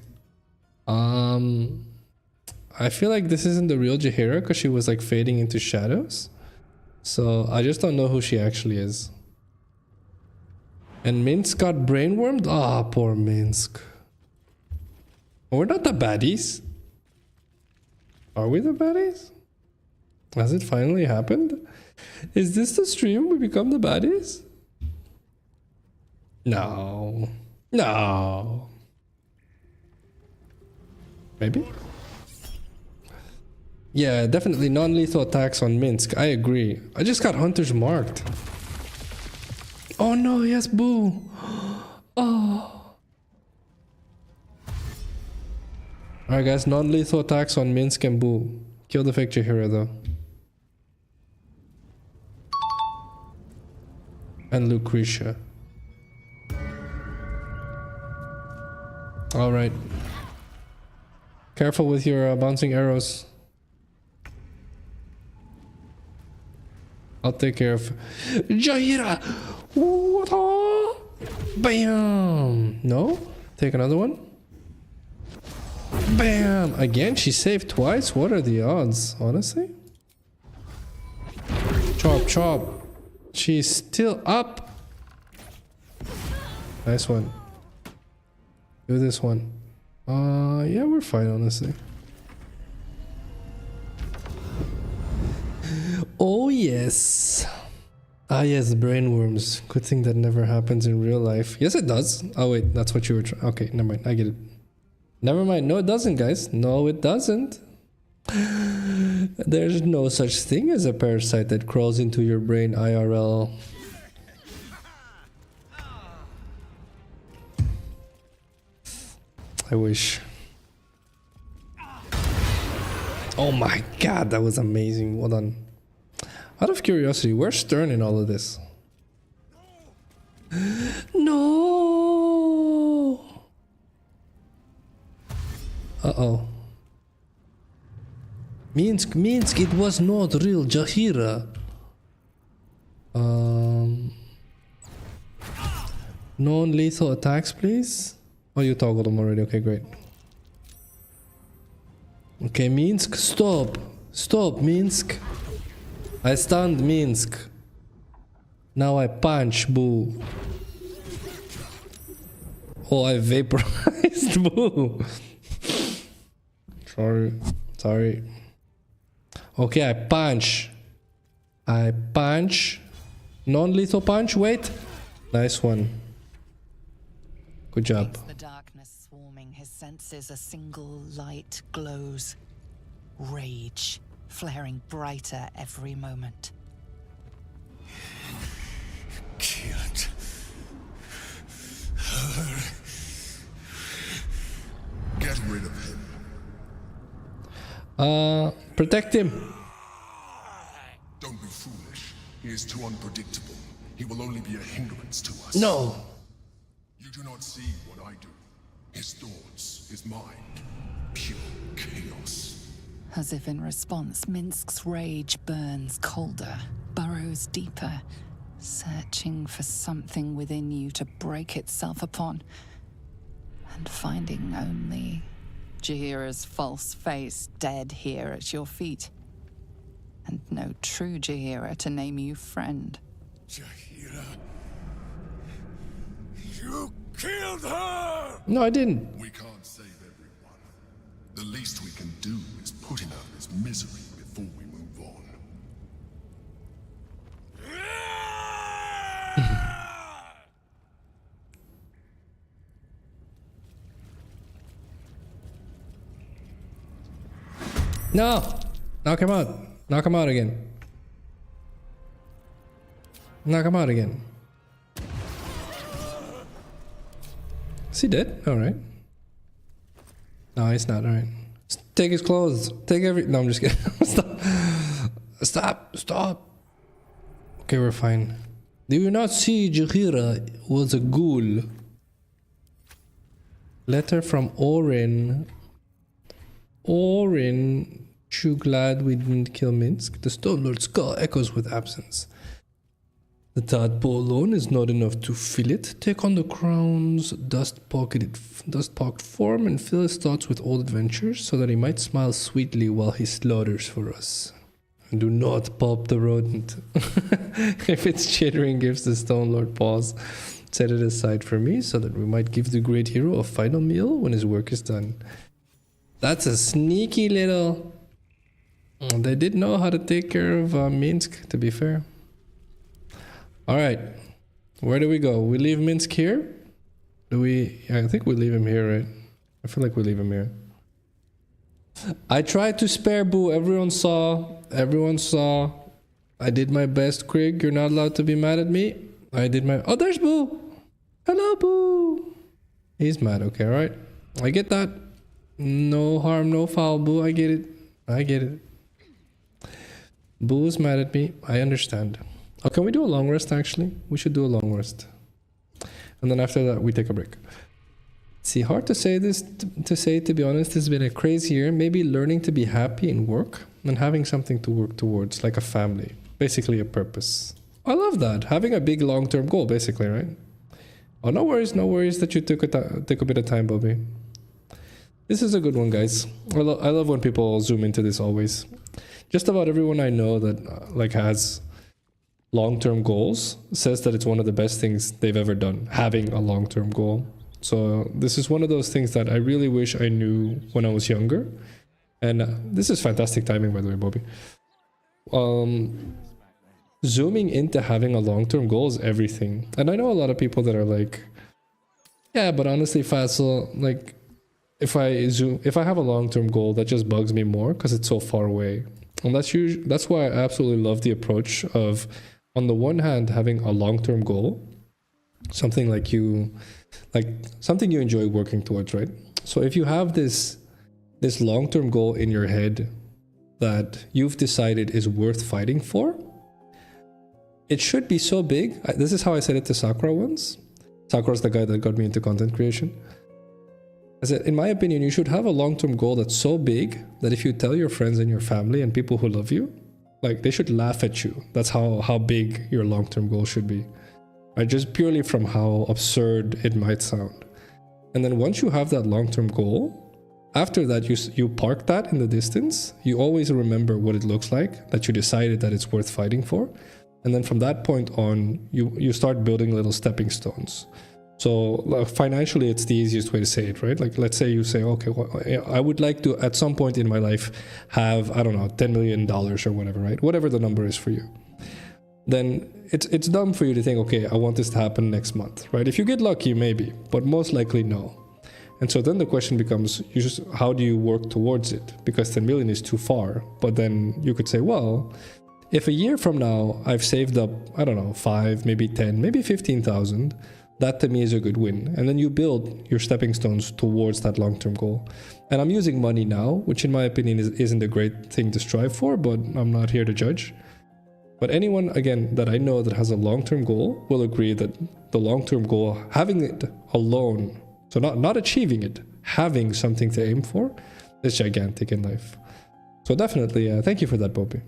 I feel like this isn't the real Jaheira because she was like fading into shadows. So I just don't know who she actually is. And Minsk got brainwormed? Ah, poor Minsk. We're not the baddies. Are we the baddies? Has it finally happened? Is this the stream we become the baddies? No. No. Maybe? Yeah, definitely non-lethal attacks on Minsk. I agree. I just got hunters marked. Oh no, yes, Boo. Oh. Alright guys, non-lethal attacks on Minsk and Boo. Kill the fake Jahira though. And Lucretia. Alright. Careful with your bouncing arrows. I'll take care of Jahira. Bam. No? Take another one. Bam. Again, she saved twice. What are the odds, honestly? Chop, chop. She's still up. Nice one. Do this one. Yeah, we're fine, honestly. Oh, yes. Ah, yes, brainworms. Good thing that never happens in real life. Yes, it does. Oh, wait, that's what you were trying. Okay, never mind. I get it. Never mind. No, it doesn't, guys. No, it doesn't. There's no such thing as a parasite that crawls into your brain IRL. I wish. Oh my god, that was amazing. Well done. Out of curiosity, where's Stern in all of this? No! Uh-oh. Minsk, it was not real Jahira. Non-lethal attacks, please. Oh, you toggled them already. Okay, great. Okay, Minsk, stop. Stop, Minsk. I stunned Minsk. Now I punch, boo. Oh, I vaporized, boo. Sorry. Okay, I punch. Non-lethal punch, wait. Nice one. Good job. The darkness swarming his senses, a single light glows. Rage, flaring brighter every moment. Killed her. Get rid of him. Protect him. Don't be foolish. He is too unpredictable. He will only be a hindrance to us. No. You do not see what I do. His thoughts, his mind, pure chaos. As if in response, Minsk's rage burns colder, burrows deeper, searching for something within you to break itself upon, and finding only Jahira's false face dead here at your feet, and no true Jahira to name you friend. Jahira, you killed her! No, I didn't. We can't save everyone. The least we can do is put him out of his misery before we move on. No! Knock him out. Knock him out again. Knock him out again. Is he dead? Alright. No, he's not. Alright. Take his clothes. Take every... No, I'm just kidding. Stop. Okay, we're fine. Do you not see Jahira was a ghoul? Letter from Orin. You glad we didn't kill Minsk? The Stone Lord's skull echoes with absence. The tadpole alone is not enough to fill it. Take on the crown's dust-pocked form and fill his thoughts with old adventures, so that he might smile sweetly while he slaughters for us. And do not pulp the rodent. If its chittering gives the Stone Lord pause, set it aside for me, so that we might give the great hero a final meal when his work is done. That's a sneaky little... They did know how to take care of Minsk, to be fair. Alright. Where do we go? We leave Minsk here? Do we... I think we leave him here, right? I feel like we leave him here. I tried to spare Boo. Everyone saw. I did my best, Krieg. You're not allowed to be mad at me. I did my... Oh, there's Boo! Hello, Boo! He's mad, okay, alright? I get that. No harm, no foul, Boo. I get it. Boo's mad at me. I understand. Oh, can we do a long rest actually? We should do a long rest. And then after that, we take a break. See, hard to say this, to be honest. It's been a crazy year. Maybe learning to be happy in work and having something to work towards, like a family. Basically a purpose. I love that. Having a big long-term goal, basically, right? Oh, no worries that you took a bit of time, Bobby. This is a good one, guys. I love when people zoom into this always. Just about everyone I know that like has long-term goals says that it's one of the best things they've ever done, having a long-term goal. So this is one of those things that I really wish I knew when I was younger. And this is fantastic timing, by the way, Bobby. Zooming into having a long-term goal is everything. And I know a lot of people that are like, yeah, but honestly, Phacil, like, if I have a long-term goal, that just bugs me more because it's so far away. And that's why I absolutely love the approach of, on the one hand, having a long-term goal, something something you enjoy working towards, right? So if you have this long-term goal in your head that you've decided is worth fighting for, it should be so big. This is how I said it to Sakura once. Sakura's the guy that got me into content creation. I said, in my opinion, you should have a long-term goal that's so big that if you tell your friends and your family and people who love you, like, they should laugh at you. That's how big your long-term goal should be. Right? Just purely from how absurd it might sound. And then once you have that long-term goal, after that, you park that in the distance. You always remember what it looks like, that you decided that it's worth fighting for. And then from that point on, you start building little stepping stones. So financially, it's the easiest way to say it, right? Like, let's say you say, okay, well, I would like to, at some point in my life, have, I don't know, $10 million or whatever, right? Whatever the number is for you. Then it's dumb for you to think, okay, I want this to happen next month, right? If you get lucky, maybe, but most likely no. And so then the question becomes, how do you work towards it? Because 10 million is too far. But then you could say, well, if a year from now I've saved up, I don't know, 5, maybe 10, maybe 15,000, that to me is a good win. And then you build your stepping stones towards that long-term goal. And I'm using money now, which in my opinion isn't a great thing to strive for, but I'm not here to judge. But anyone, again, that I know that has a long-term goal will agree that the long-term goal, having it alone, so not achieving it, having something to aim for, is gigantic in life. So definitely, thank you for that, Bobby.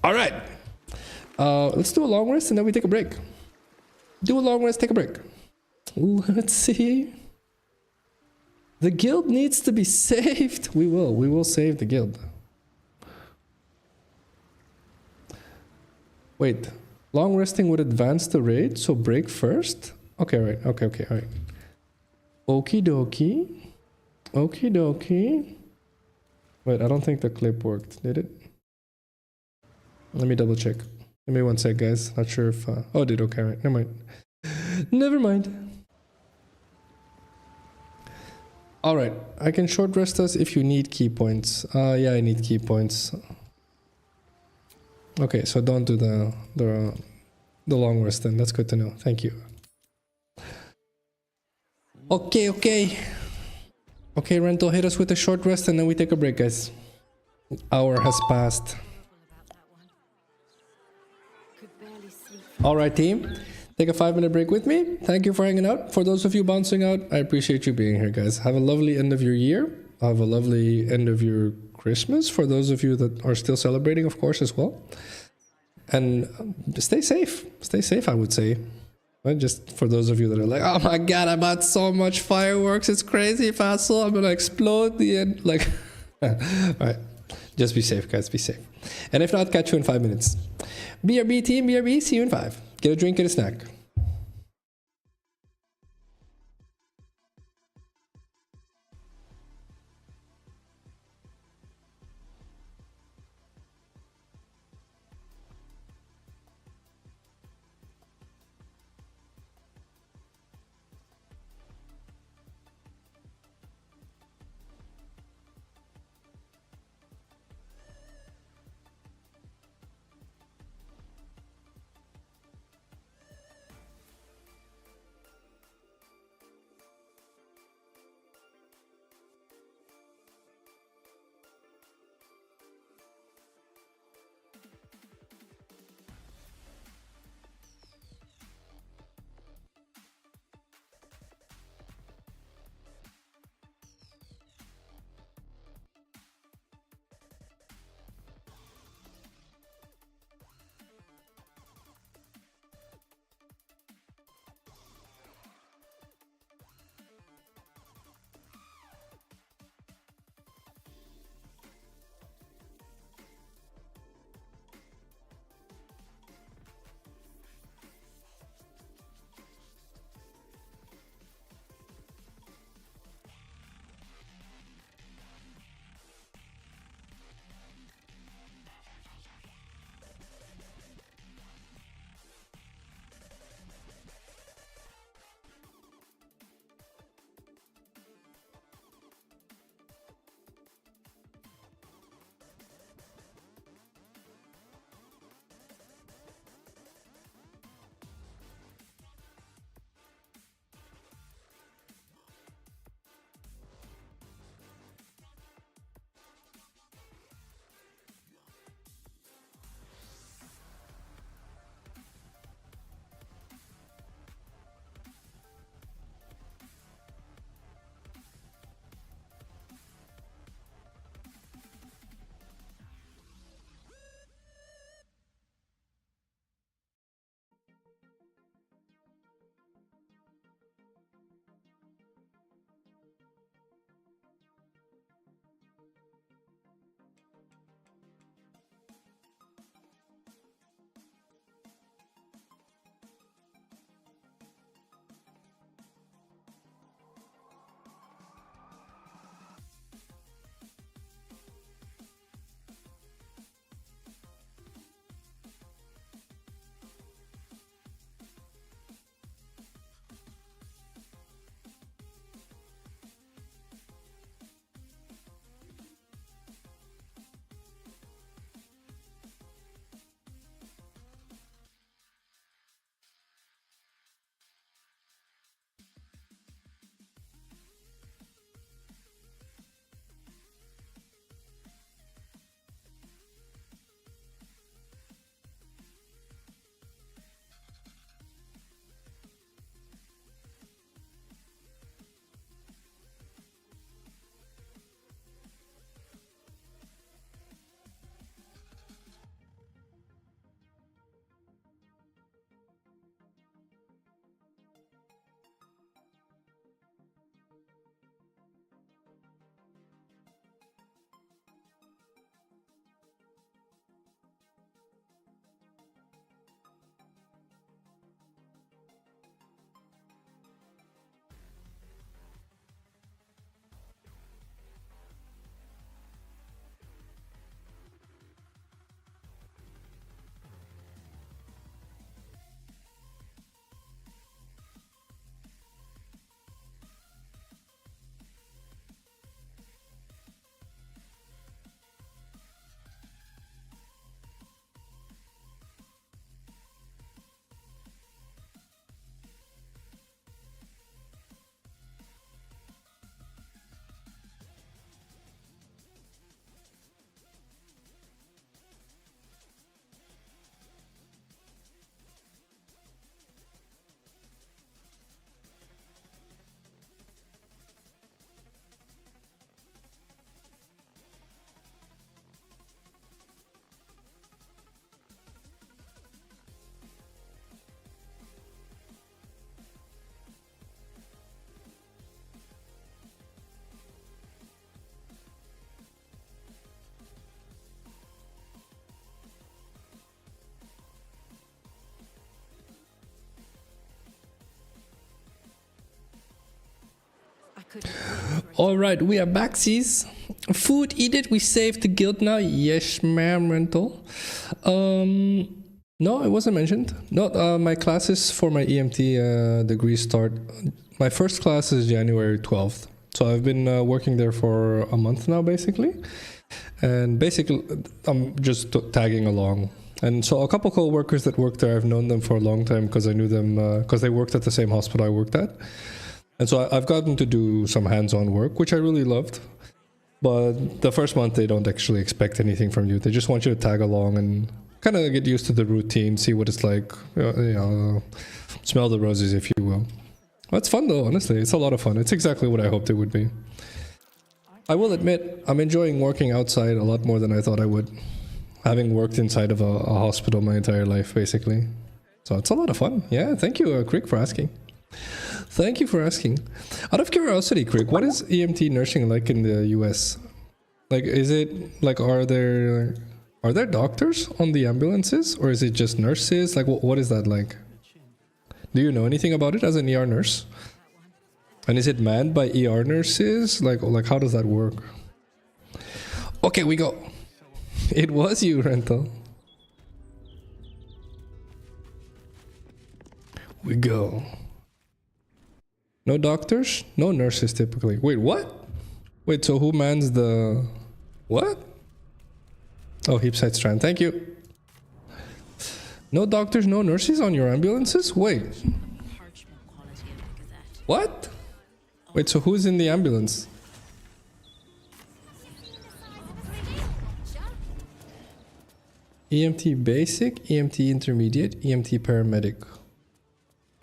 All right. Let's do a long rest and then we take a break. Do a long rest, take a break. Let's see. The guild needs to be saved. We will save the guild. Wait, long resting would advance the raid, so break first? Okay, right. Okay, all right. Okie dokie. Okie dokie. Wait, I don't think the clip worked, did it? Let me double check. Give me one sec, guys. Not sure if... oh, it did. Okay, right. Never mind. Never mind. Alright, I can short rest us if you need key points. Yeah, I need key points. Okay, so don't do the long rest then. That's good to know. Thank you. Okay. Okay, Rental, hit us with a short rest and then we take a break, guys. Hour has passed. Alright, team. Take a 5-minute break with me. Thank you for hanging out. For those of you bouncing out, I appreciate you being here, guys. Have a lovely end of your year. Have a lovely end of your Christmas for those of you that are still celebrating, of course, as well. And stay safe. Stay safe, I would say. Right? Just for those of you that are like, oh my god, I bought so much fireworks. It's crazy, Phacil. I'm gonna explode the end. Like, alright. Just be safe, guys. Be safe. And if not, catch you in 5 minutes. BRB team, BRB. See you in 5. Get a drink, get a snack. Alright, we are backsies. Food, eat it, we saved the guild now. Yes, ma'am, rental. No, it wasn't mentioned. No, my classes for my EMT degree start. My first class is January 12th. So I've been working there for a month now, basically. And basically, I'm just tagging along. And so a couple co-workers that work there, I've known them for a long time because I knew them because they worked at the same hospital I worked at. And so I've gotten to do some hands-on work, which I really loved. But the first month, they don't actually expect anything from you. They just want you to tag along and kind of get used to the routine, see what it's like, smell the roses, if you will. It's fun though, honestly. It's a lot of fun. It's exactly what I hoped it would be. I will admit, I'm enjoying working outside a lot more than I thought I would. Having worked inside of a hospital my entire life, basically. So it's a lot of fun. Yeah, thank you, Crick, for asking. Thank you for asking. Out of curiosity, Crick, what is EMT nursing like in the US? Like, is it, like, are there doctors on the ambulances? Or is it just nurses? Like, what is that like? Do you know anything about it as an ER nurse? And is it manned by ER nurses? Like how does that work? Okay, we go. It was you, Rental. We go. No doctors? No nurses typically. Wait, what? Wait, so who mans the... What? Oh, Heapside Strand. Thank you. No doctors, no nurses on your ambulances? Wait. What? Wait, so who's in the ambulance? EMT basic, EMT intermediate, EMT paramedic.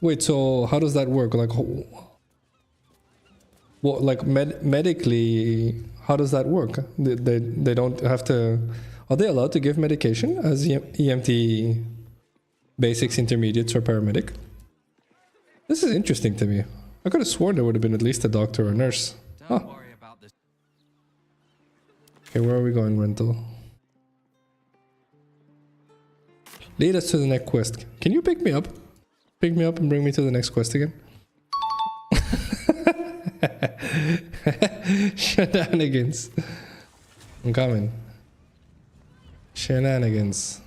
Wait, so how does that work? Like, what, like medically, how does that work? They don't have to... Are they allowed to give medication as EMT basics, intermediates, or paramedic? This is interesting to me. I could have sworn there would have been at least a doctor or a nurse. Huh. Don't worry about this. Okay, where are we going, Rental? Lead us to the next quest. Can you pick me up? Pick me up and bring me to the next quest again? Shenanigans. I'm coming. Shenanigans.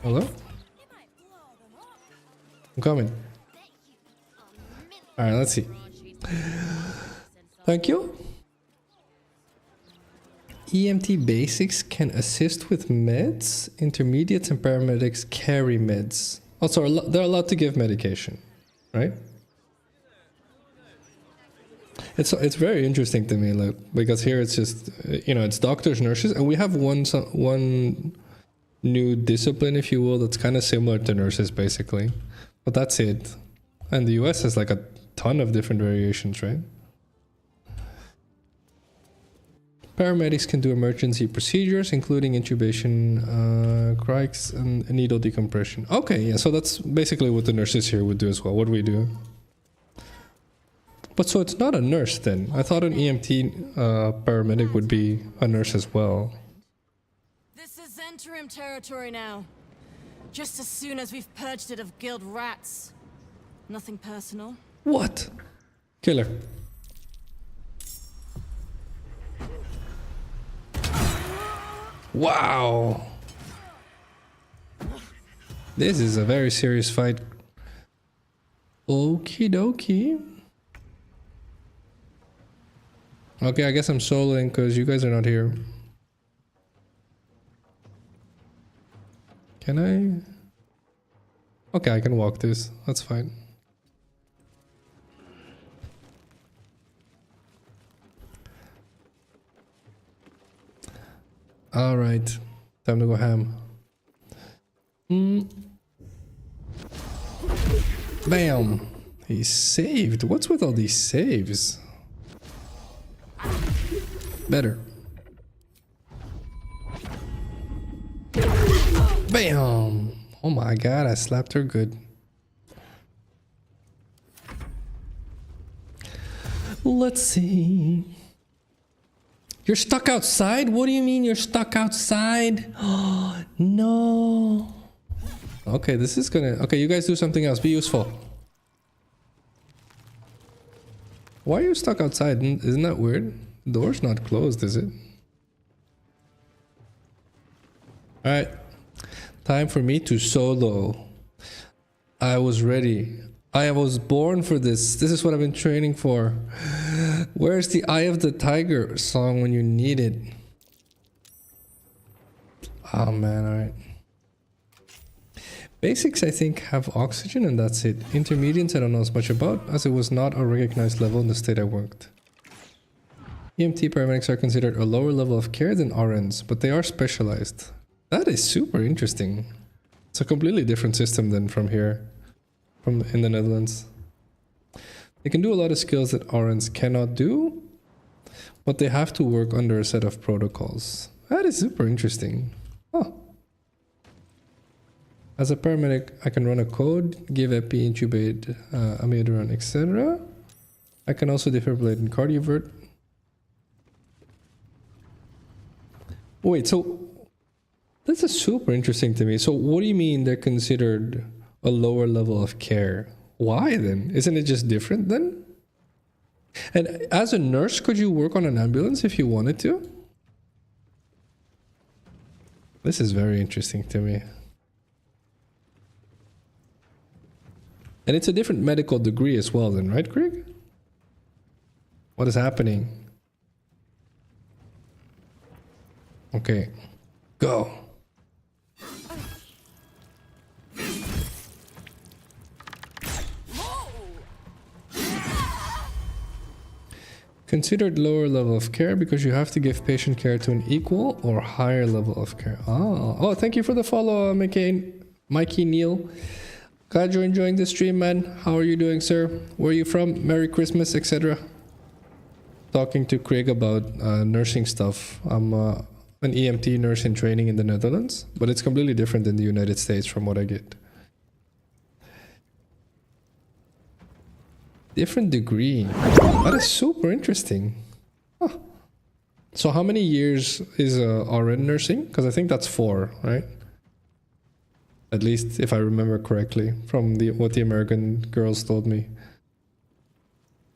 Hello? I'm coming. Alright, let's see. Thank you. EMT basics can assist with meds. Intermediates and paramedics carry meds. Also, they're allowed to give medication, right? It's very interesting to me, like, because here it's just, it's doctors, nurses, and we have one new discipline, if you will, that's kind of similar to nurses, basically. But that's it. And the US has like a ton of different variations, right? Paramedics can do emergency procedures, including intubation, cracks, and needle decompression. Okay, yeah, so that's basically what the nurses here would do as well. What do we do? But so it's not a nurse then. I thought an EMT paramedic would be a nurse as well. This is interim territory now. Just as soon as we've purged it of guild rats. Nothing personal. What? Killer. Wow. This is a very serious fight. Okie dokie. Okay, I guess I'm soloing because you guys are not here. Can I? Okay, I can walk this. That's fine. All right, time to go ham. Bam! He's saved. What's with all these saves? Better. Bam! Oh my god, I slapped her good. Let's see. You're stuck outside? What do you mean you're stuck outside? Oh, no. Okay, this is gonna... Okay, you guys do something else. Be useful. Why are you stuck outside? Isn't that weird? The door's not closed, is it? Alright. Time for me to solo. I was ready. I was born for this. This is what I've been training for. Where's the Eye of the Tiger song when you need it? Oh man, alright. Basics, I think, have oxygen and that's it. Intermediates, I don't know as much about, as it was not a recognized level in the state I worked. EMT paramedics are considered a lower level of care than RNs, but they are specialized. That is super interesting. It's a completely different system than from here, in the Netherlands. They can do a lot of skills that RNs cannot do, but they have to work under a set of protocols. That is super interesting. Oh. As a paramedic, I can run a code, give epi, intubate, amiodarone, etc. I can also defibrillate and cardiovert. Wait, so this is super interesting to me. So what do you mean they're considered a lower level of care? Why then? Isn't it just different then? And as a nurse, could you work on an ambulance if you wanted to? This is very interesting to me. And it's a different medical degree as well then, right, Greg? What is happening? Okay, go. Considered lower level of care because you have to give patient care to an equal or higher level of care. Oh, thank you for the follow, Mikey Neal. Glad you're enjoying the stream, man. How are you doing, sir? Where are you from? Merry Christmas, etc. Talking to Craig about nursing stuff. I'm an EMT nurse in training in the Netherlands, but it's completely different in the United States from what I get. Different degree. That is super interesting. Huh. So how many years is RN nursing? Because I think that's 4, right? At least if I remember correctly from what the American girls told me.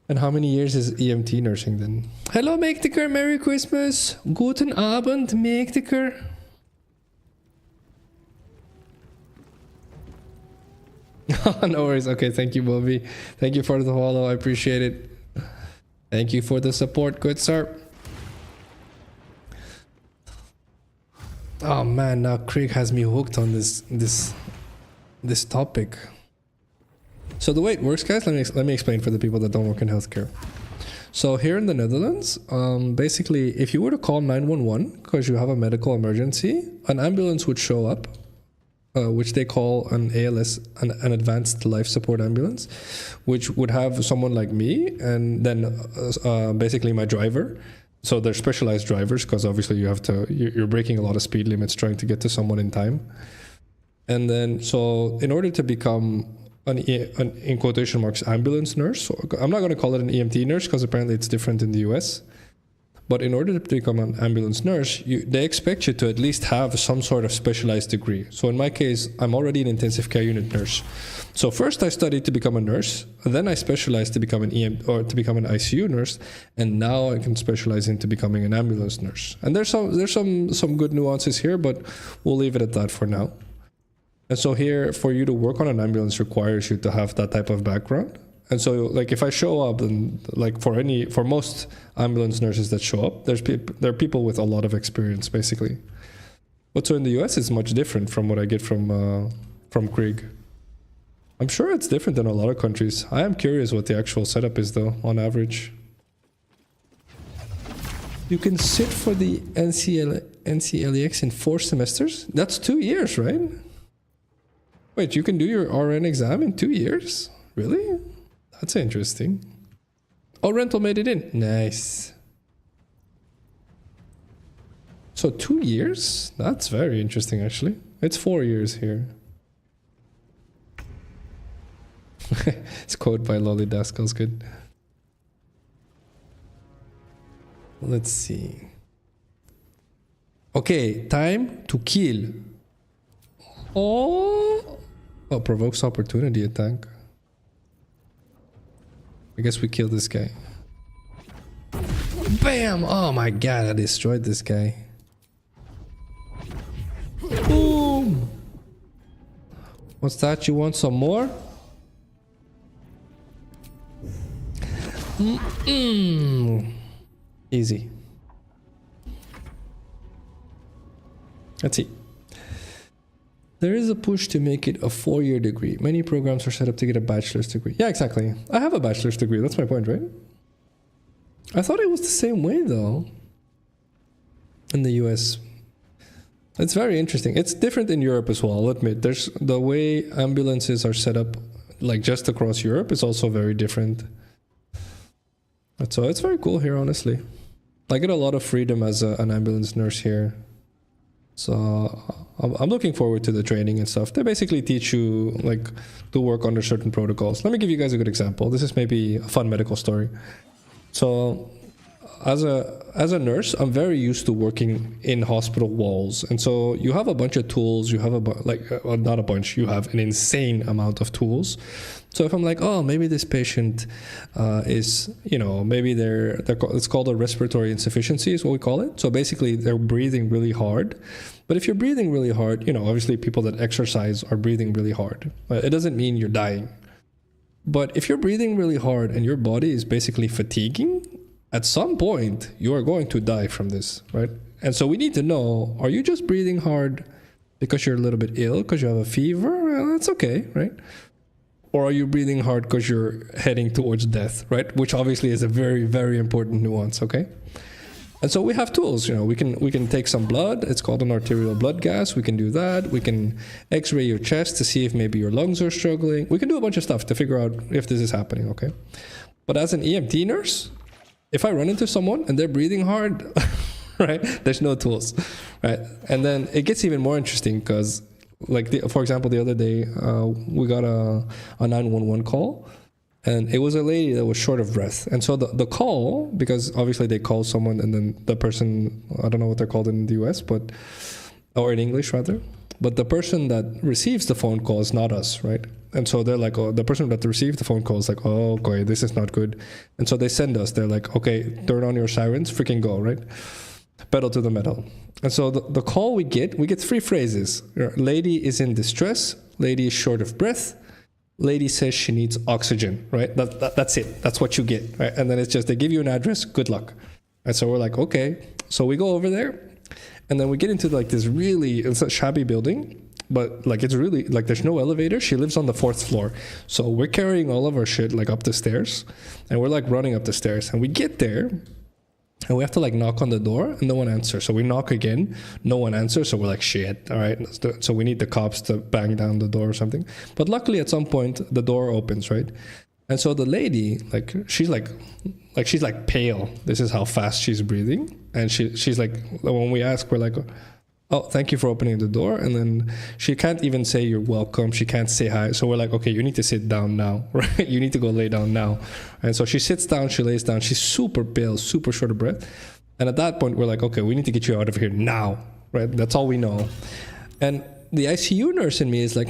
And how many years is EMT nursing then? Hello, Mektiker. Merry Christmas. Guten Abend, Mektiker. No worries. Okay, thank you, Bobby. Thank you for the follow. I appreciate it. Thank you for the support, good sir. Oh man, now Craig has me hooked on this topic. So the way it works, guys, let me explain for the people that don't work in healthcare. So here in the Netherlands, basically, if you were to call 911 because you have a medical emergency, an ambulance would show up, which they call an ALS, an advanced life support ambulance, which would have someone like me and then basically my driver. So they're specialized drivers because obviously you're breaking a lot of speed limits trying to get to someone in time. And then, so in order to become an in quotation marks ambulance nurse, I'm not going to call it an EMT nurse because apparently it's different in the US. But in order to become an ambulance nurse, they expect you to at least have some sort of specialized degree. So in my case, I'm already an intensive care unit nurse. So first I studied to become a nurse, then I specialized to become an to become an ICU nurse, and now I can specialize into becoming an ambulance nurse. And there's some good nuances here, but we'll leave it at that for now. And so here, for you to work on an ambulance requires you to have that type of background. And so, like, if I show up, and like for most ambulance nurses that show up, there are people with a lot of experience, basically. But so in the US, it's much different from what I get from Krieg. I'm sure it's different in a lot of countries. I am curious what the actual setup is, though, on average. You can sit for the NCLEX in 4 semesters? That's 2 years, right? Wait, you can do your RN exam in 2 years? Really? That's interesting. Oh, rental made it in. Nice. So 2 years? That's very interesting, actually. It's 4 years here. It's quote by Lolly Daskell's good. Let's see. Okay, time to kill. Oh, provokes opportunity attack. I guess we killed this guy. Bam! Oh my god, I destroyed this guy. Boom! What's that? You want some more? Easy. Let's see. There is a push to make it a 4-year degree. Many programs are set up to get a bachelor's degree. Yeah, exactly. I have a bachelor's degree. That's my point, right? I thought it was the same way, though. In the US. It's very interesting. It's different in Europe as well, I'll admit. There's the way ambulances are set up, like just across Europe, is also very different. But so it's very cool here, honestly. I get a lot of freedom as an ambulance nurse here. So I'm looking forward to the training and stuff. They basically teach you like to work under certain protocols. Let me give you guys a good example. This is maybe a fun medical story. So as a nurse, I'm very used to working in hospital walls. And so you have a bunch of tools. You have not a bunch. You have an insane amount of tools. So if I'm like, oh, maybe this patient is, maybe it's called a respiratory insufficiency is what we call it. So basically they're breathing really hard. But if you're breathing really hard, obviously people that exercise are breathing really hard. It doesn't mean you're dying. But if you're breathing really hard and your body is basically fatiguing, at some point you are going to die from this, right? And so we need to know, are you just breathing hard because you're a little bit ill, because you have a fever? Well, that's okay, right? Or are you breathing hard because you're heading towards death, right? Which obviously is a very, very important nuance, okay? And so we have tools, we can take some blood. It's called an arterial blood gas. We can do that. We can x-ray your chest to see if maybe your lungs are struggling. We can do a bunch of stuff to figure out if this is happening, okay? But as an EMT nurse, if I run into someone and they're breathing hard, right, there's no tools, right? And then it gets even more interesting because, for example, the other day, we got a 911 call. And it was a lady that was short of breath. And so the call, because obviously they call someone and then the person, I don't know what they're called in the US, or in English rather, but the person that receives the phone call is not us, right? And so they're like, oh, the person that received the phone call is like, oh, okay, this is not good. And so they send us, they're like, okay, turn on your sirens, freaking go, right? Pedal to the metal. And so the call we get 3 phrases. Lady is in distress, lady is short of breath, lady says she needs oxygen, right? That's it. That's what you get, right? And then it's just, they give you an address, good luck. And so we're like, okay. So we go over there and then we get into like this it's a shabby building, but like it's really, like there's no elevator. She lives on the 4th floor. So we're carrying all of our shit like up the stairs and we're like running up the stairs and we get there. And we have to like knock on the door and no one answers. So we knock again, no one answers. So we're like, shit, all right. So we need the cops to bang down the door or something. But luckily at some point the door opens, right? And so the lady, she's pale. This is how fast she's breathing. And she's like, when we ask, we're like, oh, thank you for opening the door. And then she can't even say you're welcome. She can't say hi. So we're like, okay, you need to sit down now, right? You need to go lay down now. And so she sits down, she lays down. She's super pale, super short of breath. And at that point, we're like, okay, we need to get you out of here now, right? That's all we know. And the ICU nurse in me is like,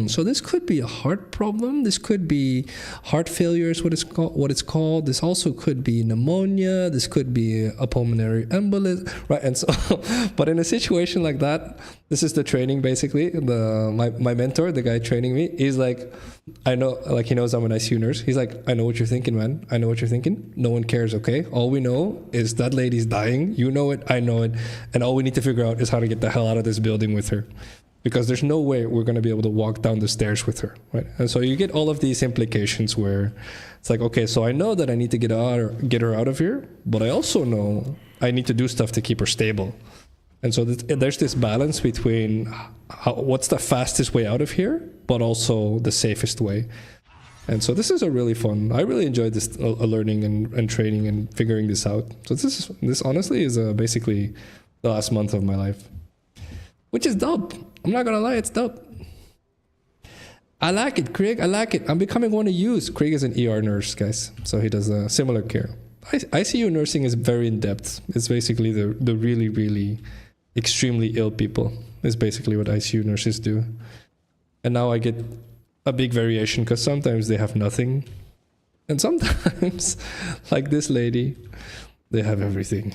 so this could be a heart problem. This could be heart failure is what it's called. This also could be pneumonia. This could be a pulmonary embolism, right? And so, but in a situation like that, this is the training basically. My mentor, the guy training me, he's like, I know, like he knows I'm an ICU nurse. He's like, I know what you're thinking, man. I know what you're thinking. No one cares, okay? All we know is that lady's dying. You know it, I know it. And all we need to figure out is how to get the hell out of this building with her. Because there's no way we're going to be able to walk down the stairs with her, right? And so you get all of these implications where it's like, okay, so I know that I need to get her out of here, but I also know I need to do stuff to keep her stable. And so there's this balance between what's the fastest way out of here, but also the safest way. And so this is a really fun, I really enjoyed this learning and training and figuring this out. So this honestly is basically the last month of my life. Which is dope. I'm not gonna lie, it's dope. I like it, Craig. I like it. I'm becoming one of yous. Craig is an ER nurse, guys. So he does similar care. ICU nursing is very in-depth. It's basically the really, really extremely ill people, is basically what ICU nurses do. And now I get a big variation because sometimes they have nothing. And sometimes, like this lady, they have everything.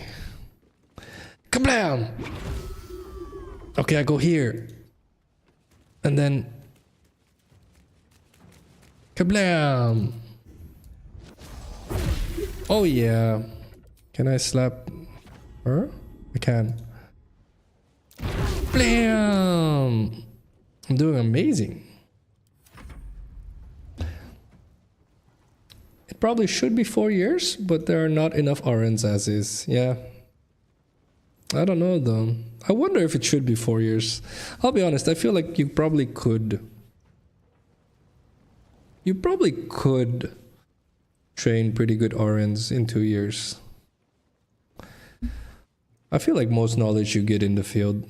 Kablam! Okay, I go here. And then... Kablam! Oh yeah. Can I slap her? I can. Blam! I'm doing amazing. It probably should be 4 years, but there are not enough RNs as is. Yeah. I don't know though. I wonder if it should be 4 years. I'll be honest, I feel like you probably could. You probably could train pretty good RNs in 2 years. I feel like most knowledge you get in the field,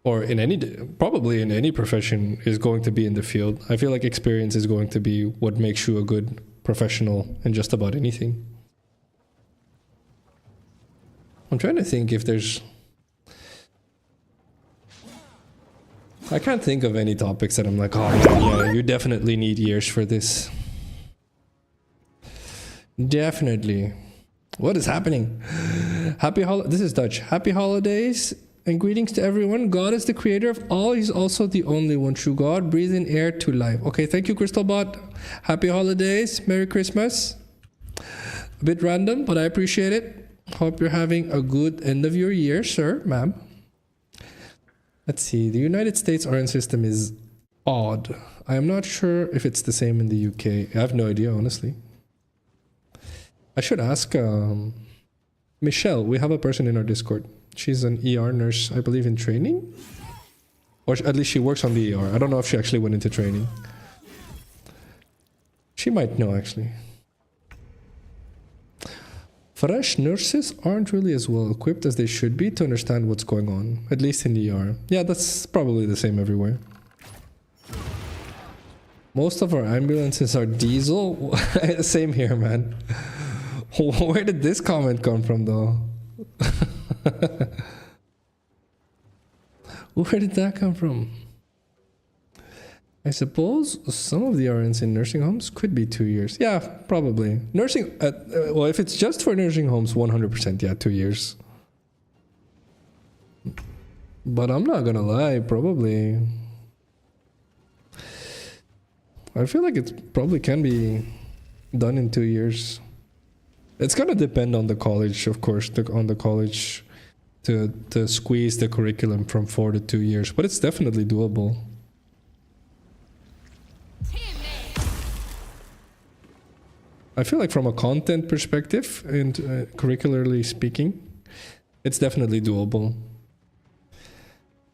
or in any, probably in any profession, is going to be in the field. I feel like experience is going to be what makes you a good professional in just about anything. I'm trying to think if there's... I can't think of any topics that I'm like, oh man, yeah, you definitely need years for this. Definitely. What is happening? This is Dutch. Happy holidays and greetings to everyone. God is the creator of all. He's also the only one true God. Breathe in air to life. Okay, thank you, Crystalbot. Happy holidays. Merry Christmas. A bit random, but I appreciate it. Hope you're having a good end of your year, sir, ma'am. Let's see. The United States RN system is odd. I am not sure if it's the same in the UK. I have no idea, honestly. I should ask Michelle. We have a person in our Discord. She's an ER nurse, I believe, in training. Or at least she works on the ER. I don't know if she actually went into training. She might know, actually. Fresh nurses aren't really as well equipped as they should be to understand what's going on, at least in the ER. Yeah, that's probably the same everywhere. Most of our ambulances are diesel. Same here, man. Where did this comment come from, though? Where did that come from? I suppose some of the RNs in nursing homes could be 2 years. Yeah, probably. Nursing, well, if it's just for nursing homes, 100%, yeah, 2 years. But I'm not gonna lie, probably. I feel like it probably can be done in 2 years. It's gonna depend on the college, of course, on the college to squeeze the curriculum from 4 to 2 years, but it's definitely doable. I feel like from a content perspective and curricularly speaking, it's definitely doable.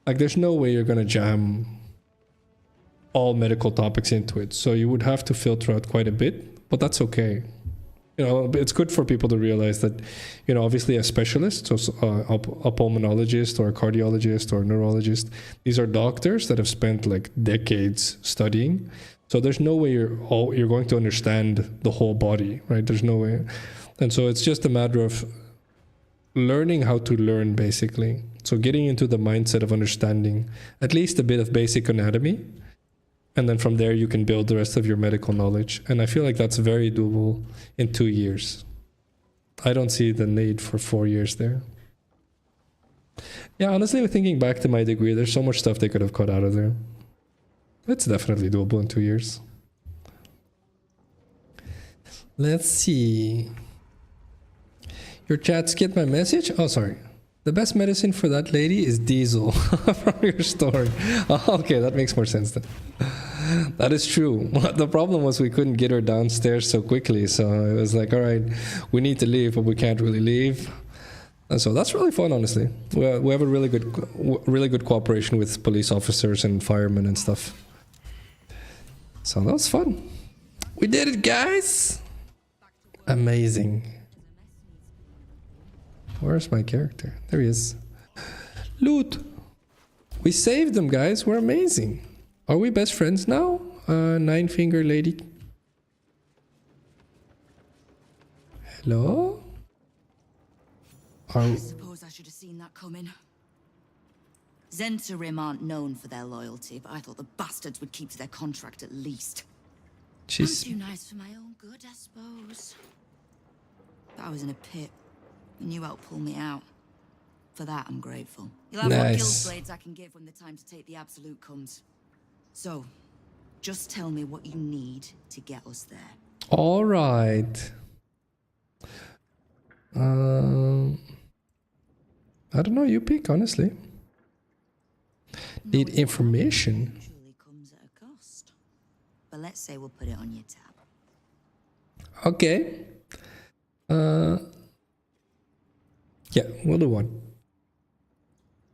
Like there's no way you're gonna jam all medical topics into it, so you would have to filter out quite a bit, but that's okay. You know, it's good for people to realize that, you know, obviously a specialist, so a pulmonologist or a cardiologist or a neurologist, these are doctors that have spent like decades studying. So there's no way you're going to understand the whole body, right? There's no way. And so it's just a matter of learning how to learn, basically. So getting into the mindset of understanding at least a bit of basic anatomy. And then from there, you can build the rest of your medical knowledge. And I feel like that's very doable in 2 years. I don't see the need for 4 years there. Yeah, honestly, thinking back to my degree, there's so much stuff they could have cut out of there. It's definitely doable in 2 years. Let's see. Your chat skipped my message? Oh, sorry. The best medicine for that lady is diesel from your story. Oh, okay, that makes more sense then. That is true. The problem was we couldn't get her downstairs so quickly. So it was like, all right, we need to leave, but we can't really leave. And so that's really fun, honestly. We have a really good cooperation with police officers and firemen and stuff. So that was fun. We did it, guys! Amazing. Where's my character? There he is. Loot! We saved them, guys. We're amazing. Are we best friends now? Nine-finger lady. Hello? I suppose I should have seen that coming. Zentarim aren't known for their loyalty, but I thought the bastards would keep to their contract at least. She's I'm too nice for my own good, I suppose. But I was in a pit, and you helped pull me out. For that, I'm grateful. You'll have what guild blades I can give when the time to take the Absolute comes. So, just tell me what you need to get us there. all right. I don't know. You pick, honestly. Need information. Usually comes at a cost. But let's say we'll put it on your tab. Okay. Yeah, we'll do one.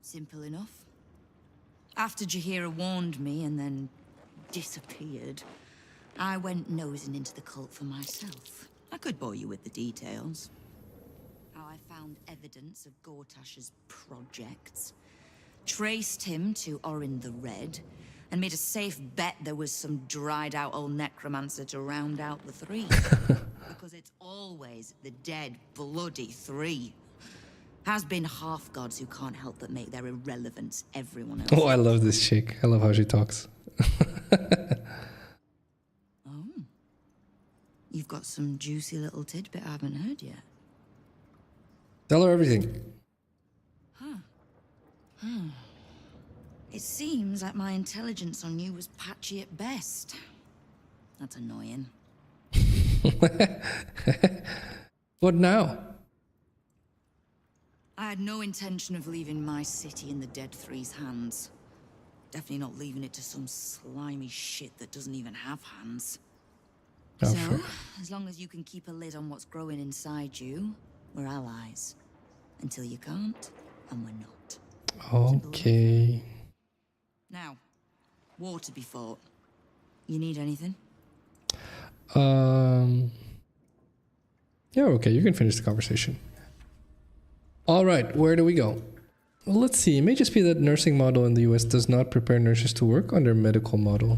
Simple enough. After Jaheira warned me and then disappeared, I went nosing into the cult for myself. I could bore you with the details. How I found evidence of Gortash's projects, traced him to Orin the Red, and made a safe bet there was some dried-out old necromancer to round out the three. Because it's always the dead, bloody three. Has been half-gods who can't help but make their irrelevance everyone else. Oh, I love this chick. I love how she talks. Oh. You've got some juicy little tidbit I haven't heard yet. Tell her everything. It seems like my intelligence on you was patchy at best. That's annoying. What now? I had no intention of leaving my city in the Dead Three's hands. Definitely not leaving it to some slimy shit that doesn't even have hands. Oh, So, sure. as long as you can keep a lid on what's growing inside you, we're allies. Until you can't, and we're not. Okay. Now, war to be fought. You need anything? Yeah, okay, you can finish the conversation. All right, where do we go? Well, let's see. It may just be that nursing model in the US does not prepare nurses to work under medical model.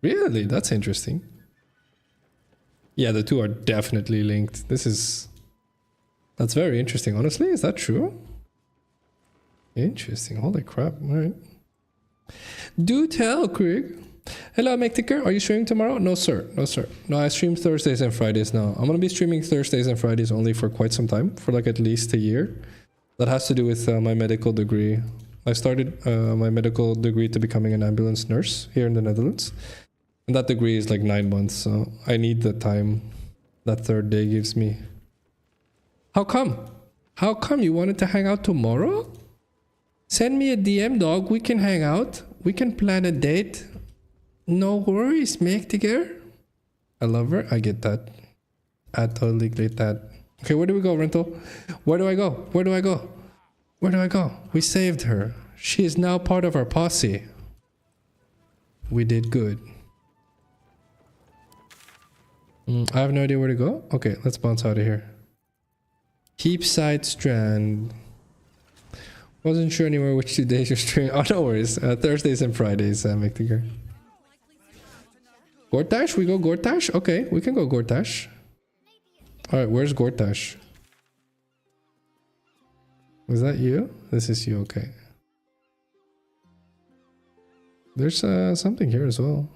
Really? That's interesting. Yeah, the two are definitely linked. That's very interesting, honestly. Is that true? Interesting. Holy crap. All right. Do tell, Krieg. Hello, Mektiker. Are you streaming tomorrow? No, sir. No, sir. No, I stream Thursdays and Fridays now. I'm going to be streaming Thursdays and Fridays only for quite some time, for like at least a year. That has to do with my medical degree. I started my medical degree to becoming an ambulance nurse here in the Netherlands. And that degree is like 9 months, so I need the time that third day gives me. How come? How come you wanted to hang out tomorrow? Send me a DM, dog. We can hang out. We can plan a date. No worries, make together. I love her. I get that. I totally get that. Okay, where do we go, Rental? Where do I go? Where do I go? Where do I go? We saved her. She is now part of our posse. We did good. I have no idea where to go. Okay, let's bounce out of here. Keepside Strand. Wasn't sure anywhere which 2 days you're streaming. Oh, no worries. Thursdays and Fridays, Mektiger. Gortash? We go Gortash? Okay, we can go Gortash. Alright, where's Gortash? Was that you? This is you, okay. There's something here as well.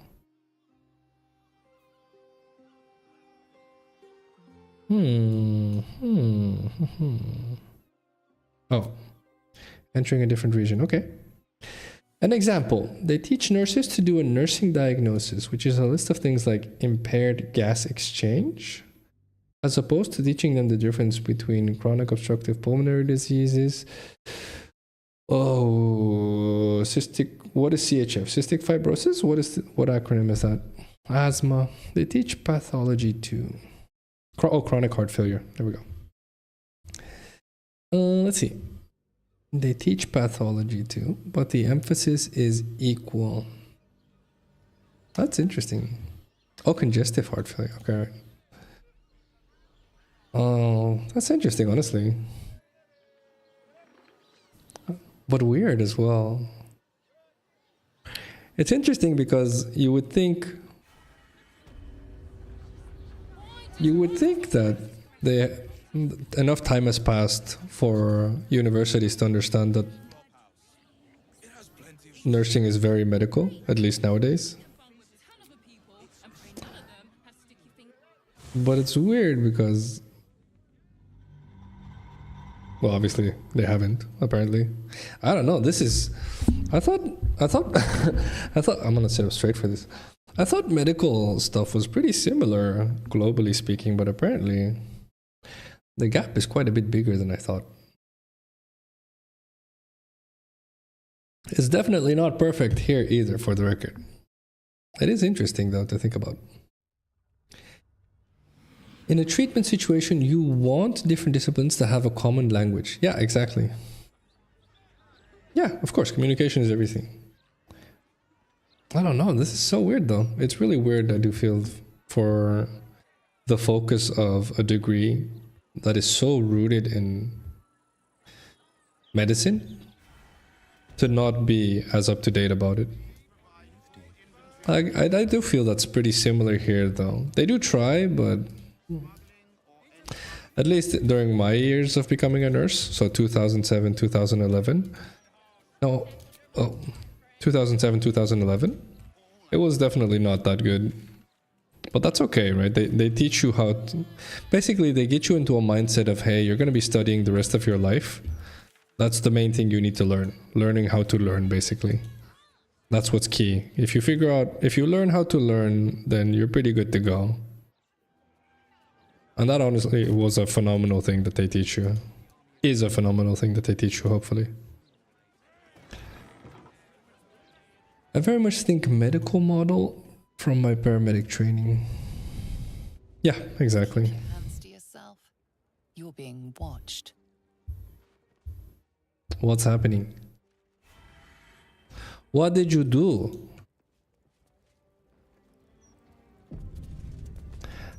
Oh. Entering a different region, okay. An example, they teach nurses to do a nursing diagnosis, which is a list of things like impaired gas exchange, as opposed to teaching them the difference between chronic obstructive pulmonary diseases. Oh, what is CHF? Cystic fibrosis? What acronym is that? Asthma. They teach pathology too. Chronic heart failure. There we go. Let's see. They teach pathology too, but the emphasis is equal. That's interesting. Oh, congestive heart failure. Okay. Right. Oh, that's interesting, honestly. But weird as well. It's interesting because you would think that enough time has passed for universities to understand that nursing is very medical, at least nowadays. But it's weird because, well, obviously they haven't, apparently. I don't know, this is, I thought, I thought I'm gonna sit up straight for this. I thought medical stuff was pretty similar, globally speaking, but apparently the gap is quite a bit bigger than I thought. It's definitely not perfect here either, for the record. It is interesting, though, to think about. In a treatment situation, you want different disciplines to have a common language. Yeah, exactly. Yeah, of course, communication is everything. I don't know, this is so weird, though. It's really weird, I do feel, for the focus of a degree that is so rooted in medicine to not be as up to date about it. I do feel that's pretty similar here, though. They do try, but at least during my years of becoming a nurse, so 2007, 2011, no, oh, 2007, 2011, it was definitely not that good. But that's okay, right? They teach you how to, basically they get you into a mindset of, hey, you're going to be studying the rest of your life. That's the main thing you need to learn. Learning how to learn, basically. That's what's key. If you learn how to learn, then you're pretty good to go. And that honestly was a phenomenal thing that they teach you. Is a phenomenal thing that they teach you, hopefully. I very much think medical model from my paramedic training. Yeah, exactly. Hands to yourself. You're being watched. What's happening? What did you do?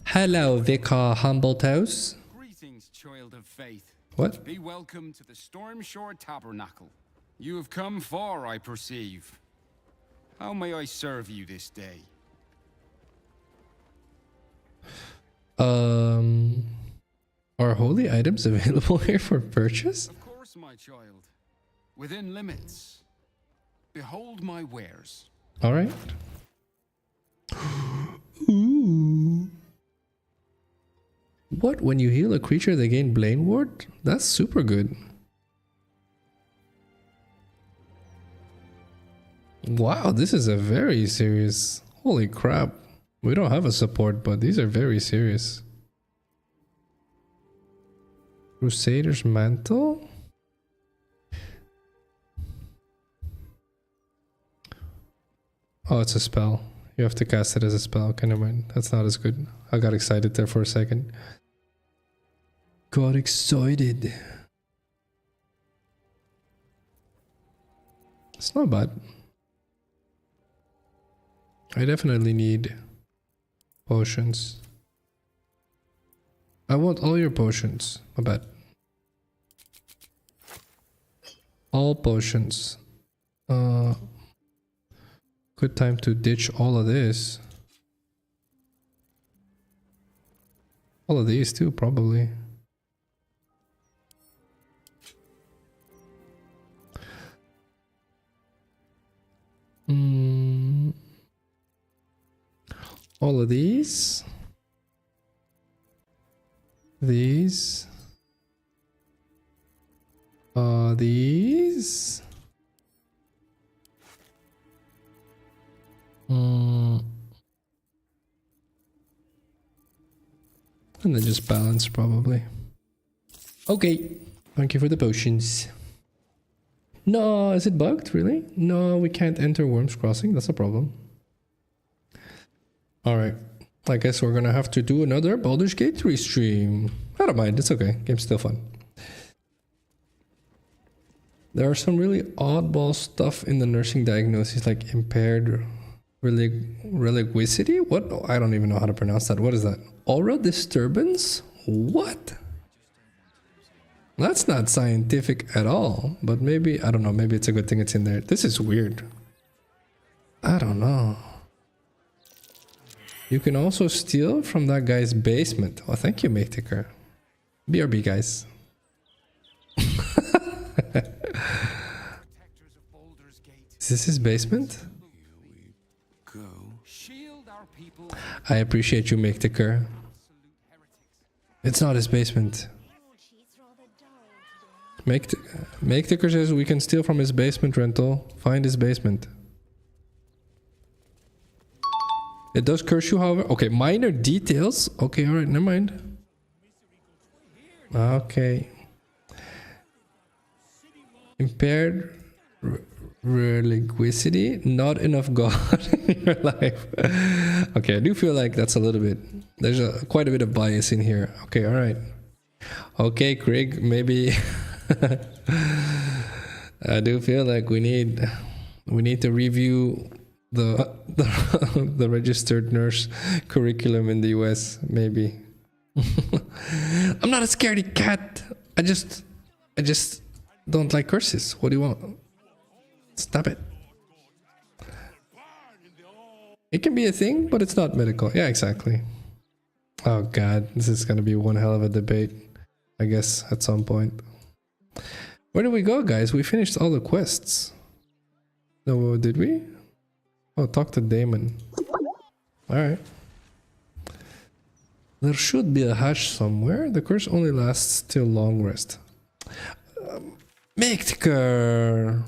Hello, Vicar Humbletoes. Greetings, child of faith. What? Be welcome to the Stormshore Tabernacle. You have come far, I perceive. How may I serve you this day? Are holy items available here for purchase? Of course, my child. Within limits. Behold my wares. All right. Ooh. What? When you heal a creature, they gain Blane Ward? That's super good. Wow, this is a very serious... Holy crap. We don't have a support, but these are very serious. Crusader's Mantle? Oh, it's a spell. You have to cast it as a spell. Okay, never mind. That's not as good. I got excited there for a second. Got excited. It's not bad. I definitely need potions. I want all your potions. My bad. All potions. Good time to ditch all of this. All of these too, probably. All of these. These. These. And then just balance, probably. Okay. Thank you for the potions. No, is it bugged? Really? No, we can't enter Worm's Crossing. That's a problem. Alright. I guess we're gonna have to do another Baldur's Gate 3 stream. I don't mind. It's okay. Game's still fun. There are some really oddball stuff in the nursing diagnosis, like impaired reliquicity? What? Oh, I don't even know how to pronounce that. What is that? Aura disturbance? What? That's not scientific at all. But maybe, I don't know, maybe it's a good thing it's in there. This is weird. I don't know. You can also steal from that guy's basement. Oh, thank you, Mythiker. BRB, guys. Is this his basement? Go. Shield our people. I appreciate you, Miktiker. It's not his basement. Miktiker says we can steal from his basement rental. Find his basement. It does curse you, however. Okay, minor details. Okay, alright, never mind. Okay. Impaired reliquicity. Not enough God in your life. Okay, I do feel like that's a little bit... There's quite a bit of bias in here. Okay, alright. Okay, Craig, maybe... I do feel like we need to review the registered nurse curriculum in the US, maybe. I'm not a scaredy cat. I just don't like curses. What do you want? Stop it. It can be a thing, but it's not medical. Yeah, exactly. Oh god, this is gonna be one hell of a debate, I guess, at some point. Where did we go, guys? We finished all the quests. No, did we? Oh, talk to Damon. Alright. There should be a hatch somewhere. The curse only lasts till long rest. Miktiker!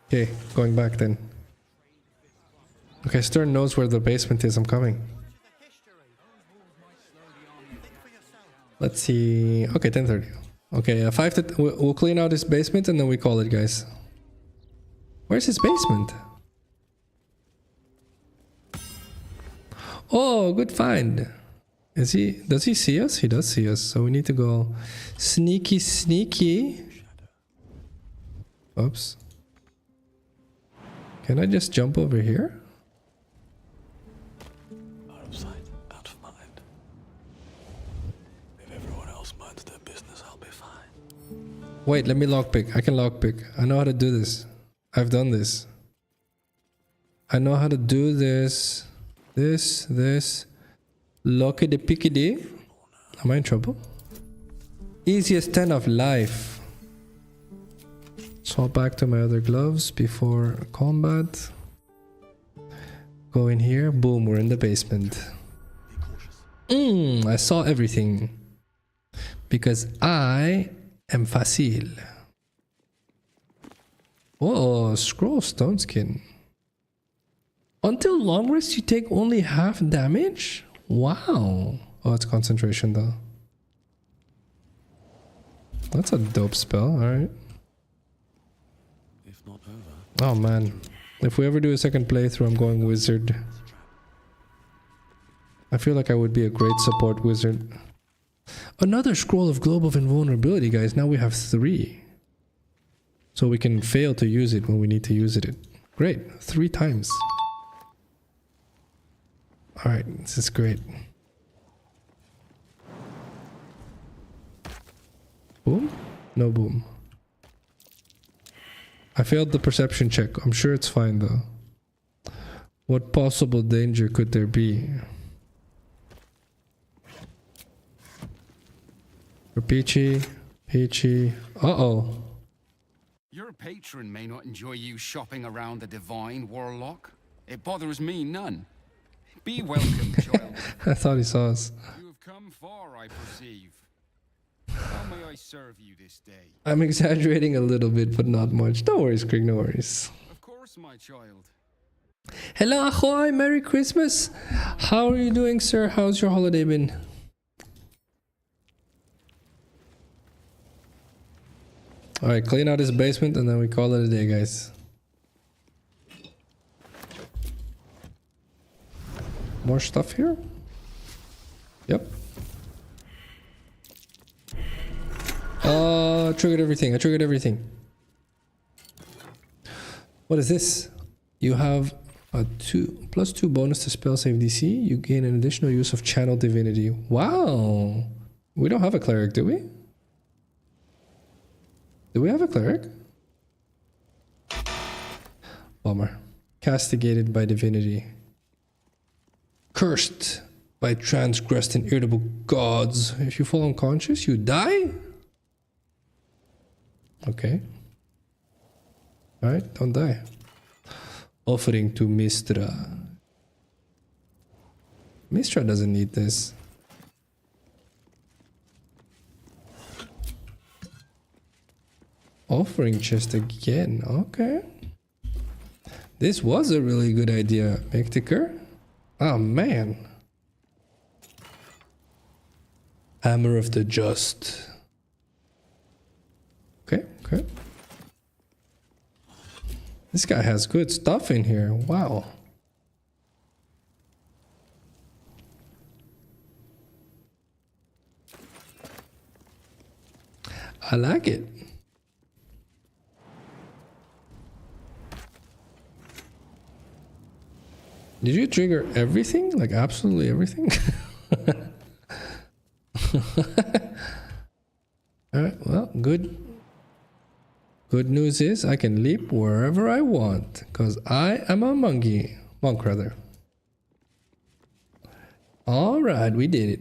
Okay, going back then. Okay, Stern knows where the basement is. I'm coming. Let's see. Okay, 10:30. Okay, 5 to... We'll clean out his basement and then we call it, guys. Where's his basement? Oh, good find. Is he... Does he see us? He does see us. So we need to go sneaky, sneaky. Oops. Can I just jump over here? Out of sight, out of mind. If everyone else minds their business, I'll be fine. Wait, let me lockpick. I can lockpick. I know how to do this. I've done this. I know how to do this. This. Lockity pickety. Am I in trouble? Easiest 10 of life. Swap back to my other gloves before combat. Go in here. Boom, we're in the basement. I saw everything. Because I am Phacil. Oh, scroll stone skin. Until long rest, you take only half damage? Wow. Oh, it's concentration though. That's a dope spell, alright. If not over. Oh man. If we ever do a second playthrough, I'm going wizard. I feel like I would be a great support wizard. Another scroll of globe of invulnerability, guys. Now we have 3. So we can fail to use it when we need to use it. Great. 3 times. Alright, this is great. Boom? No boom. I failed the perception check. I'm sure it's fine though. What possible danger could there be? For Peachy. Uh-oh. Your patron may not enjoy you shopping around the divine warlock. It bothers me none. Be welcome, child. I thought he saw us. You have come far, I perceive. How may I serve you this day? I'm exaggerating a little bit, but not much. No worries, Craig, no worries. Of course, my child. Hello, ahoy, Merry Christmas. How are you doing, sir? How's your holiday been? Alright, clean out his basement and then we call it a day, guys. More stuff here? Yep. Triggered everything. I triggered everything. What is this? You have a +2 bonus to spell save DC. You gain an additional use of channel divinity. Wow. We don't have a cleric, do we? Do we have a cleric? Bummer. Castigated by divinity. Cursed by transgressed and irritable gods. If you fall unconscious, you die? Okay. Alright, don't die. Offering to Mistra. Mistra doesn't need this. Offering chest again. Okay. This was a really good idea, Mektiker. Oh man. Hammer of the Just. Okay, okay. This guy has good stuff in here. Wow. I like it. Did you trigger everything? Like absolutely everything? Alright, well, good news is I can leap wherever I want, because I am a monkey. Monk, rather. Alright, we did it.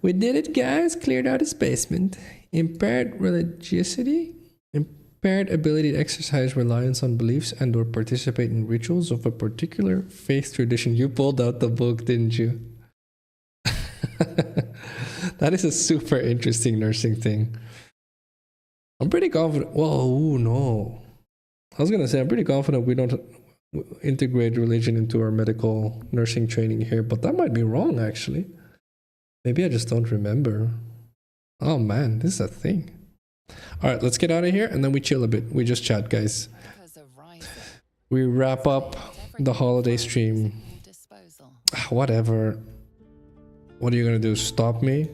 We did it, guys. Cleared out his basement. Impaired religiosity? Impaired ability to exercise reliance on beliefs and or participate in rituals of a particular faith tradition. You pulled out the book, didn't you? That is a super interesting nursing thing. I'm pretty confident. Whoa, ooh, no. I was gonna say, I'm pretty confident we don't integrate religion into our medical nursing training here, but that might be wrong, actually. Maybe I just don't remember. Oh man, this is a thing. Alright, let's get out of here and then we chill a bit. We just chat, guys. We wrap up the holiday stream. Whatever. What are you gonna do? Stop me?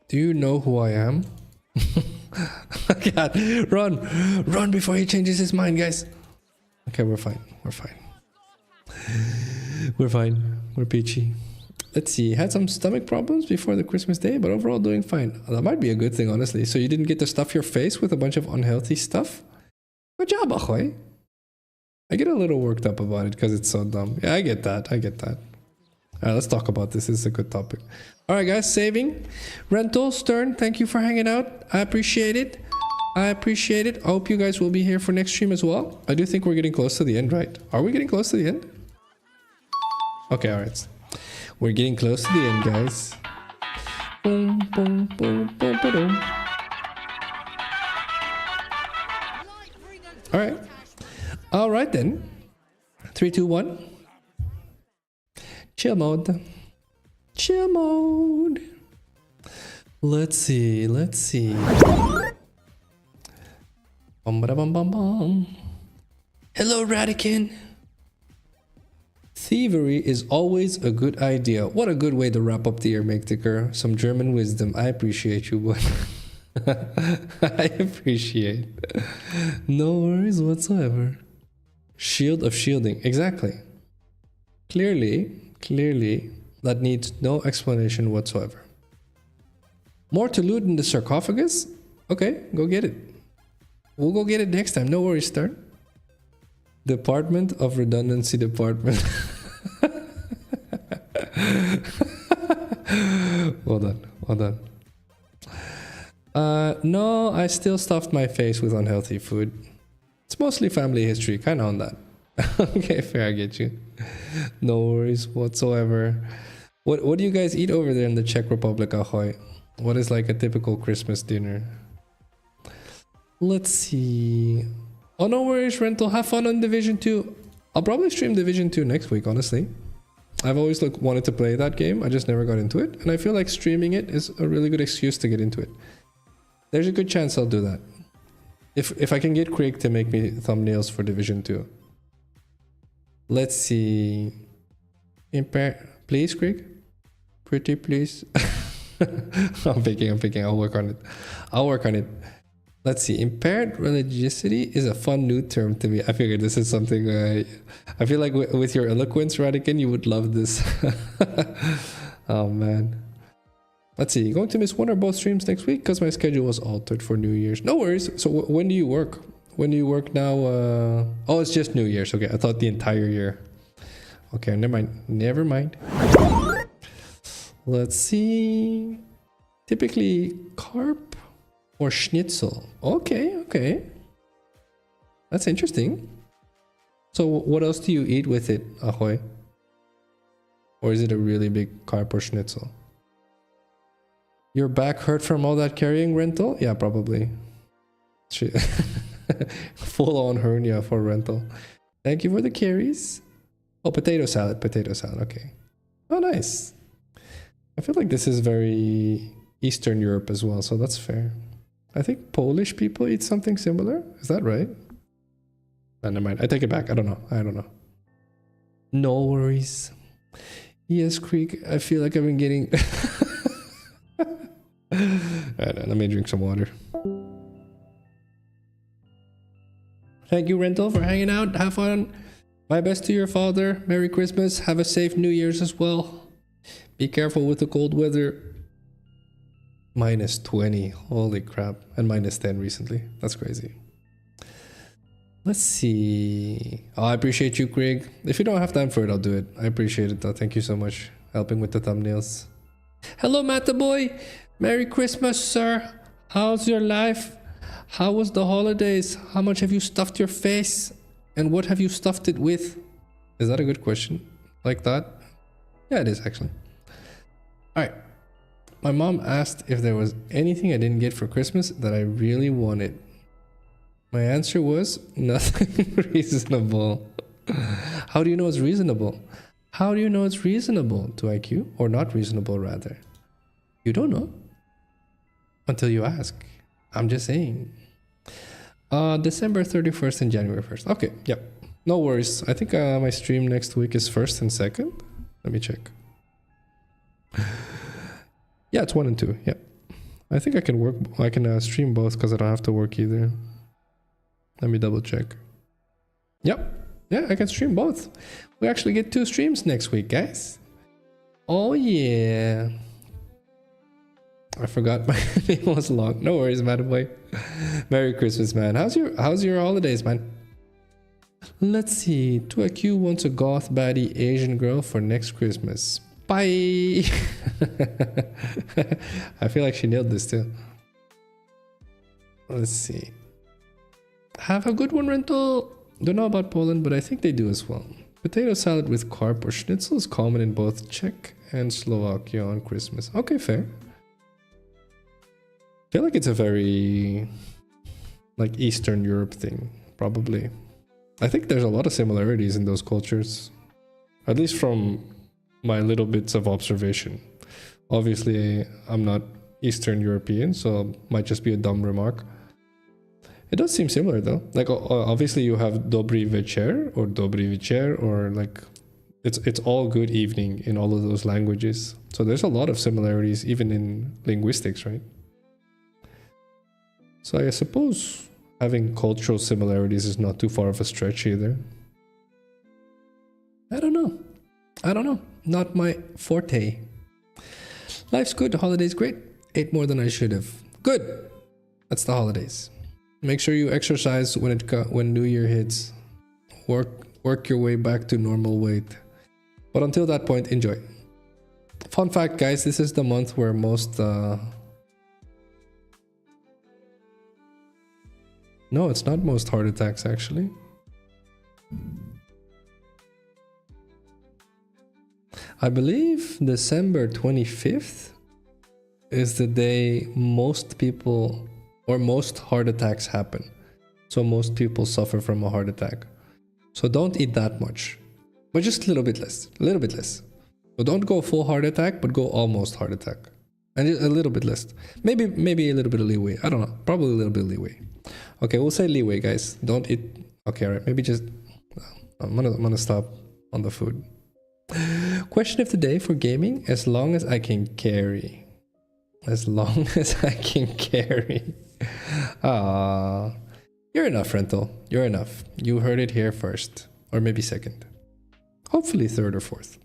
Do you know who I am? God, run! Run before he changes his mind, guys! Okay, we're fine. We're fine. We're fine. We're peachy. Let's see. Had some stomach problems before the Christmas day, but overall doing fine. That might be a good thing, honestly. So you didn't get to stuff your face with a bunch of unhealthy stuff? Good job, Ahoy. I get a little worked up about it because it's so dumb. Yeah, I get that. I get that. Alright, let's talk about this. This is a good topic. Alright, guys. Saving. Rental, Stern, thank you for hanging out. I appreciate it. I appreciate it. I hope you guys will be here for next stream as well. I do think we're getting close to the end, right? Are we getting close to the end? Okay, alright. We're getting close to the end, guys. Boom, boom, boom, boom, boom, boom. Alright. Alright then. 3, 2, 1. Chill mode. Chill mode. Let's see. Let's see. Bum ba bum bum bum. Hello, Radican. Thievery is always a good idea. What a good way to wrap up the year, Mektiker. Some German wisdom. I appreciate you, but I appreciate. No worries whatsoever. Shield of shielding. Exactly. Clearly, that needs no explanation whatsoever. More to loot in the sarcophagus? Okay, go get it. We'll go get it next time. No worries, Stern. Department of Redundancy Department. Well done. Well done. No, I still stuffed my face with unhealthy food. It's mostly family history. Kind of on that. Okay, fair. I get you. No worries whatsoever. What do you guys eat over there in the Czech Republic, Ahoy? What is like a typical Christmas dinner? Let's see. Oh, no worries, Rental. Have fun on Division 2. I'll probably stream Division 2 next week, honestly. I've always wanted to play that game. I just never got into it. And I feel like streaming it is a really good excuse to get into it. There's a good chance I'll do that. If I can get Craig to make me thumbnails for Division 2. Let's see. Please, Craig? Pretty please. I'm picking. I'll work on it. Let's see. Impaired religiosity is a fun new term to me. I figured this is something I feel like with your eloquence, Radican, you would love this. Oh man. Let's see. Going to miss one or both streams next week because my schedule was altered for New Year's. No worries. So when do you work? When do you work now? Oh, it's just New Year's. Okay, I thought the entire year. Okay, never mind. Let's see. Typically carp. Or schnitzel. Okay, okay. That's interesting. So what else do you eat with it, Ahoy? Or is it a really big carp or schnitzel? Your back hurt from all that carrying, Rental? Yeah, probably. Full on hernia for Rental. Thank you for the carries. Oh, potato salad, okay. Oh, nice. I feel like this is very Eastern Europe as well, so that's fair. I think Polish people eat something similar. Is that right? Never mind. I take it back. I don't know. No worries. Yes, Creek. I feel like I've been getting... Let me drink some water. Thank you, Rental, for hanging out. Have fun. My best to your father. Merry Christmas. Have a safe New Year's as well. Be careful with the cold weather. -20. Holy crap. And -10 recently. That's crazy. Let's see. Oh, I appreciate you, Craig. If you don't have time for it, I'll do it. I appreciate it, though. Thank you so much. Helping with the thumbnails. Hello, Mataboy. Merry Christmas, sir. How's your life? How was the holidays? How much have you stuffed your face? And what have you stuffed it with? Is that a good question? Like that? Yeah, it is, actually. Alright. My mom asked if there was anything I didn't get for Christmas that I really wanted. My answer was nothing reasonable. How do you know it's reasonable? How do you know it's reasonable to IQ? Or not reasonable, rather? You don't know. Until you ask. I'm just saying. December 31st and January 1st. Okay, yep. No worries. I think my stream next week is 1st and 2nd. Let me check. Yeah, it's 1 and 2. Yep. I think I can work. I can stream both because I don't have to work either. Let me double check. Yep. Yeah, I can stream both. We actually get 2 streams next week, guys. Oh yeah. I forgot my name was long. No worries, madam boy. Merry Christmas, man. How's your holidays, man? Let's see. 2IQ wants a goth baddie Asian girl for next Christmas. Bye. I feel like she nailed this too. Let's see. Have a good one, Rental. Don't know about Poland, but I think they do as well. Potato salad with carp or schnitzel is common in both Czech and Slovakia on Christmas. Okay, fair. I feel like it's a very like Eastern Europe thing, probably. I think there's a lot of similarities in those cultures, at least from my little bits of observation. Obviously, I'm not Eastern European, so it might just be a dumb remark. It does seem similar though. Like obviously you have Dobry večer or like it's all good evening in all of those languages. So there's a lot of similarities even in linguistics, right? So I suppose having cultural similarities is not too far of a stretch either. I don't know. Not my forte. Life's good, holidays great. Ate more than I should have. Good. That's the holidays. Make sure you exercise when New Year hits. Work your way back to normal weight. But until that point, enjoy. Fun fact, guys, this is the month where most no, it's not most heart attacks actually. I believe December 25th is the day most people or most heart attacks happen. So most people suffer from a heart attack. So don't eat that much, but just a little bit less, So don't go full heart attack, but go almost heart attack. And a little bit less. Maybe a little bit of leeway. I don't know. Probably a little bit of leeway. Okay, we'll say leeway, guys. Don't eat. Okay, all right. Maybe just. I'm gonna stop on the food. Question of the day for gaming: as long as I can carry. As long as I can carry. Ah, you're enough, Rental. You're enough. You heard it here first, or maybe second. Hopefully third or fourth.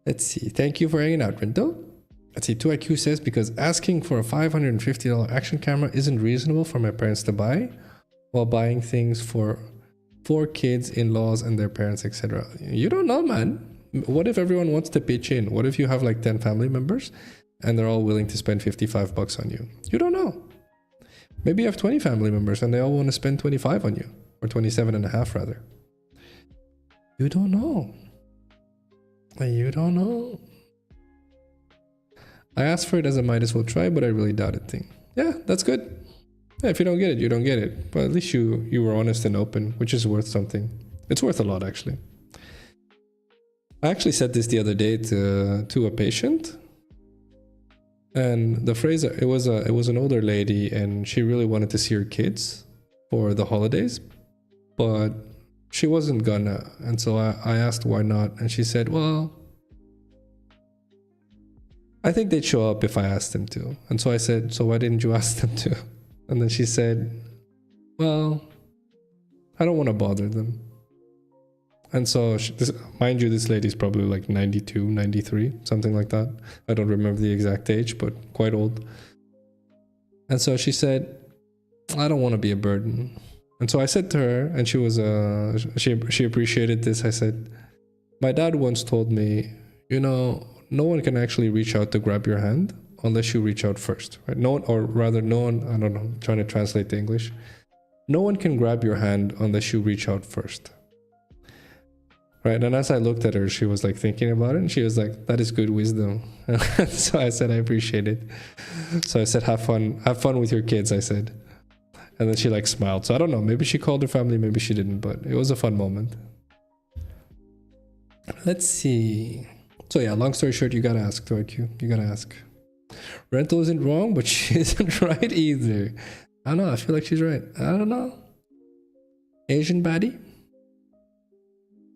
Let's see. Thank you for hanging out, Rental. Let's see. 2IQ says because asking for a $550 action camera isn't reasonable for my parents to buy, while buying things for 4 kids, in-laws, and their parents, etc. You don't know, man. What if everyone wants to pitch in? What if you have like 10 family members and they're all willing to spend 55 bucks on you. You don't know. Maybe you have 20 family members and they all want to spend 25 on you, or 27 and a half rather. You don't know. You don't know. I asked for it as a might as well try, but I really doubt it thing. Yeah, that's good. Yeah, if you don't get it, you don't get it. But at least you were honest and open, which is worth something. It's worth a lot, actually. I actually said this the other day to a patient. And the phrase, it was an older lady, and she really wanted to see her kids for the holidays, but she wasn't gonna. And so I asked why not, and she said, well, I think they'd show up if I asked them to. And so I said, so why didn't you ask them to? And then she said, well, I don't want to bother them. And so, mind you, this lady's probably like 92, 93, something like that. I don't remember the exact age, but quite old. And so she said, I don't want to be a burden. And so I said to her, and she was, she appreciated this. I said, my dad once told me, you know, no one can actually reach out to grab your hand unless you reach out first, right? No one, or rather no one, I don't know, I'm trying to translate the English. No one can grab your hand unless you reach out first. Right, and as I looked at her, she was like thinking about it, and she was like, that is good wisdom. So I said, I appreciate it. So I said, have fun with your kids, I said. And then she like smiled. So I don't know, maybe she called her family, maybe she didn't, but it was a fun moment. Let's see. So yeah, long story short, you gotta ask, ToyQ. You gotta ask. Rental isn't wrong, but she isn't right either. I don't know, I feel like she's right. I don't know. Asian baddie?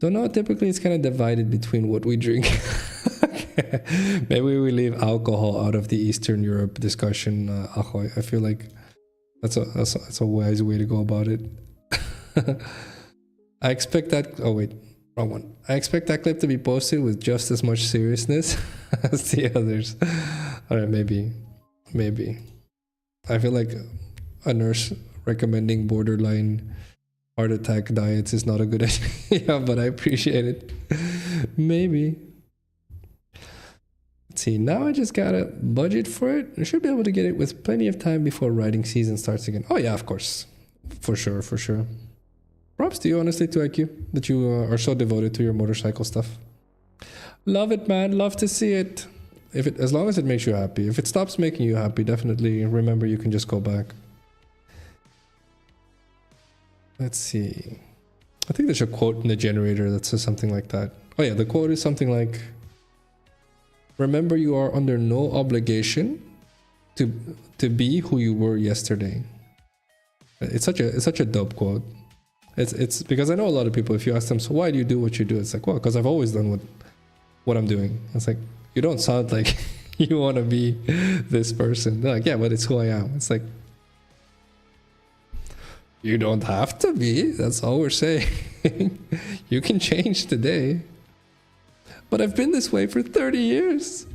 Don't know, typically it's kind of divided between what we drink. Okay. Maybe we leave alcohol out of the Eastern Europe discussion, Ahoy. I feel like that's a wise way to go about it. I expect that, oh wait, wrong one. I expect that clip to be posted with just as much seriousness as the others. Alright, maybe. I feel like a nurse recommending borderline heart attack diets is not a good idea, but I appreciate it. Maybe. Let's see, now I just gotta budget for it. I should be able to get it with plenty of time before riding season starts again. Oh yeah, of course. For sure. Props to you, honestly, ToyQ, that you are so devoted to your motorcycle stuff. Love it, man. Love to see it. As long as it makes you happy. If it stops making you happy, definitely remember you can just go back. Let's see. I think there's a quote in the generator that says something like that. Oh yeah, the quote is something like, remember you are under no obligation to be who you were yesterday. It's such a dope quote. It's because I know a lot of people, if you ask them, so why do you do what you do? It's like, well, because I've always done what I'm doing. It's like, you don't sound like you want to be this person. They're like, yeah, but it's who I am. It's like, you don't have to be. That's all we're saying. You can change today. But I've been this way for 30 years.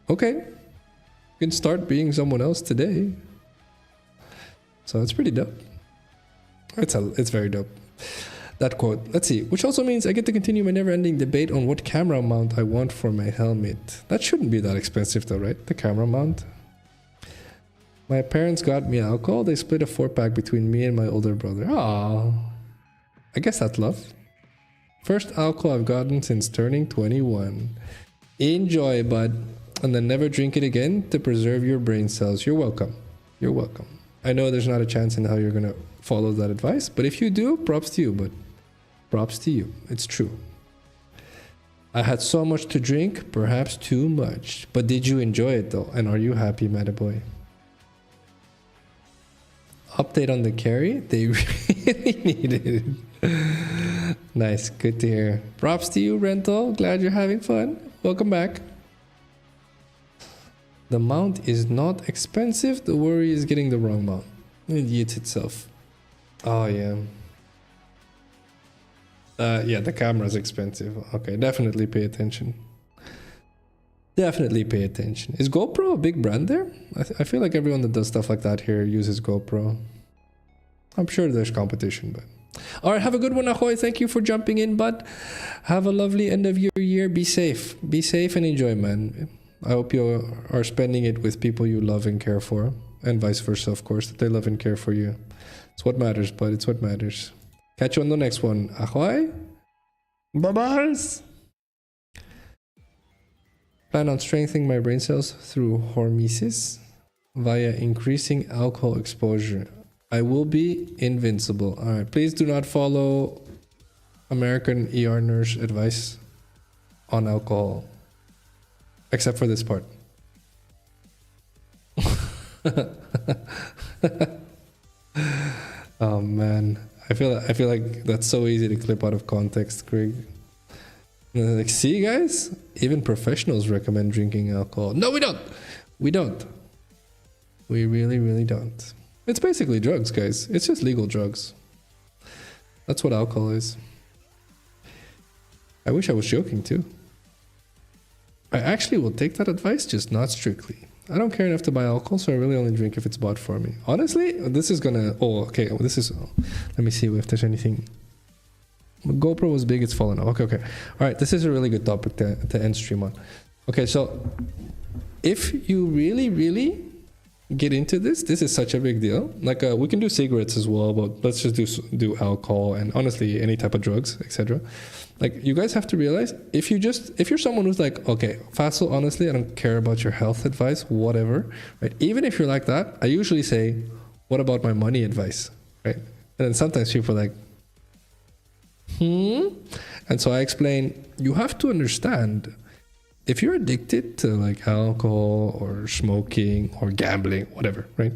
Okay. You can start being someone else today. So it's pretty dope. It's very dope. That quote. Let's see. Which also means I get to continue my never-ending debate on what camera mount I want for my helmet. That shouldn't be that expensive though, right? The camera mount. My parents got me alcohol. They split a 4-pack between me and my older brother. Aww. I guess that's love. First alcohol I've gotten since turning 21. Enjoy, bud. And then never drink it again to preserve your brain cells. You're welcome. You're welcome. I know there's not a chance in how you're gonna follow that advice, but if you do, props to you, bud. Props to you. It's true. I had so much to drink, perhaps too much. But did you enjoy it though? And are you happy, Metaboy? Update on the carry, they really needed it. Nice, good to hear. Props to you, Rental. Glad you're having fun. Welcome back. The mount is not expensive. The worry is getting the wrong mount. It eats itself. Oh yeah. Yeah, the camera's expensive. Okay, definitely pay attention. Definitely pay attention. Is GoPro a big brand there? I feel like everyone that does stuff like that here uses GoPro. I'm sure there's competition, but... Alright, have a good one, Ahoy. Thank you for jumping in, bud. Have a lovely end of your year. Be safe. Be safe and enjoy, man. I hope you are spending it with people you love and care for, and vice versa, of course, that they love and care for you. It's what matters, bud. It's what matters. Catch you on the next one. Ahoy! Bye-bye! Plan on strengthening my brain cells through hormesis via increasing alcohol exposure. I will be invincible. Alright, please do not follow American ER nurse advice on alcohol. Except for this part. Oh man. I feel like that's so easy to clip out of context, Craig. Like, see guys? Even professionals recommend drinking alcohol. No, we don't! We don't. We really, really don't. It's basically drugs, guys. It's just legal drugs. That's what alcohol is. I wish I was joking too. I actually will take that advice, just not strictly. I don't care enough to buy alcohol, so I really only drink if it's bought for me. Honestly, this is gonna... Oh, okay. This is... Let me see if there's anything... GoPro was big, it's fallen off. Okay. All right, this is a really good topic to end stream on. Okay, so if you really, really get into this is such a big deal. Like, we can do cigarettes as well, but let's just do alcohol and honestly any type of drugs, etc. Like, you guys have to realize, if you're someone who's like, okay, Phacil, honestly, I don't care about your health advice, whatever, right? Even if you're like that, I usually say, what about my money advice, right? And then sometimes people are like, and so I explain, you have to understand, if you're addicted to like alcohol or smoking or gambling, whatever, right?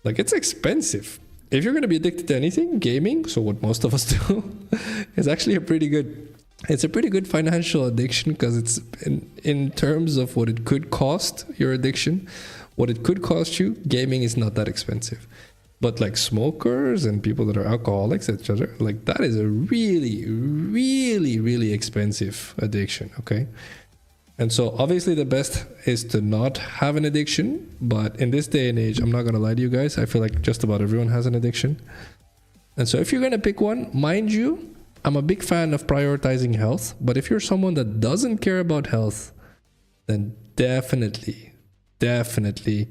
Like, it's expensive. If you're going to be addicted to anything, gaming, so what most of us do, is actually a pretty good financial addiction, because it's in terms of what it could cost your addiction, what it could cost you, gaming is not that expensive. But like smokers and people that are alcoholics, etc., like that is a really, really, really expensive addiction, okay? And so obviously the best is to not have an addiction, but in this day and age, I'm not gonna lie to you guys, I feel like just about everyone has an addiction. And so if you're gonna pick one, mind you, I'm a big fan of prioritizing health, but if you're someone that doesn't care about health, then definitely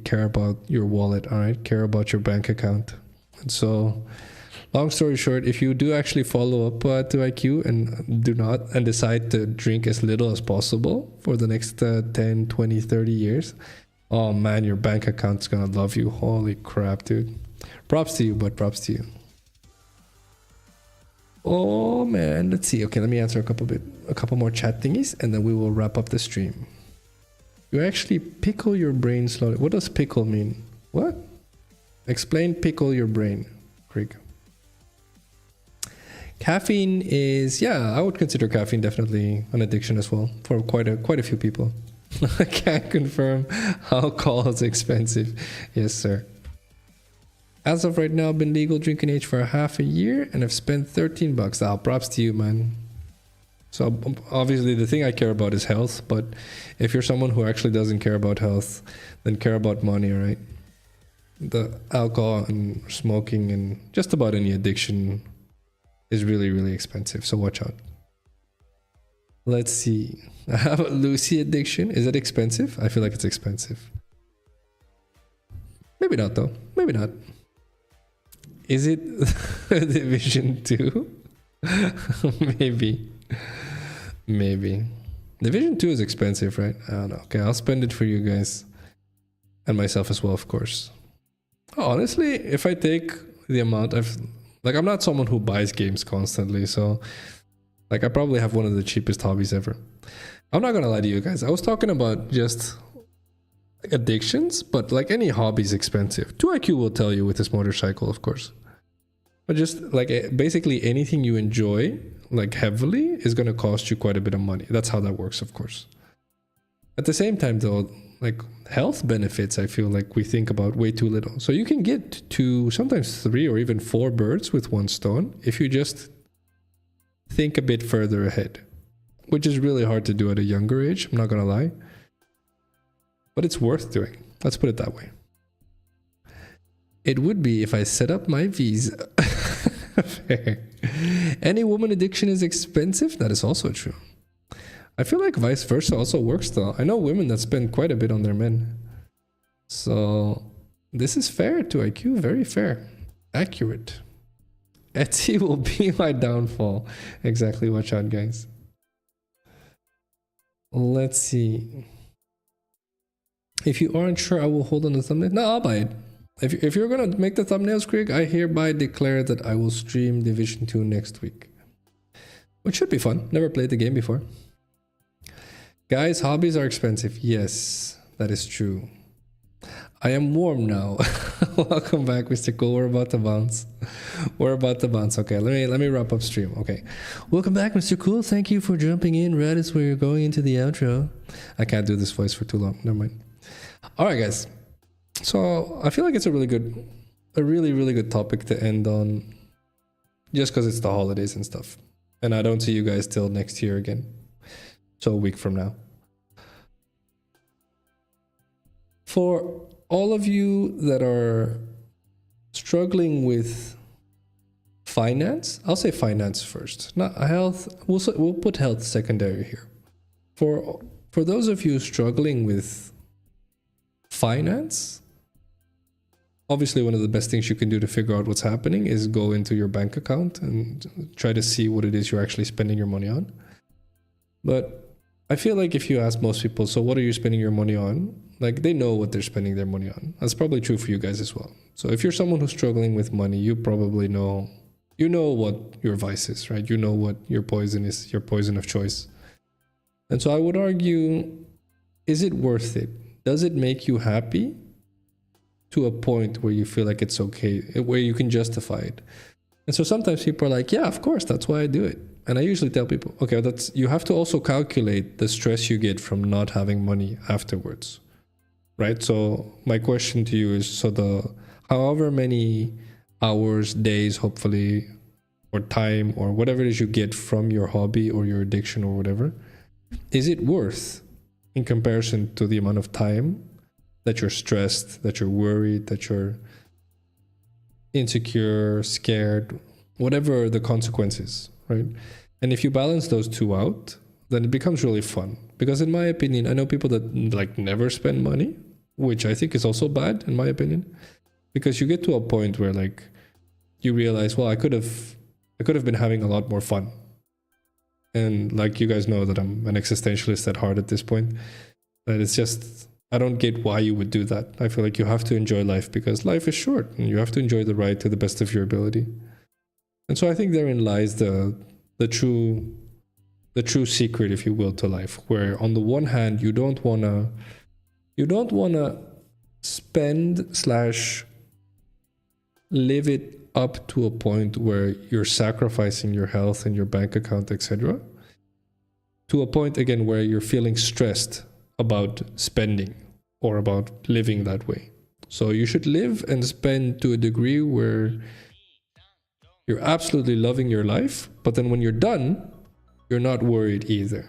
care about your wallet, all right? Care about your bank account. And so, long story short, if you do actually follow up to IQ and decide to drink as little as possible for the next 10, 20, 30 years, oh man, your bank account's gonna love you. Holy crap, dude. Props to you, but props to you. Oh man, let's see. Okay, let me answer a couple more chat thingies, and then we will wrap up the stream. You actually pickle your brain slowly. What does pickle mean? What? Explain pickle your brain, Craig. Caffeine is, yeah, I would consider caffeine definitely an addiction as well for quite a few people. I can't confirm alcohol is expensive. Yes, sir. As of right now, I've been legal drinking age for half a year and I've spent $13. Ah, props to you, man. So obviously the thing I care about is health, but if you're someone who actually doesn't care about health, then care about money, right? The alcohol and smoking and just about any addiction is really, really expensive, so watch out. Let's see. I have a Lucy addiction. Is it expensive? I feel like it's expensive. Maybe not though. Maybe not. Is it Division 2? Maybe. Division 2 is expensive, right? I don't know. Okay, I'll spend it for you guys. And myself as well, of course. Oh, honestly, if I take the amount I'm not someone who buys games constantly, so like I probably have one of the cheapest hobbies ever. I'm not gonna lie to you guys. I was talking about just addictions, but like any hobby is expensive. 2IQ will tell you with his motorcycle, of course. But just like basically anything you enjoy like heavily is going to cost you quite a bit of money. That's how that works, of course. At the same time though, like health benefits, I feel like we think about way too little. So you can get to sometimes 3 or even 4 birds with one stone if you just think a bit further ahead, which is really hard to do at a younger age, I'm not going to lie. But it's worth doing. Let's put it that way. It would be if I set up my visa. Fair. Any woman addiction is expensive? That is also true. I feel like vice versa also works though. I know women that spend quite a bit on their men. So this is fair to IQ, very fair. Accurate. Etsy will be my downfall. Exactly, watch out guys. Let's see. If you aren't sure, I will hold on the thumbnail. No, I'll buy it. If you're gonna make the thumbnails, Greg, I hereby declare that I will stream Division 2 next week. Which should be fun. Never played the game before. Guys, hobbies are expensive. Yes, that is true. I am warm now. Welcome back, Mr. Cool. We're about to bounce. We're about to bounce. Okay, let me wrap up stream. Okay. Welcome back, Mr. Cool. Thank you for jumping in right as we're going into the outro. I can't do this voice for too long. Never mind. Alright, guys. So I feel like it's a really, really good topic to end on, just because it's the holidays and stuff. And I don't see you guys till next year again. So a week from now. For all of you that are struggling with finance, I'll say finance first, not health. We'll put health secondary here. For those of you struggling with finance, obviously one of the best things you can do to figure out what's happening is go into your bank account and try to see what it is you're actually spending your money on. But I feel like if you ask most people, so what are you spending your money on? Like, they know what they're spending their money on. That's probably true for you guys as well. So if you're someone who's struggling with money, you probably know, what your vice is, right? You know what your poison is, your poison of choice. And so I would argue, is it worth it? Does it make you happy to a point where you feel like it's okay, where you can justify it? And so sometimes people are like, yeah, of course, that's why I do it. And I usually tell people, okay, you have to also calculate the stress you get from not having money afterwards, right? So my question to you is, so however many hours, days, hopefully, or time, or whatever it is you get from your hobby or your addiction or whatever, is it worth in comparison to the amount of time that you're stressed, that you're worried, that you're insecure, scared, whatever the consequences, right? And if you balance those two out, then it becomes really fun. Because in my opinion, I know people that like never spend money, which I think is also bad in my opinion, because you get to a point where like you realize, well, I could have been having a lot more fun. And like you guys know that I'm an existentialist at heart at this point. But it's just, I don't get why you would do that. I feel like you have to enjoy life because life is short and you have to enjoy the ride to the best of your ability. And so I think therein lies the true secret, if you will, to life, where on the one hand you don't wanna spend / live it up to a point where you're sacrificing your health and your bank account, etc., to a point again where you're feeling stressed about spending or about living that way. So you should live and spend to a degree where you're absolutely loving your life, but then when you're done, you're not worried either.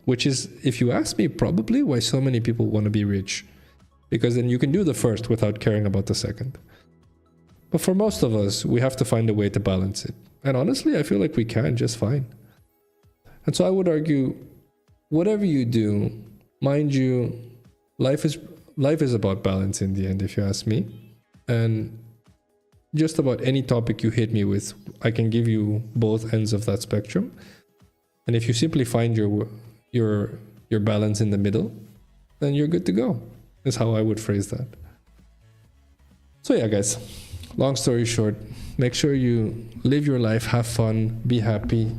Which is, if you ask me, probably why so many people want to be rich. Because then you can do the first without caring about the second. But for most of us, we have to find a way to balance it. And honestly, I feel like we can just fine. And so I would argue, whatever you do, mind you, life is about balance in the end, if you ask me. And just about any topic you hit me with, I can give you both ends of that spectrum. And if you simply find your balance in the middle, then you're good to go, is how I would phrase that. So yeah, guys, long story short, make sure you live your life, have fun, be happy.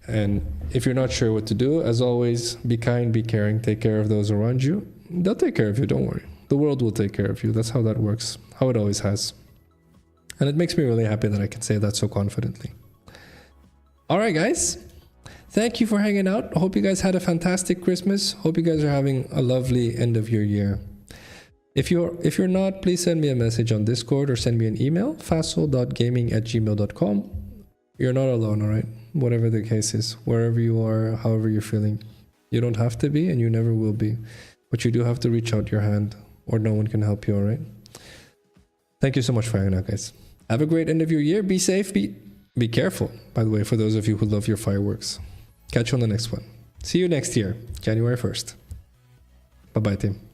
And if you're not sure what to do, as always, be kind, be caring, take care of those around you. They'll take care of you, don't worry. The world will take care of you. That's how that works, how it always has. And it makes me really happy that I can say that so confidently. All right, guys. Thank you for hanging out. I hope you guys had a fantastic Christmas. Hope you guys are having a lovely end of your year. If you're not, please send me a message on Discord or send me an email, facil.gaming@gmail.com. You're not alone, all right? Whatever the case is, wherever you are, however you're feeling. You don't have to be and you never will be. But you do have to reach out your hand or no one can help you, all right? Thank you so much for hanging out, guys. Have a great end of your year. Be safe. Be careful, by the way, for those of you who love your fireworks. Catch you on the next one. See you next year, January 1st. Bye-bye, team.